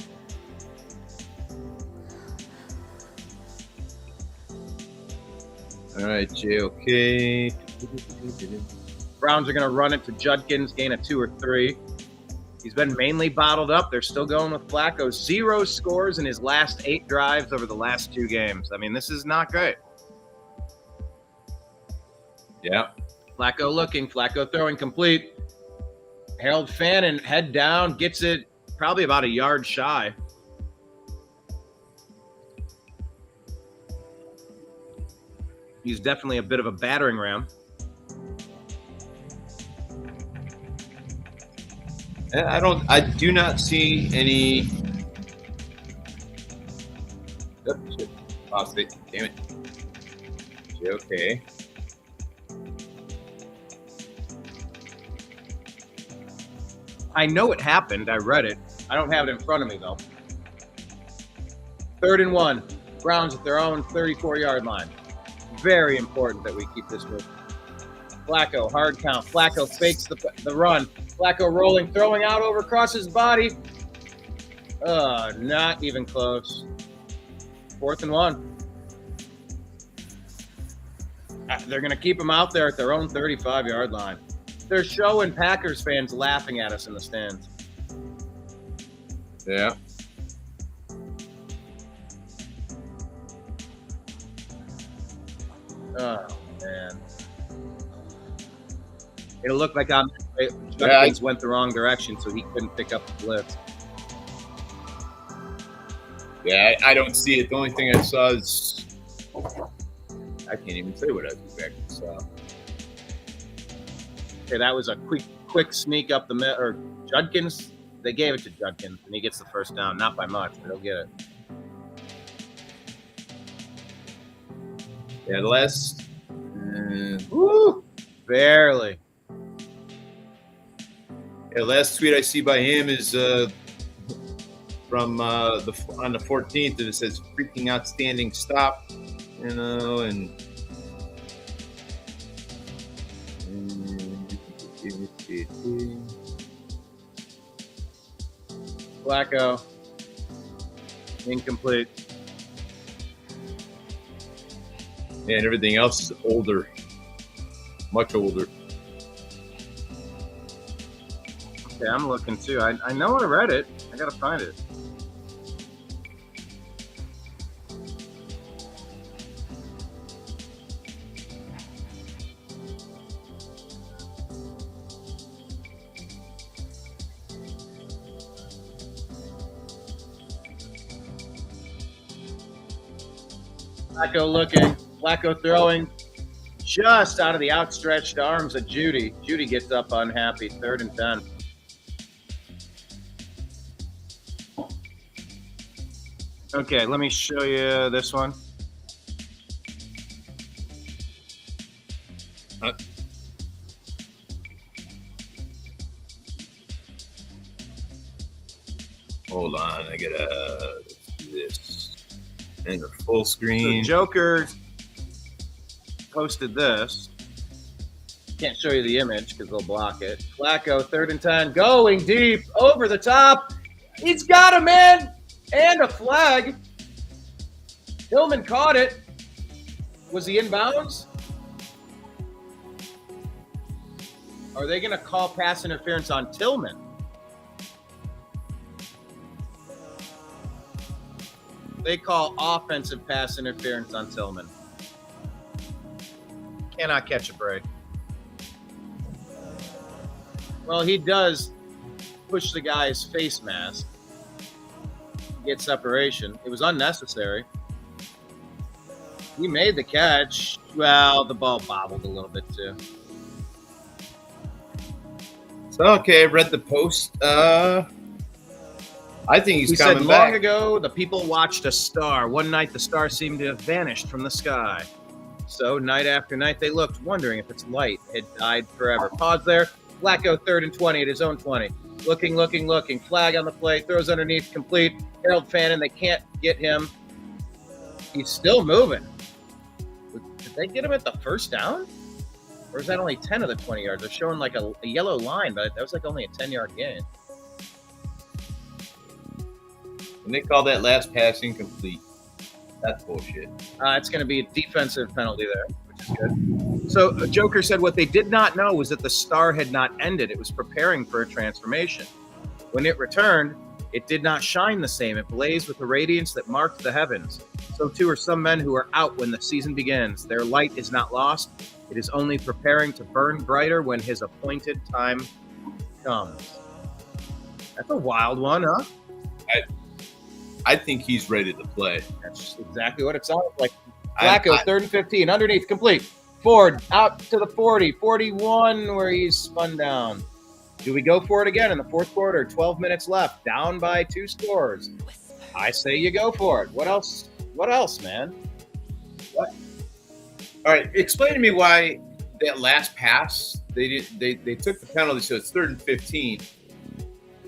All right, JOK. Browns are going to run it to Judkins, gain of 2 or 3. He's been mainly bottled up. They're still going with Flacco. 0 scores in his last 8 drives over the last 2 games. I mean, this is not great. Yeah. Flacco looking, Flacco throwing complete. Harold Fannin, head down, gets it probably about a yard shy. He's definitely a bit of a battering ram. I do not see any. Oh, shit. Lost it. Damn it. Okay. I know it happened. I read it. I don't have it in front of me, though. 3rd and 1. Browns at their own 34-yard line. Very important that we keep this moving. Flacco, hard count. Flacco fakes the run. Flacco rolling, throwing out over across his body. Not even close. 4th and 1. They're going to keep him out there at their own 35-yard line. They're showing Packers fans laughing at us in the stands. Yeah. Oh, man. It looked like Judkins went the wrong direction, so he couldn't pick up the blitz. Yeah, I don't see it. The only thing I saw is I can't even say what I exactly saw. Okay, that was a quick sneak up the middle. Or Judkins, they gave it to Judkins, and he gets the first down. Not by much, but he'll get it. Yeah, the last. Woo! Barely. Yeah, last tweet I see by him is from on the 14th, and it says freaking outstanding stop, and Flacco, incomplete. and everything else is older, much older. Okay, I'm looking too. I know I read it. I gotta find it. Flacco looking. Flacco throwing just out of the outstretched arms of Judy. Judy gets up unhappy. 3rd and 10. Okay, let me show you this one. Hold on, I gotta do this. And the full screen. So Joker posted this. Can't show you the image because they'll block it. Flacco, 3rd and 10, going deep, over the top. He's got him, man, and a flag. Tillman caught it. Was he in bounds? Are they going to call pass interference on Tillman? They call offensive pass interference on Tillman. Cannot catch a break. Well, he does push the guy's face mask. Get separation. It was unnecessary. He made the catch. Well, the ball bobbled a little bit too. So, okay, I read the post. I think he's He coming said back. long ago, the people watched a star. One night, the star seemed to have vanished from the sky. So, night after night, they looked, wondering if its light had died forever. Pause there. Flacco, 3rd and 20 at his own 20. Looking. Flag on the play. Throws underneath. Complete. Harold Fannin, they can't get him. He's still moving. Did they get him at the first down? Or is that only 10 of the 20 yards? They're showing like a yellow line, but that was like only a 10-yard gain. And they call that last pass incomplete. That's bullshit. It's going to be a defensive penalty there, which is good. So Joker said what they did not know was that the star had not ended. It was preparing for a transformation. When it returned, it did not shine the same. It blazed with a radiance that marked the heavens. So too are some men who are out when the season begins. Their light is not lost. It is only preparing to burn brighter when his appointed time comes. That's a wild one, huh? I think he's ready to play. That's exactly what it sounds like. Flacco, 3rd and 15, underneath, complete. Ford, out to the 40, 41, where he's spun down. Do we go for it again in the fourth quarter? 12 minutes left, down by 2 scores. I say you go for it. What else? What else, man? What? All right, explain to me why that last pass they took the penalty, so it's 3rd and 15.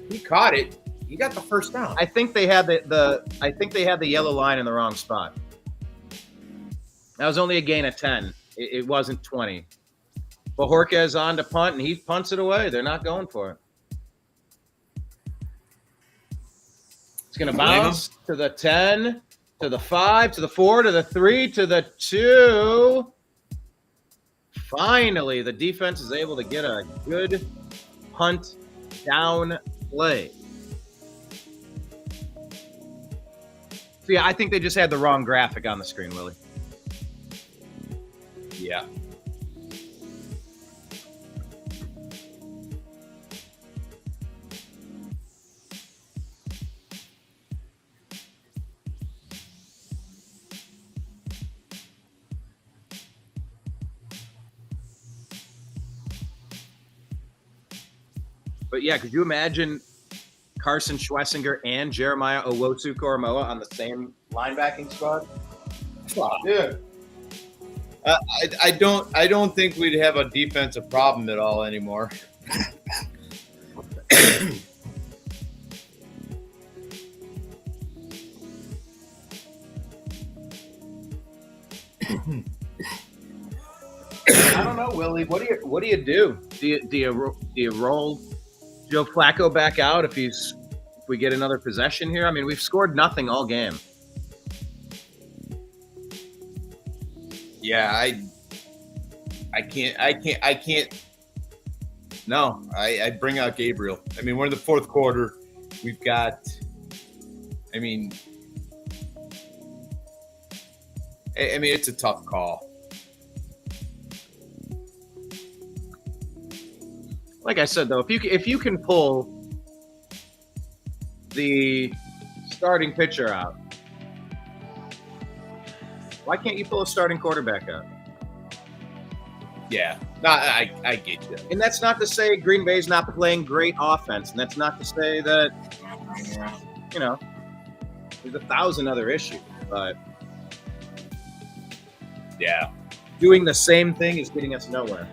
He caught it. He got the first down. I think they had the yellow line in the wrong spot. That was only a gain of 10. It wasn't 20. Bajorquez is on to punt, and he punts it away. They're not going for it. It's going to bounce to the 10, to the 5, to the 4, to the 3, to the 2. Finally, the defense is able to get a good punt down play. So, yeah, I think they just had the wrong graphic on the screen, Willie. Yeah. But yeah, could you imagine Carson Schwessinger and Jeremiah Owusu-Koramoah on the same linebacking squad? Yeah. I don't think we'd have a defensive problem at all anymore. Willie, what do you do? Do you roll Joe Flacco back out if we get another possession here? I mean, we've scored nothing all game. Yeah, I can't. No, I bring out Gabriel. I mean, we're in the fourth quarter. We've got. I mean, it's a tough call. Like I said, though, if you can pull the starting pitcher out, why can't you pull a starting quarterback out? Yeah, no, I get you. And that's not to say Green Bay's not playing great offense, and that's not to say that there's 1,000 other issues, but yeah, doing the same thing is getting us nowhere.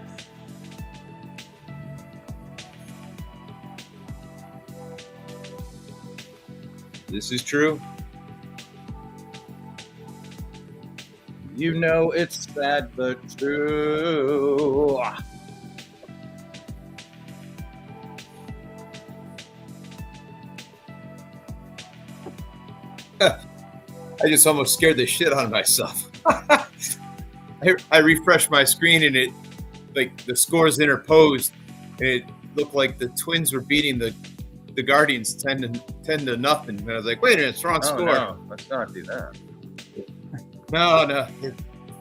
This is true. You know it's sad but true. I just almost scared the shit out of myself. I refreshed my screen and it, like, the scores interposed, and it looked like the Twins were beating the Guardians 10 to nothing. And I was like, wait a minute, it's wrong score. No, let's not do that. No, it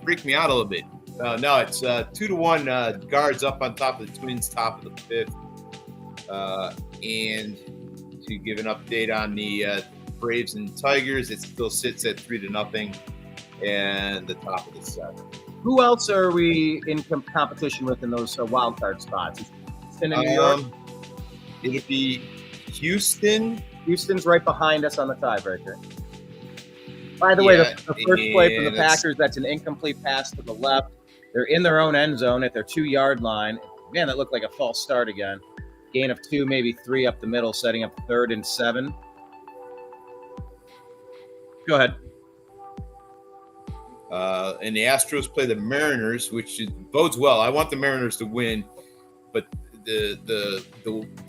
freaked me out a little bit. No, it's 2-1 Guards up on top of the Twins, top of the fifth. And to give an update on the Braves and Tigers, it still sits at 3-0 and the top of the seventh. Who else are we in competition with in those wild card spots? Is Houston in New York? It would be Houston. Houston's right behind us on the tiebreaker. By the way, the first play from the Packers, that's an incomplete pass to the left. They're in their own end zone at their 2-yard line. Man, that looked like a false start again. Gain of 2, maybe 3 up the middle, setting up 3rd and 7. Go ahead. And the Astros play the Mariners, which bodes well. I want the Mariners to win, but the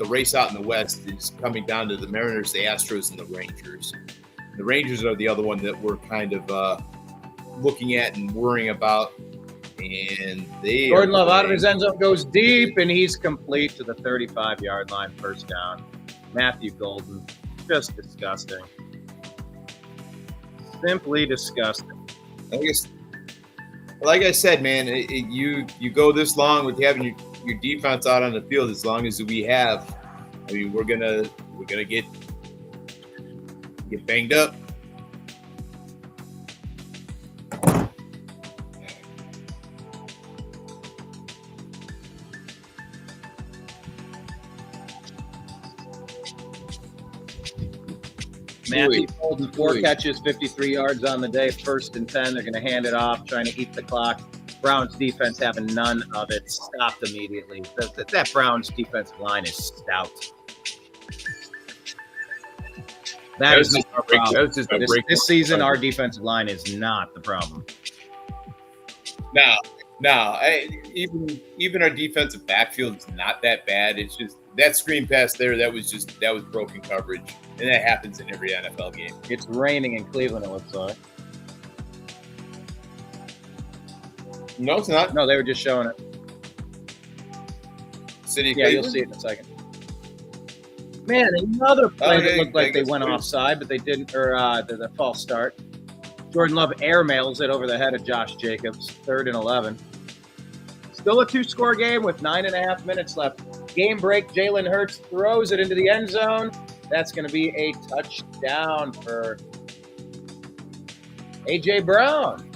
race out in the West is coming down to the Mariners, the Astros, and the Rangers. The Rangers are the other one that we're kind of looking at and worrying about. And Jordan Love out of his end zone goes deep, and he's complete to the 35-yard line, first down. Matthew Golden, just disgusting. Simply disgusting. Like I said, man, you go this long with having your defense out on the field as long as we have. I mean, we're gonna get banged up. Matthew Golden, 4 catches, 53 yards on the day, 1st and 10. They're going to hand it off, trying to eat the clock. Browns defense having none of it. Stopped immediately. That Browns defensive line is stout. That is not our problem. This season, our defensive line is not the problem. No. Even our defensive backfield is not that bad. It's just that screen pass there. That was broken coverage, and that happens in every NFL game. It's raining in Cleveland, it looks like. No, it's not. No, they were just showing it. City of Cleveland? You'll see it in a second. Man, another play that looked like they went offside, but they didn't, or the false start. Jordan Love airmails it over the head of Josh Jacobs, 3rd and 11. Still a 2-score game with 9.5 minutes left. Game break, Jalen Hurts throws it into the end zone. That's going to be a touchdown for A.J. Brown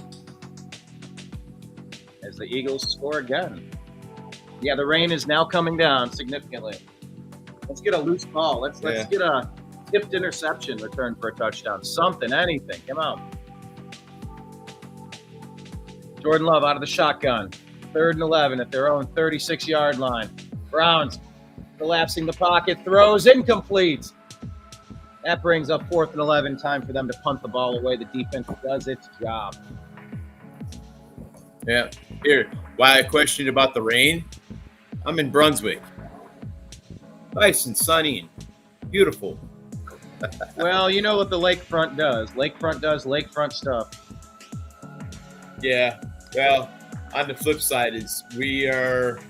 as the Eagles score again. Yeah, the rain is now coming down significantly. Let's get a loose ball. Let's get a tipped interception return for a touchdown. Something, anything. Come on. Jordan Love out of the shotgun. 3rd and 11 at their own 36-yard line. Browns collapsing the pocket. Throws incomplete. That brings up 4th and 11. Time for them to punt the ball away. The defense does its job. Yeah. Here, why I questioned about the rain. I'm in Brunswick. Nice and sunny and beautiful. Well, you know what the lakefront does. Lakefront does lakefront stuff. Yeah. Well, on the flip side is we are,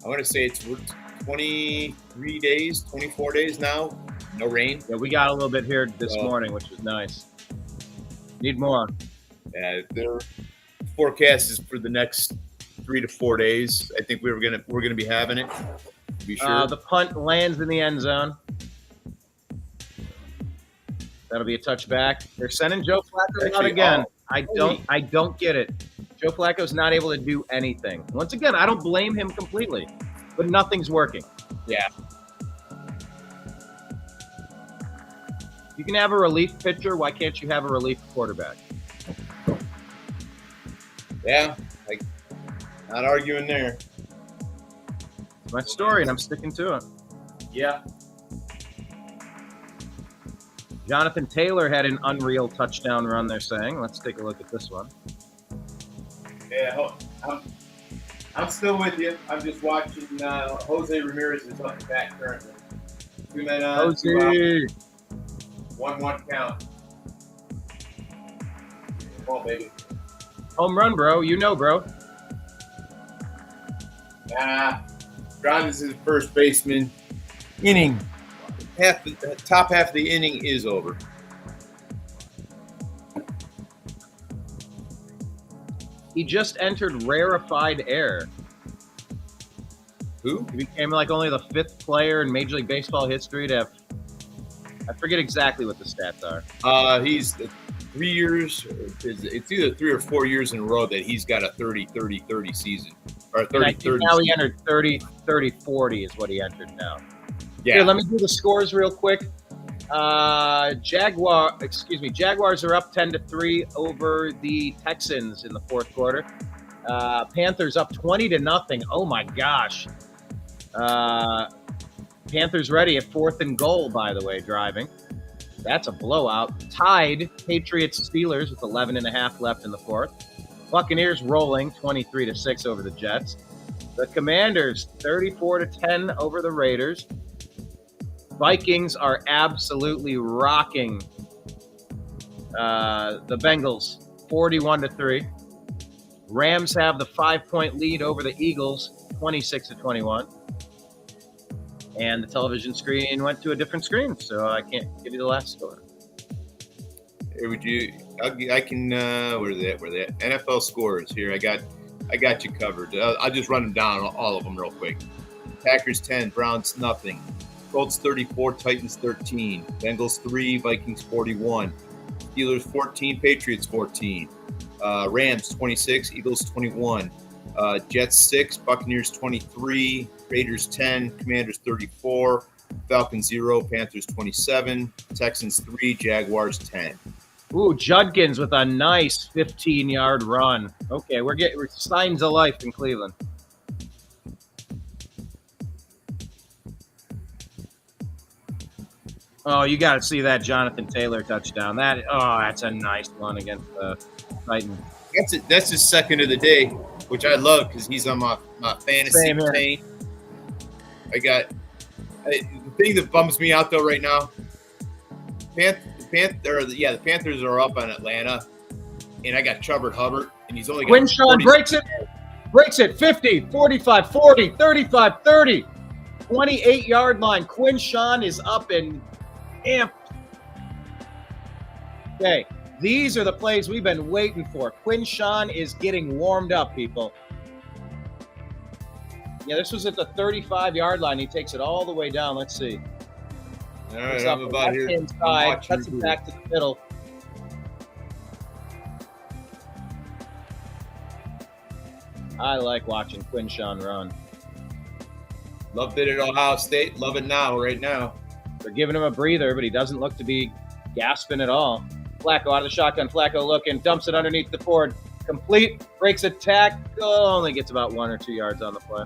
I want to say it's 23 days, 24 days now. No rain. Yeah, we got a little bit here this morning, which was nice. Need more. Yeah, their forecast is for the next 3 to 4 days. I think we're gonna be having it. To be sure. The punt lands in the end zone. That'll be a touchback. They're sending Joe Flacco out again. I don't get it. Joe Flacco's not able to do anything. Once again, I don't blame him completely, but nothing's working. Yeah. You can have a relief pitcher. Why can't you have a relief quarterback? Yeah. Not arguing there. It's my story, and I'm sticking to it. Yeah. Jonathan Taylor had an unreal touchdown run, they're saying. Let's take a look at this one. Yeah, I'm still with you. I'm just watching. Jose Ramirez is up the back currently. 2 men on, 2 out. 1-1 count. Come on, baby. Home run, bro. You know, bro. Brown is his first baseman. Inning. The top half of the inning is over. He just entered rarefied air. Who? He became like only the 5th player in Major League Baseball history to have. I forget exactly what the stats are. He's 3 years. It's either 3 or 4 years in a row that he's got a 30-30-30 season. Or 30-30. Now he entered 30-30-40 is what he entered now. Yeah. Here, let me do the scores real quick. Jaguars are up 10-3 over the Texans in the 4th quarter. Panthers up 20-0. Oh my gosh. Panthers ready at 4th and goal, by the way, driving. That's a blowout. Tied Patriots Steelers with 11.5 left in the 4th. Buccaneers rolling 23-6 over the Jets. The Commanders 34-10 over the Raiders. Vikings are absolutely rocking the Bengals 41-3. Rams have the 5-point lead over the Eagles 26-21. And the television screen went to a different screen, so I can't give you the last score. Here, I can. Where are they at? NFL scores. Here, I got you covered. I'll just run them down, all of them, real quick. Packers 10, Browns nothing. Colts 34, Titans 13. Bengals 3, Vikings 41. Steelers 14, Patriots 14. Rams 26, Eagles 21. Jets 6, Buccaneers 23. Raiders 10, Commanders 34. Falcons 0, Panthers 27. Texans 3, Jaguars 10. Ooh, Judkins with a nice 15-yard run. Okay, we're signs of life in Cleveland. Oh, you got to see that Jonathan Taylor touchdown. That's a nice one against the Titans. That's his second of the day, which I love because he's on my fantasy team. The thing that bums me out though right now. The Panthers are up on Atlanta, and I got Chubbard Hubbard, and he's only got Quinshawn breaks it 50, 45, 40, 35, 30, 28-yard line. Quinshawn is up and amped. Okay, these are the plays we've been waiting for. Quinshawn is getting warmed up, people. Yeah, this was at the 35-yard line. He takes it all the way down. Let's see. All right, I'm about here. Side, cuts it back to the middle. I like watching Quinshawn run. Loved it at Ohio State. Love it right now. They're giving him a breather, but he doesn't look to be gasping at all. Flacco out of the shotgun. Flacco looking, dumps it underneath the board. Complete, breaks a tackle, only gets about 1 or 2 yards on the play.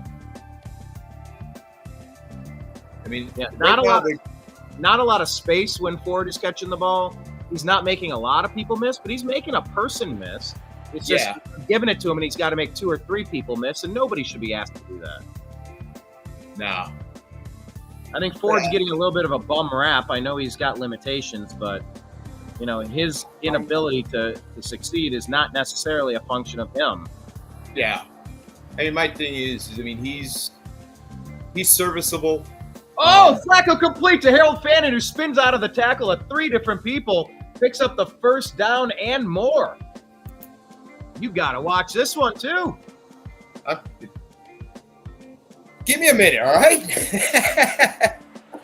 I mean, yeah, not a lot of space when Ford is catching the ball. He's not making a lot of people miss, but he's making a person miss. It's just giving it to him, and he's got to make 2 or 3 people miss, and nobody should be asked to do that. No. I think Ford's getting a little bit of a bum rap. I know he's got limitations, but you know, his inability to succeed is not necessarily a function of him. Yeah. I mean, my thing is I mean, he's serviceable. Oh, Flacco complete to Harold Fannin, who spins out of the tackle at 3 different people, picks up the first down and more. You got to watch this one, too. Give me a minute, all right?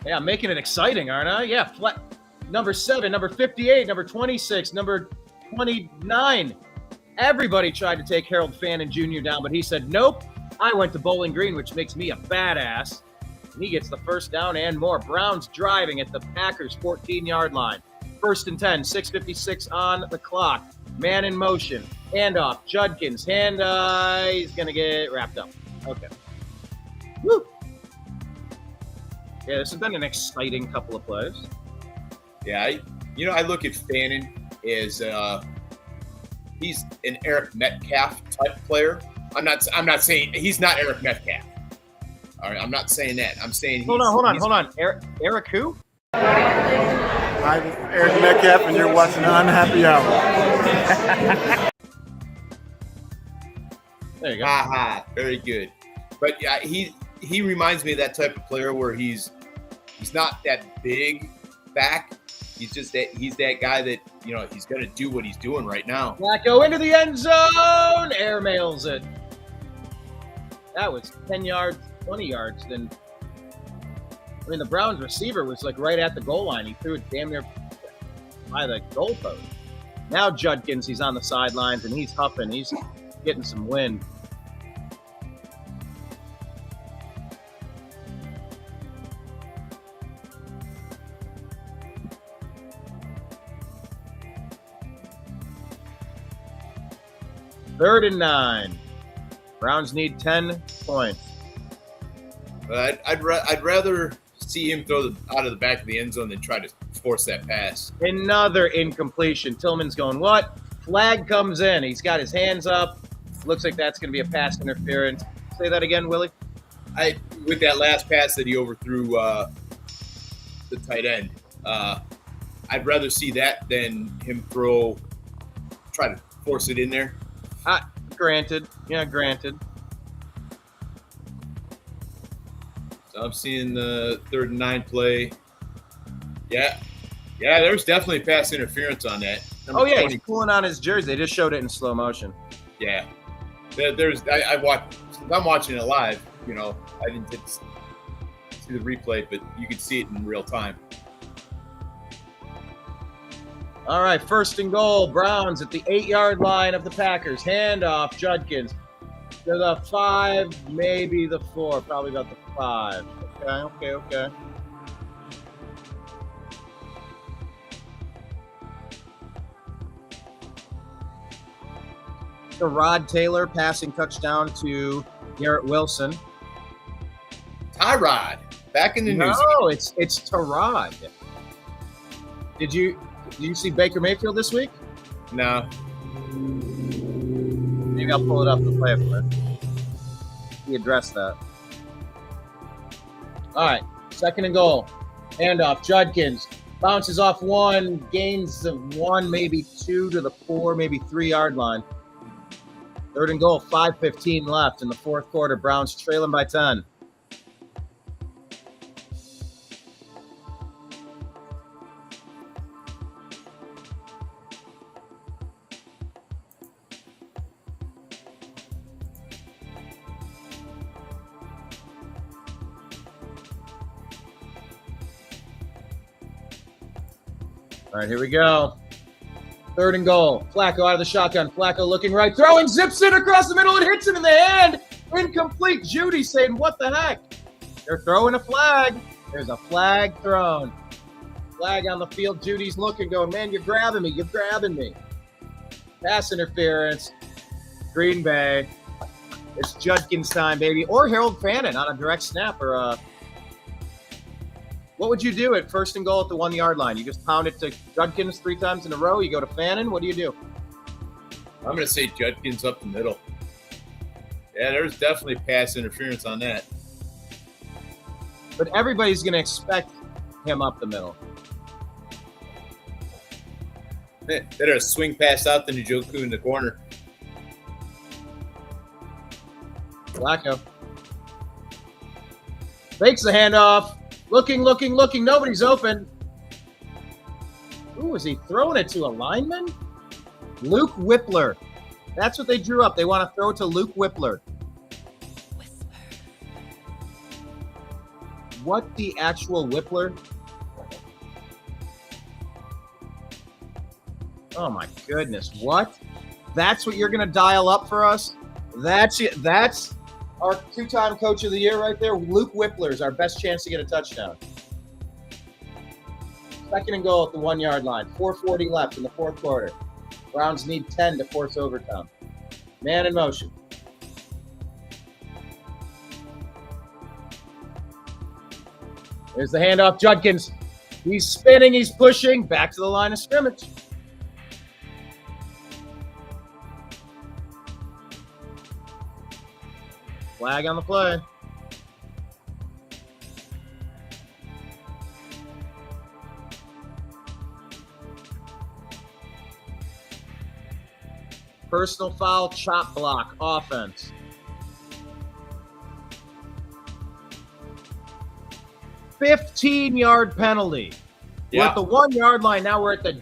Yeah, I'm making it exciting, aren't I? Yeah, number 7, number 58, number 26, number 29. Everybody tried to take Harold Fannin Jr. down, but he said, nope, I went to Bowling Green, which makes me a badass. And he gets the first down and more. Browns driving at the Packers' 14-yard line. 1st and 10, 6:56 on the clock. Man in motion. Handoff. Judkins. He's going to get wrapped up. Okay. Woo! Yeah, this has been an exciting couple of plays. Yeah, I look at Fannin as he's an Eric Metcalf type player. I'm not saying he's not Eric Metcalf. All right, I'm not saying that. I'm saying hold on. Eric who? I'm Eric Metcalf, and you're watching Unhappy Hour. There you go. Aha, very good. But yeah, he reminds me of that type of player where he's not that big back. He's just that guy that, you know, he's going to do what he's doing right now. Flacco into the end zone. Air mails it. That was 10 yards, 20 yards. Then, I mean, the Browns receiver was like right at the goal line. He threw it damn near by the goalpost. Now Judkins, he's on the sidelines and he's huffing. He's getting some wind. Third and 9. Browns need 10 points. But I'd rather see him throw out of the back of the end zone than try to force that pass. Another incompletion. Tillman's going, what? Flag comes in. He's got his hands up. Looks like that's going to be a pass interference. Say that again, Willie. With that last pass that he overthrew the tight end, I'd rather see that than him try to force it in there. Granted. Yeah, granted. So I'm seeing the 3rd and 9 play. Yeah, there's definitely pass interference on that. Oh, yeah, he's pulling on his jersey. They just showed it in slow motion. Yeah. I'm watching it live. You know, I didn't get to see the replay, but you could see it in real time. All right, 1st and goal. Browns at the 8-yard line of the Packers. Handoff, Judkins to the 5, maybe the 4, probably about the 5. Okay. Rod Taylor passing touchdown to Garrett Wilson. Tyrod back in the news. No, it's Tyrod. Did you see Baker Mayfield this week? No. Maybe I'll pull it up and play it for it. He addressed that. All right, 2nd and goal. Handoff, Judkins bounces off 1, gains of 1, maybe 2 to the 4, maybe 3-yard line. 3rd and goal, 5:15 left in the 4th quarter. Browns trailing by 10. All right, here we go. 3rd and goal. Flacco out of the shotgun. Flacco looking right, throwing, zips it across the middle and hits him in the hand. Incomplete. Judy saying, what the heck? They're throwing a flag. There's a flag thrown. Flag on the field. Judy's looking, going, man, you're grabbing me. Pass interference. Green Bay. It's Judkins time, baby. Or Harold Fannin on a direct snap or a... What would you do at 1st and goal at the 1-yard line? You just pound it to Judkins 3 times in a row? You go to Fannin? What do you do? I'm going to say Judkins up the middle. Yeah, there's definitely pass interference on that. But everybody's going to expect him up the middle. Better a swing pass out than Njoku in the corner. Flacco fakes the handoff. Looking. Nobody's open. Ooh, is he throwing it to a lineman? Luke Whippler. That's what they drew up. They want to throw it to Luke Whippler. What the actual Whippler? Oh my goodness! What? That's what you're gonna dial up for us? That's it. That's our two-time Coach of the Year right there. Luke Whippler is our best chance to get a touchdown. 2nd and goal at the 1 yard line. 4:40 left in the 4th quarter. Browns need 10 to force overtime. Man in motion. There's the handoff. Judkins. He's spinning. He's pushing. Back to the line of scrimmage. Flag on the play. Personal foul, chop block, offense. $15-yard penalty. We're at the 1 yard line. Now we're at the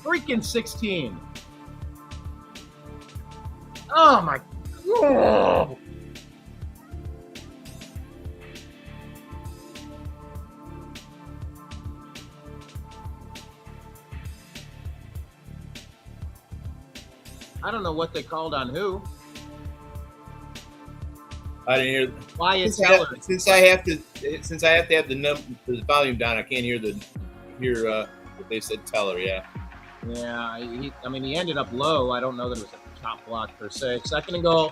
freaking 16. Oh my God. I don't know what they called on who. I didn't hear. Why is since I have to have the volume down, I can't hear what they said. Teller, yeah. Yeah, he ended up low. I don't know that it was a chop block per se. 2nd and goal.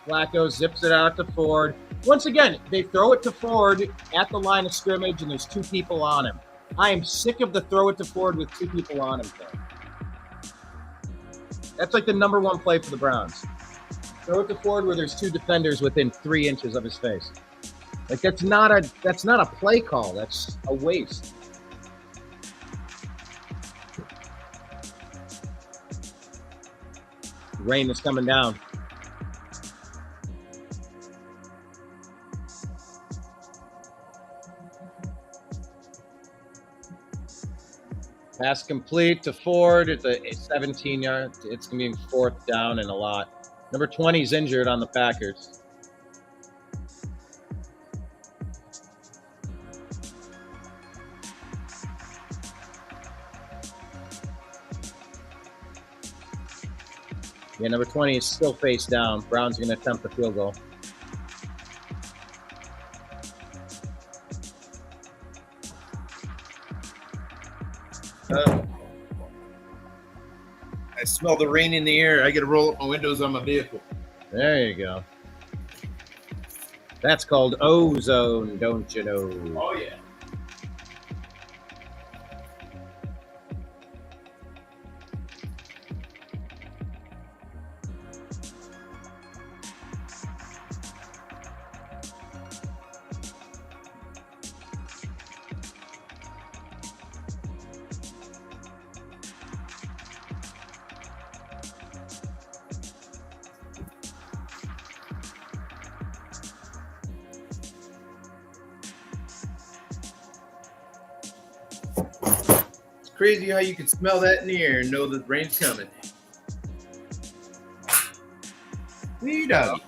Flacco zips it out to Ford. Once again, they throw it to Ford at the line of scrimmage, and there's 2 people on him. I am sick of the throw it to Ford with 2 people on him thing. That's like the number 1 play for the Browns. Throw it to Ford where there's 2 defenders within 3 inches of his face. Like that's not a play call. That's a waste. Rain is coming down. Pass complete to Ford at the 17-yard. It's going to be 4th down and a lot. Number 20 is injured on the Packers. Yeah, number 20 is still face down. Browns are going to attempt the field goal. I smell the rain in the air. I got to roll up my windows on my vehicle. There you go. That's called ozone, don't you know? Oh, yeah. Crazy how you can smell that in the air and know that rain's coming. Wee doggy.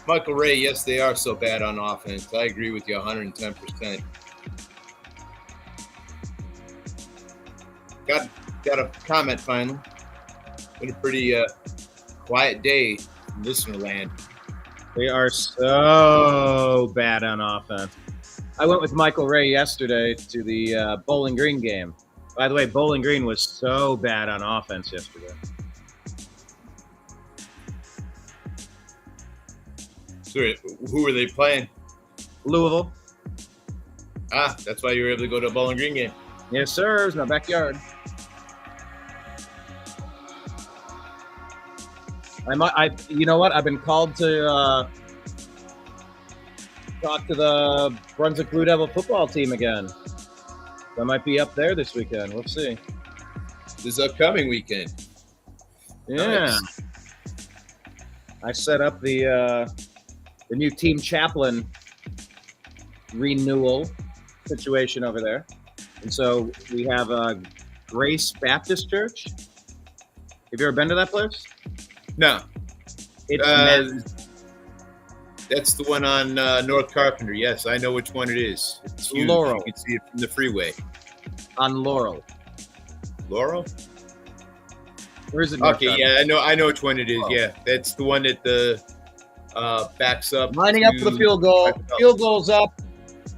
Michael Ray, yes, they are so bad on offense. I agree with you 110%. Got a comment finally. Been a pretty quiet day. Listener land. They are so bad on offense. I went with Michael Ray yesterday to the Bowling Green game. By the way, Bowling Green was so bad on offense yesterday. Sorry, who were they playing? Louisville. That's why you were able to go to a Bowling Green game. Yes, sir. It's my backyard. You know what? I've been called to talk to the Brunswick Blue Devil football team again. I might be up there this weekend. We'll see. This upcoming weekend. Yeah. Nice. I set up the new team chaplain renewal situation over there. And so we have a Grace Baptist Church. Have you ever been to that place? No. It's that's the one on North Carpenter. Yes, I know which one it is. It's huge. Laurel. You can see it from the freeway. on Laurel. Laurel? Where is it? Okay, yeah, I know which one it is. Yeah, that's the one that the backs up. Lining up for the field goal. Field goal's up.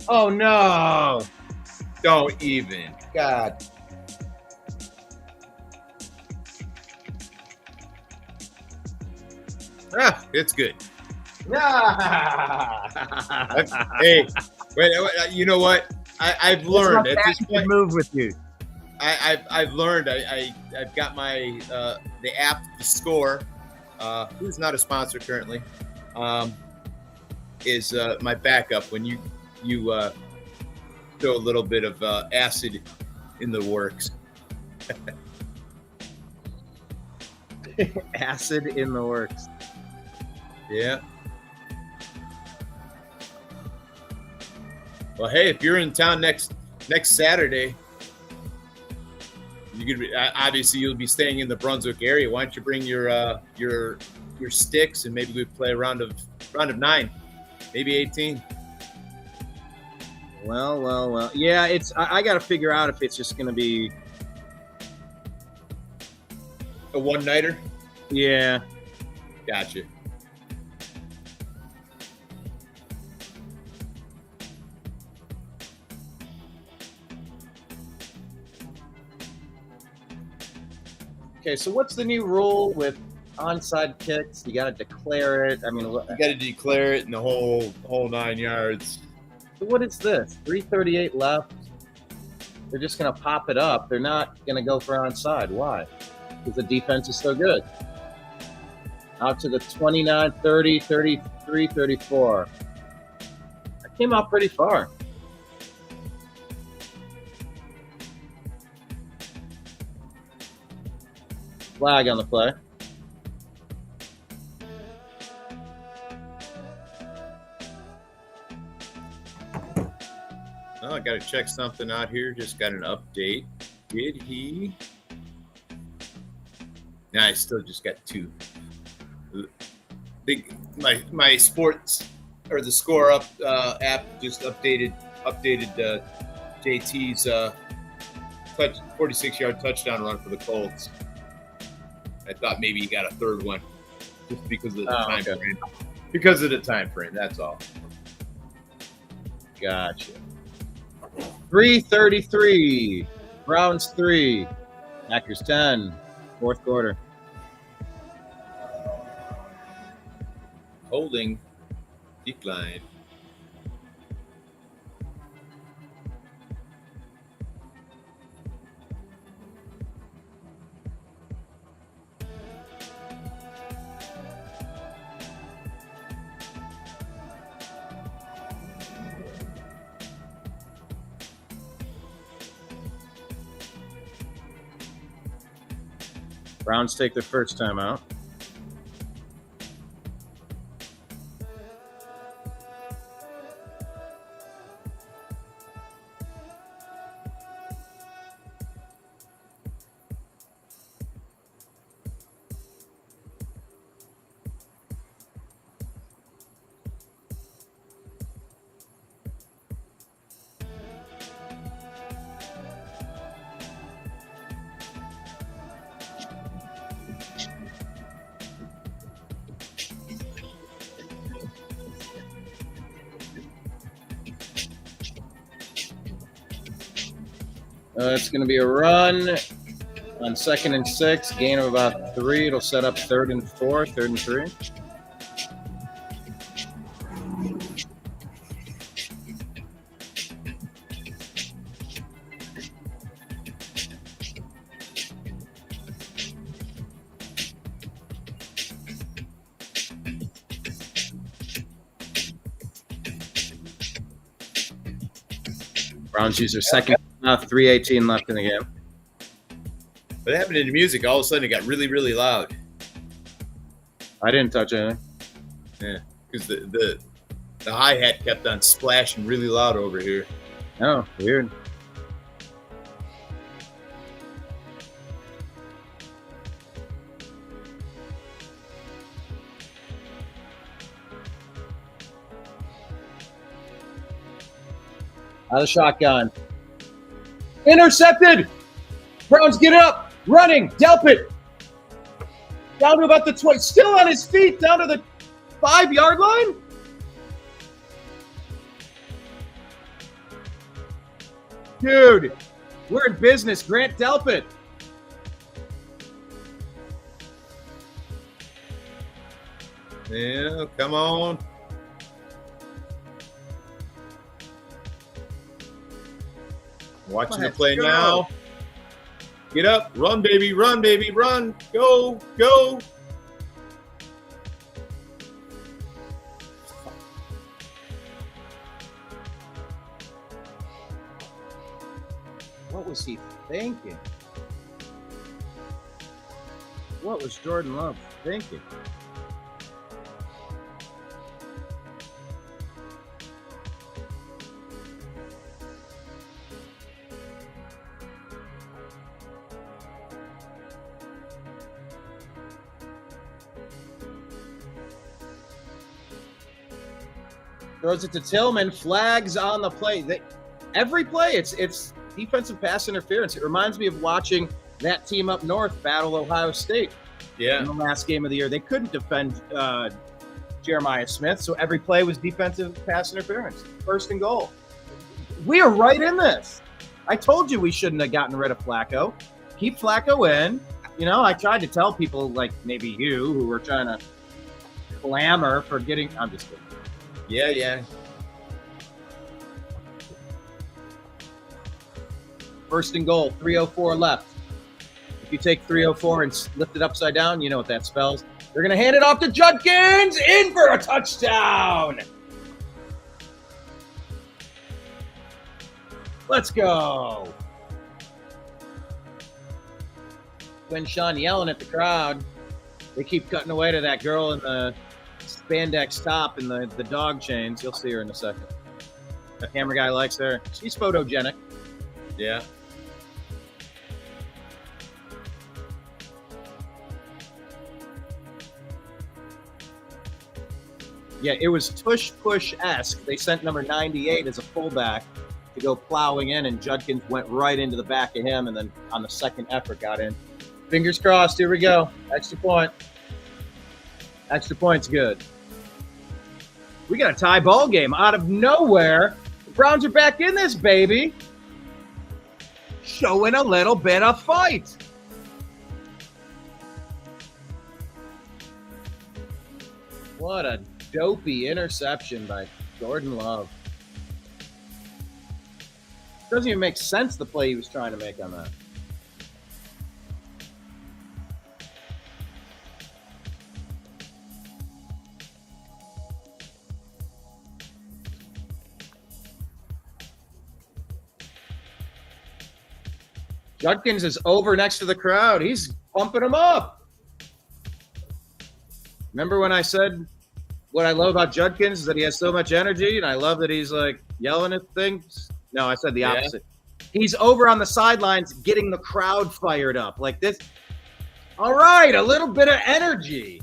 Oh no! Don't even. God. It's good. Hey, wait, you know what? I've learned at this point. Move with you. I've learned. I've got my the app, the Score, who's not a sponsor currently, is my backup when you throw a little bit of acid in the works. Acid in the works. Yeah. Well, hey, if you're in town next Saturday, you could obviously you'll be staying in the Brunswick area. Why don't you bring your sticks and maybe we play a round of 9, maybe 18. Well. Yeah, it's I got to figure out if it's just going to be a one-nighter. Yeah. Gotcha. Okay, so what's the new rule with onside kicks? You got to declare it. I mean, you got to declare it in the whole 9 yards. So what is this? 3:38 left. They're just going to pop it up. They're not going to go for onside. Why? Because the defense is so good. Out to the 29, 30, 33, 34. I came out pretty far. Flag on the play. Oh, I got to check something out here. Just got an update. Did he? Nah, I still just got 2. My sports or the Score up app just updated JT's 46-yard touchdown run for the Colts. I thought maybe he got a third one just because of the time frame. Because of the time frame, that's all. Gotcha. 3:33. Browns 3. Packers 10. Fourth quarter. Holding decline. Browns take their first time out. It's going to be a run on 2nd and 6, gain of about 3. It'll set up 3rd and 4, 3rd and 3. Browns use their second. 3:18 left in the game. What happened to the music? All of a sudden, it got really, really loud. I didn't touch anything. Yeah, because the hi-hat kept on splashing really loud over here. Oh, weird. Out of the shotgun. Intercepted! Browns get up! Running! Delpit! Down to about the 20. Still on his feet! Down to the 5-yard line? Dude! We're in business. Grant Delpit. Yeah, come on. Watching the play now. Get up. Run, baby. Run, baby. Run. Go. Go. What was he thinking? What was Jordan Love thinking? Throws it to Tillman. Flags on the play. Every play, it's defensive pass interference. It reminds me of watching that team up north battle Ohio State. Yeah. In the last game of the year, they couldn't defend Jeremiah Smith, so every play was defensive pass interference. 1st and goal. We are right in this. I told you we shouldn't have gotten rid of Flacco. Keep Flacco in. You know, I tried to tell people like maybe you who were trying to clamor for getting. I'm just kidding. Yeah, yeah. 1st and goal, 3:04 left. If you take 3:04 and lift it upside down, you know what that spells. They're going to hand it off to Judkins, in for a touchdown. Let's go. When Sean yelling at the crowd, they keep cutting away to that girl in the spandex top and the dog chains. You'll see her in a second. The camera guy likes her. She's photogenic. Yeah. Yeah, it was tush-push-esque. They sent number 98 as a fullback to go plowing in, and Judkins went right into the back of him, and then on the second effort got in. Fingers crossed. Here we go. Extra point. Extra point's good. We got a tie ball game out of nowhere. The Browns are back in this, baby. Showing a little bit of fight. What a dopey interception by Jordan Love. Doesn't even make sense, the play he was trying to make on that. Judkins is over next to the crowd. He's pumping him up. Remember when I said what I love about Judkins is that he has so much energy, and I love that he's like yelling at things? No, I said the opposite. He's over on the sidelines getting the crowd fired up like this. All right, a little bit of energy.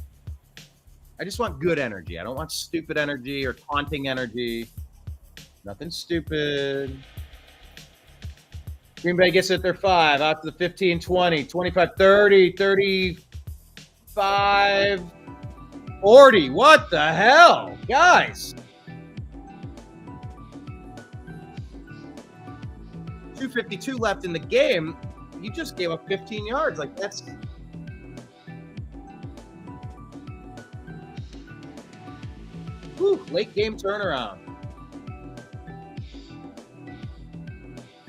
I just want good energy. I don't want stupid energy or taunting energy. Nothing stupid. Green Bay gets it at their 5, out to the 15, 20, 25, 30, 35, 40. What the hell? Guys. 2:52 left in the game. You just gave up 15 yards. Like, that's... Whew, late game turnaround.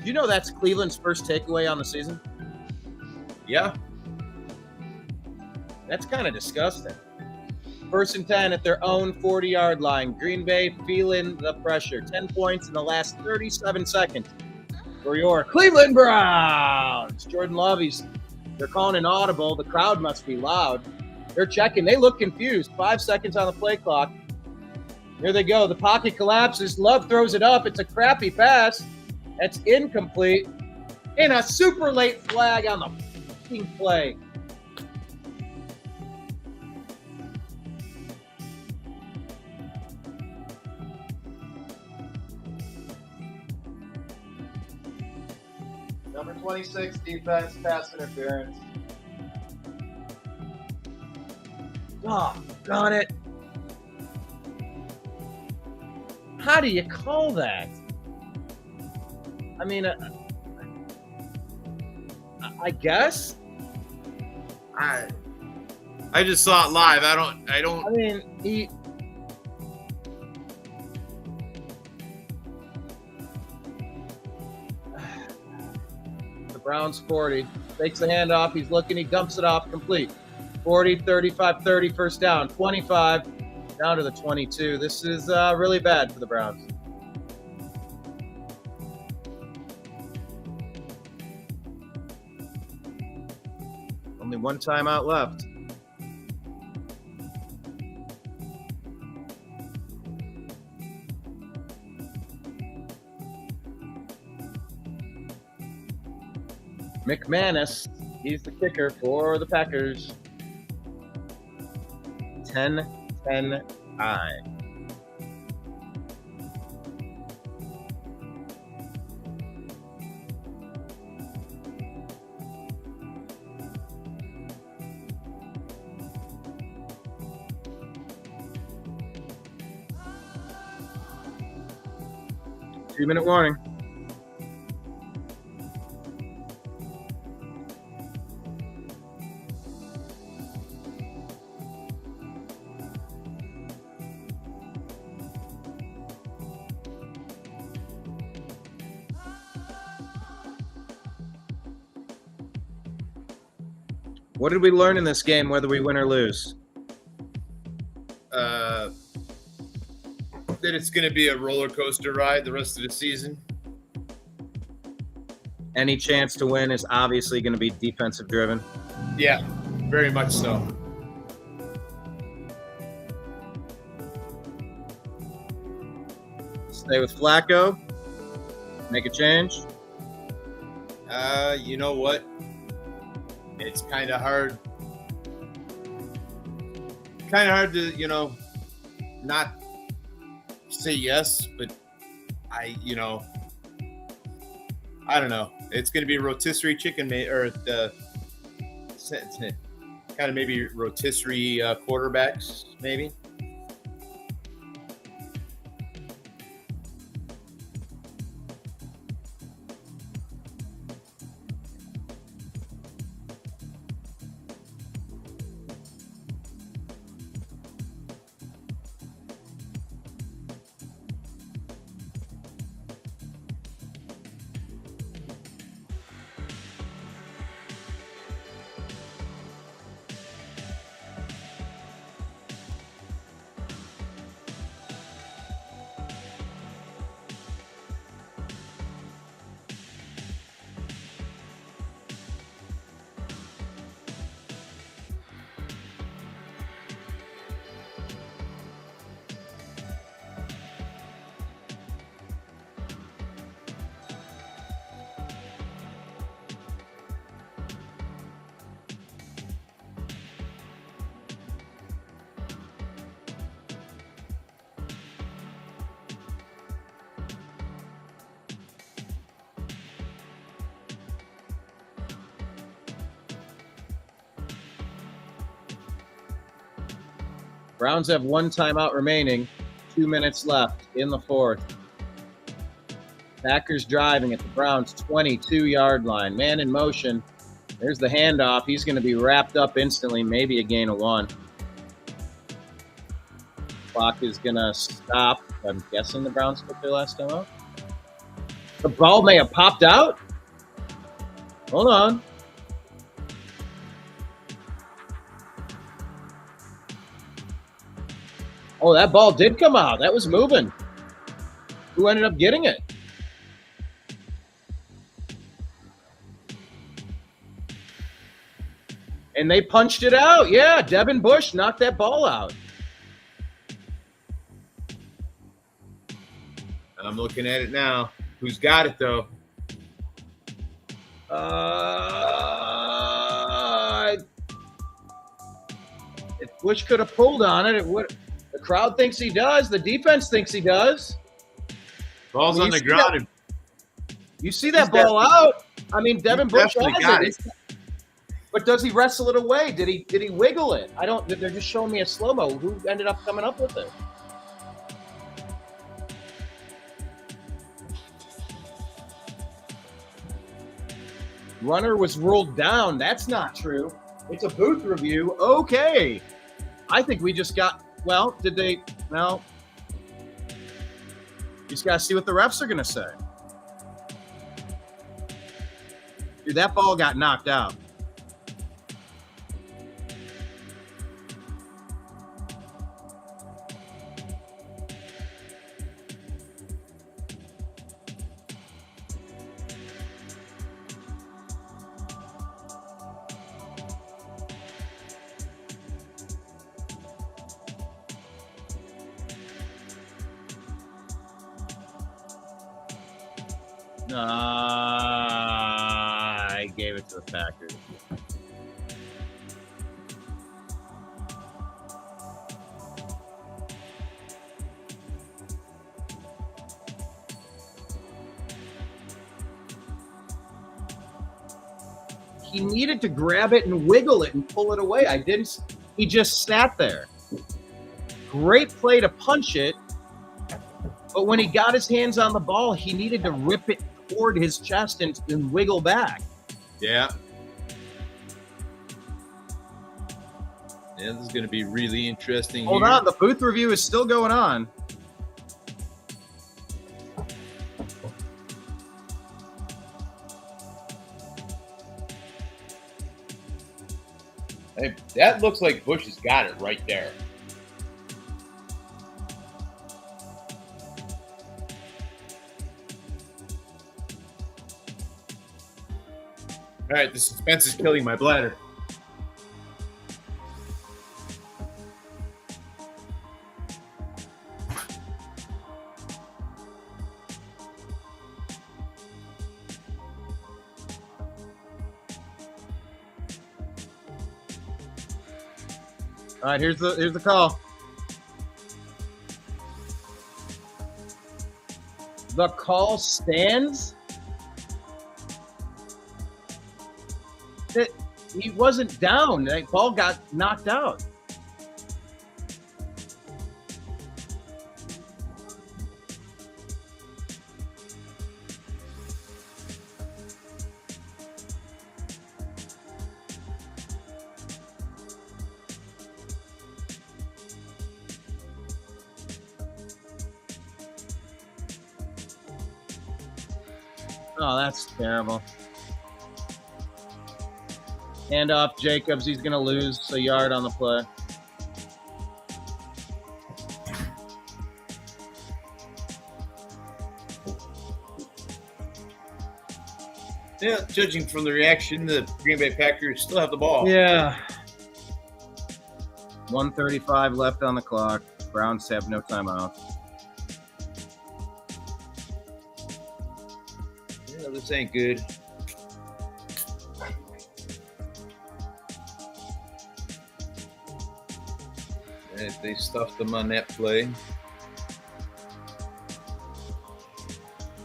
You know that's Cleveland's first takeaway on the season? Yeah. That's kind of disgusting. 1st and 10 at their own 40-yard line. Green Bay feeling the pressure. 10 points in the last 37 seconds. for your Cleveland Browns. Jordan Love, they're calling an audible. The crowd must be loud. They're checking. They look confused. 5 seconds on the play clock. Here they go. The pocket collapses. Love throws it up. It's a crappy pass. That's incomplete. And a super late flag on the fucking play. Number 26, defense, pass interference. Oh, got it. How do you call that? I mean, I guess. I just saw it live. I mean, the Browns 40. Takes the handoff. He's looking. He dumps it off complete. 40, 35, 30, first down. 25, down to the 22. This is really bad for the Browns. Only one timeout left. McManus, he's the kicker for the Packers. 10-10 tie. Two-minute warning. What did we learn in this game, whether we win or lose? That it's going to be a roller coaster ride the rest of the season. Any chance to win is obviously going to be defensive driven. Yeah, very much so. Stay with Flacco. Make a change. You know what? It's kind of hard. To, not say yes, but I don't know. It's going to be rotisserie chicken, or the kind of maybe rotisserie quarterbacks, maybe. Browns have one timeout remaining. 2 minutes left in the fourth. Packers driving at the Browns' 22-yard line. Man in motion. There's the handoff. He's going to be wrapped up instantly, maybe a gain of 1. Clock is going to stop. I'm guessing the Browns took their last time out. The ball may have popped out. Hold on. Oh, that ball did come out. That was moving. Who ended up getting it? And they punched it out. Yeah, Devin Bush knocked that ball out. I'm looking at it now. Who's got it, though? If Bush could have pulled on it, it would. The crowd thinks he does. The defense thinks he does. Ball's on the ground. You see that ball out? I mean, Devin Bush got it. But does he wrestle it away? Did he wiggle it? I don't. They're just showing me a slow-mo. Who ended up coming up with it? Runner was ruled down. That's not true. It's a booth review. Okay. I think we just got, well, did they, no. You just got to see what the refs are going to say. Dude, that ball got knocked out. I gave it to the Packers. He needed to grab it and wiggle it and pull it away. He just sat there. Great play to punch it. But when he got his hands on the ball, he needed to rip it toward his chest and wiggle back. Yeah. Yeah, this is going to be really interesting. Hold on. The booth review is still going on. Hey, that looks like Bush has got it right there. All right, the suspense is killing my bladder. All right, here's the call. The call stands. He wasn't down. That ball got knocked out. Oh, that's terrible. Hand off Jacobs. He's going to lose a yard on the play. Yeah, judging from the reaction, the Green Bay Packers still have the ball. Yeah. 1:35 left on the clock. Browns have no timeout. Yeah, this ain't good. If they stuffed them on that play.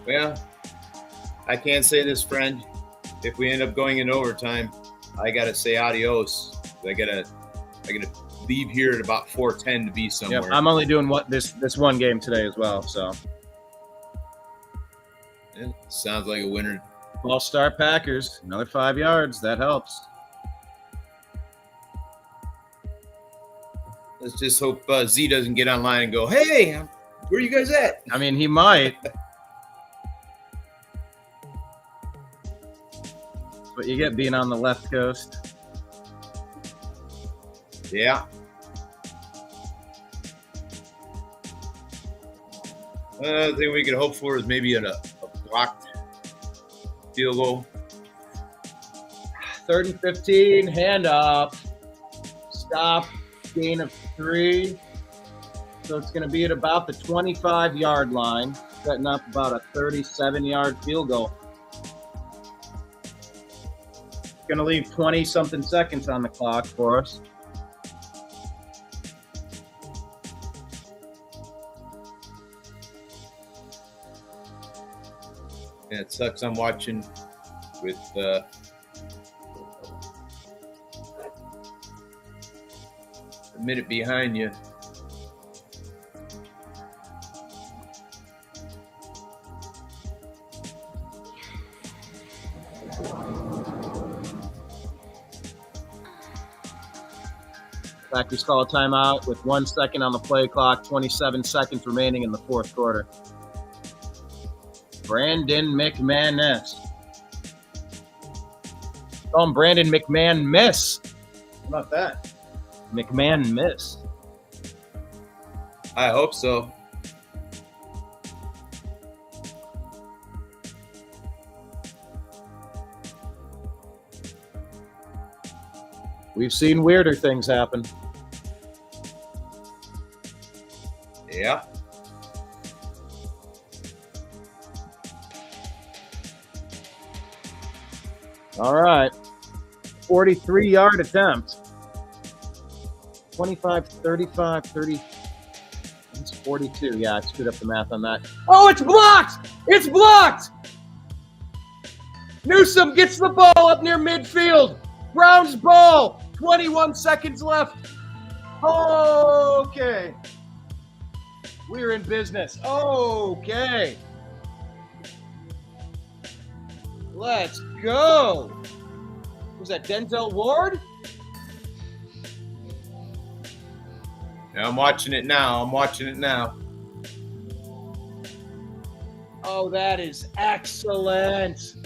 Well, I can't say this, friend. If we end up going in overtime, I gotta say adios. I gotta leave here at about 4:10 to be somewhere. Yep, I'm only doing this one game today as well. So yeah, sounds like a winner. All-star Packers, another 5 yards. That helps. Let's just hope Z doesn't get online and go, "Hey, where you guys at?" I mean, he might. But you get being on the left coast. Yeah. The thing we could hope for is maybe a blocked field goal. 3rd and 15, hand off. Stop, gain of 3. So it's going to be at about the 25-yard line, setting up about a 37-yard field goal. Going to leave 20-something seconds on the clock for us. Yeah, it sucks. I'm watching with a minute behind you. Packers call a timeout with 1 second on the play clock, 27 seconds remaining in the fourth quarter. Brandon McManus. Call him Brandon McMahon Miss. How about that? McMahon Miss. I hope so. We've seen weirder things happen. Yeah. All right. 43-yard attempt. 25, 35, 30. It's 42. Yeah, I screwed up the math on that. Oh, it's blocked! It's blocked! Newsome gets the ball up near midfield. Brown's ball. 21 seconds left. Okay. We're in business. Okay. Let's go. Was that Denzel Ward? Yeah, I'm watching it now. Oh, that is excellent.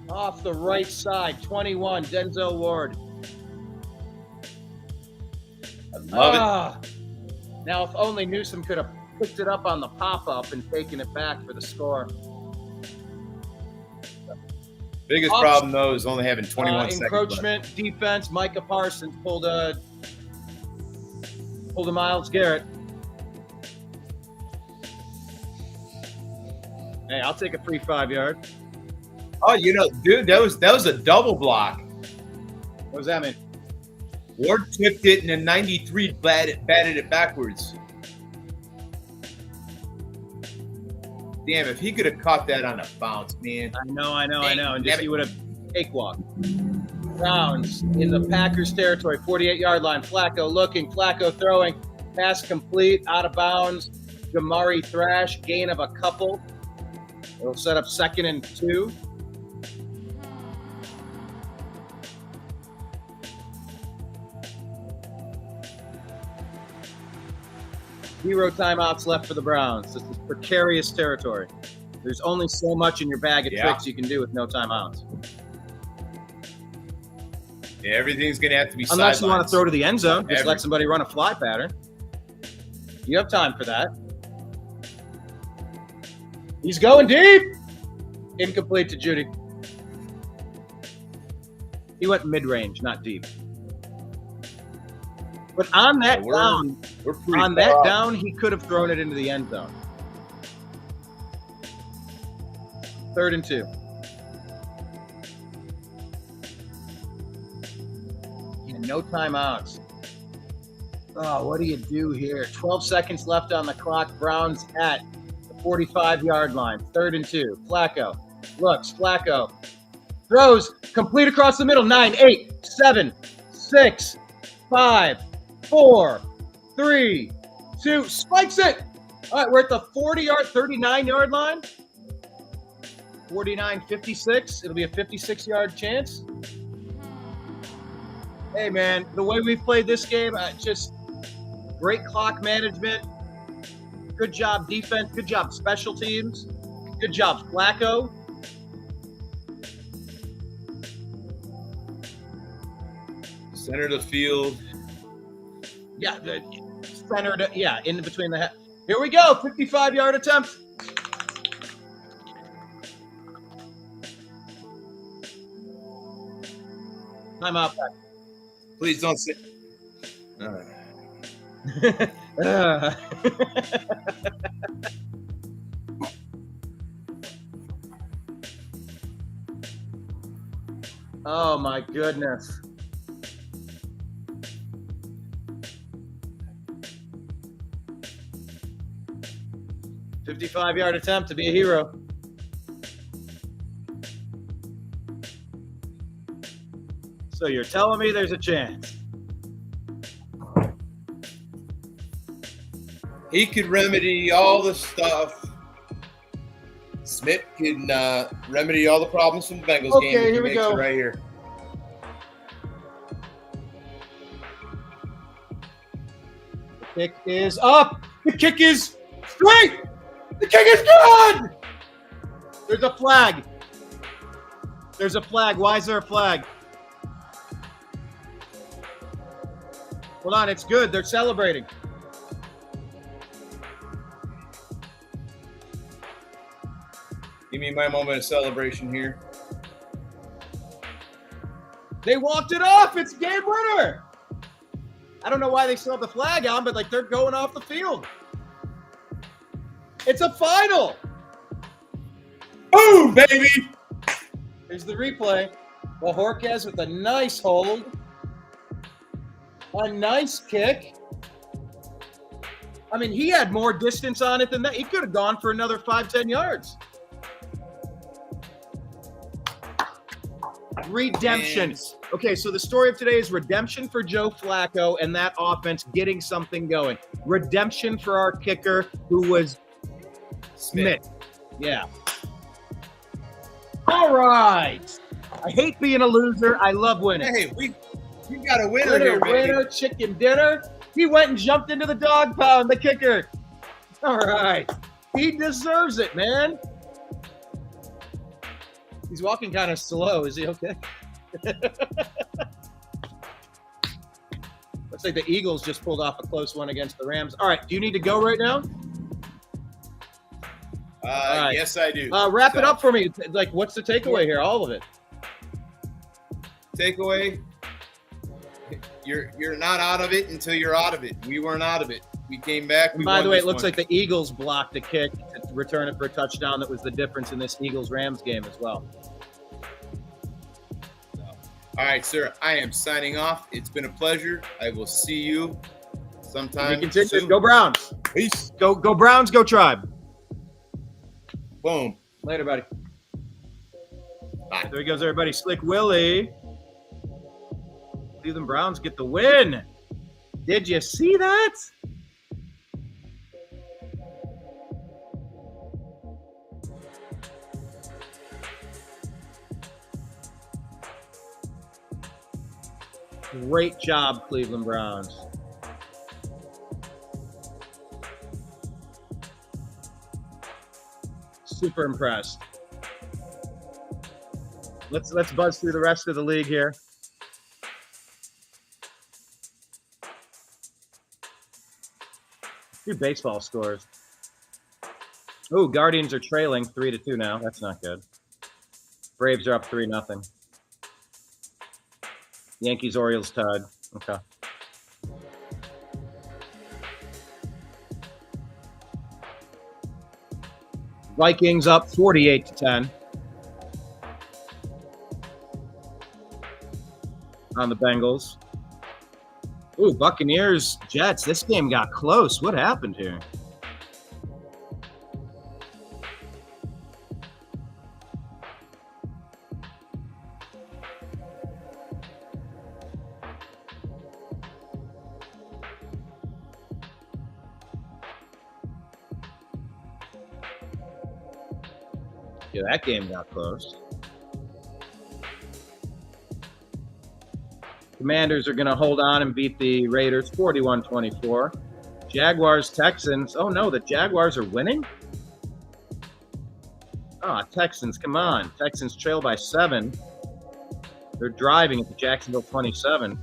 Off the right side, 21, Denzel Ward. I love it. Now, if only Newsome could have picked it up on the pop-up and taken it back for the score. Biggest problem, though, is only having 21 seconds encroachment, left. defense. Micah Parsons pulled a Myles Garrett. Hey, I'll take a free 5-yard. Oh, dude, that was a double block. What does that mean? Ward tipped it, and then 93 batted it backwards. Damn, if he could have caught that on a bounce, man. I know. And just he would have cakewalk. Browns in the Packers territory, 48-yard line. Flacco looking, Flacco throwing. Pass complete, out of bounds. Jamari Thrash, gain of a couple. It'll set up 2nd and 2. Zero timeouts left for the Browns. This is precarious territory. There's only so much in your bag of tricks you can do with no timeouts. Yeah, everything's going to have to be Unless you want to sidelines. throw to the end zone, just let somebody run a fly pattern. You have time for that. He's going deep. Incomplete to Judy. He went mid-range, not deep. But on that down, he could have thrown it into the end zone. 3rd and 2. Yeah, no timeouts. Oh, what do you do here? 12 seconds left on the clock. Browns at the 45-yard line. 3rd and 2. Flacco looks. Flacco throws. Complete across the middle. 9, 8, 7, 6, 5, 4, 3, 2. Spikes it. All right, we're at the 39-yard line. 49-56. It'll be a 56-yard chance. Hey, man, the way we've played this game, just great clock management. Good job, defense. Good job, special teams. Good job, Flacco. Center of the field. Yeah, in between the head. Here we go, 55-yard attempt. Timeout. Please don't say. All right. Oh my goodness. "55-yard attempt to be a hero." So you're telling me there's a chance? He could remedy all the stuff. Smith can remedy all the problems from the Bengals game. Okay, here we He makes go. it right here. The kick is up. The kick is straight. The kick is good. There's a flag. There's a flag. Why is there a flag? Hold on, it's good. They're celebrating. Give me my moment of celebration here. They walked it off. It's game winner. I don't know why they still have the flag on, but like they're going off the field. It's a final. Boom, baby. Here's the replay. Bojorquez with a nice hold. A nice kick. I mean, he had more distance on it than that. He could have gone for another 5-10 yards. Redemption. Okay, so the story of today is redemption for Joe Flacco and that offense getting something going. Redemption for our kicker, who was Smith. Yeah. All right. I hate being a loser. I love winning. Hey, we got a winner here, baby. Winner, chicken dinner. He went and jumped into the dog pound, the kicker. All right. He deserves it, man. He's walking kind of slow. Is he okay? Looks like the Eagles just pulled off a close one against the Rams. All right. Do you need to go right now? Right. Yes, I do. Wrap it up for me. Like, what's the takeaway here? All of it. Takeaway: you're not out of it until you're out of it. We weren't out of it. We came back. By the way, it looks like the Eagles blocked a kick to return it for a touchdown. That was the difference in this Eagles-Rams game as well. All right, sir. I am signing off. It's been a pleasure. I will see you sometime soon. Go Browns. Peace. Go Browns. Go Tribe. Boom. Later, buddy. Bye. There he goes, everybody. Slick Willie. Cleveland Browns get the win. Did you see that? Great job, Cleveland Browns. Super impressed. Let's buzz through the rest of the league here. Two baseball scores. Oh, Guardians are trailing 3-2 now. That's not good. Braves are up 3-0. Yankees, Orioles tied. Okay. Vikings up 48-10 on the Bengals. Ooh, Buccaneers, Jets. This game got close. What happened here? Yeah, that game got close. Commanders are going to hold on and beat the Raiders 41-24. Jaguars, Texans. Oh, no, the Jaguars are winning? Texans, come on. Texans trail by 7. They're driving at the Jacksonville 27.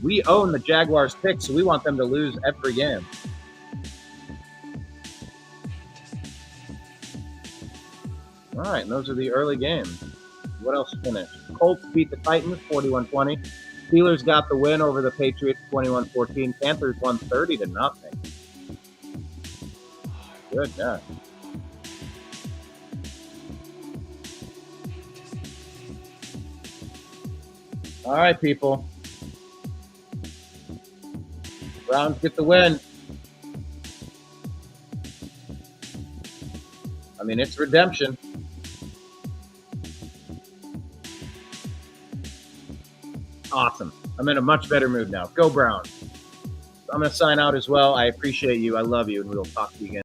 We own the Jaguars pick, so we want them to lose every game. All right, and those are the early games. What else finished? Colts beat the Titans 41-20. Steelers got the win over the Patriots 21-14. Panthers won 30-0. Good, yeah. All right, people. Browns get the win. I mean, it's redemption. Awesome. I'm in a much better mood now. Go Browns. I'm going to sign out as well. I appreciate you. I love you, and we'll talk to you again.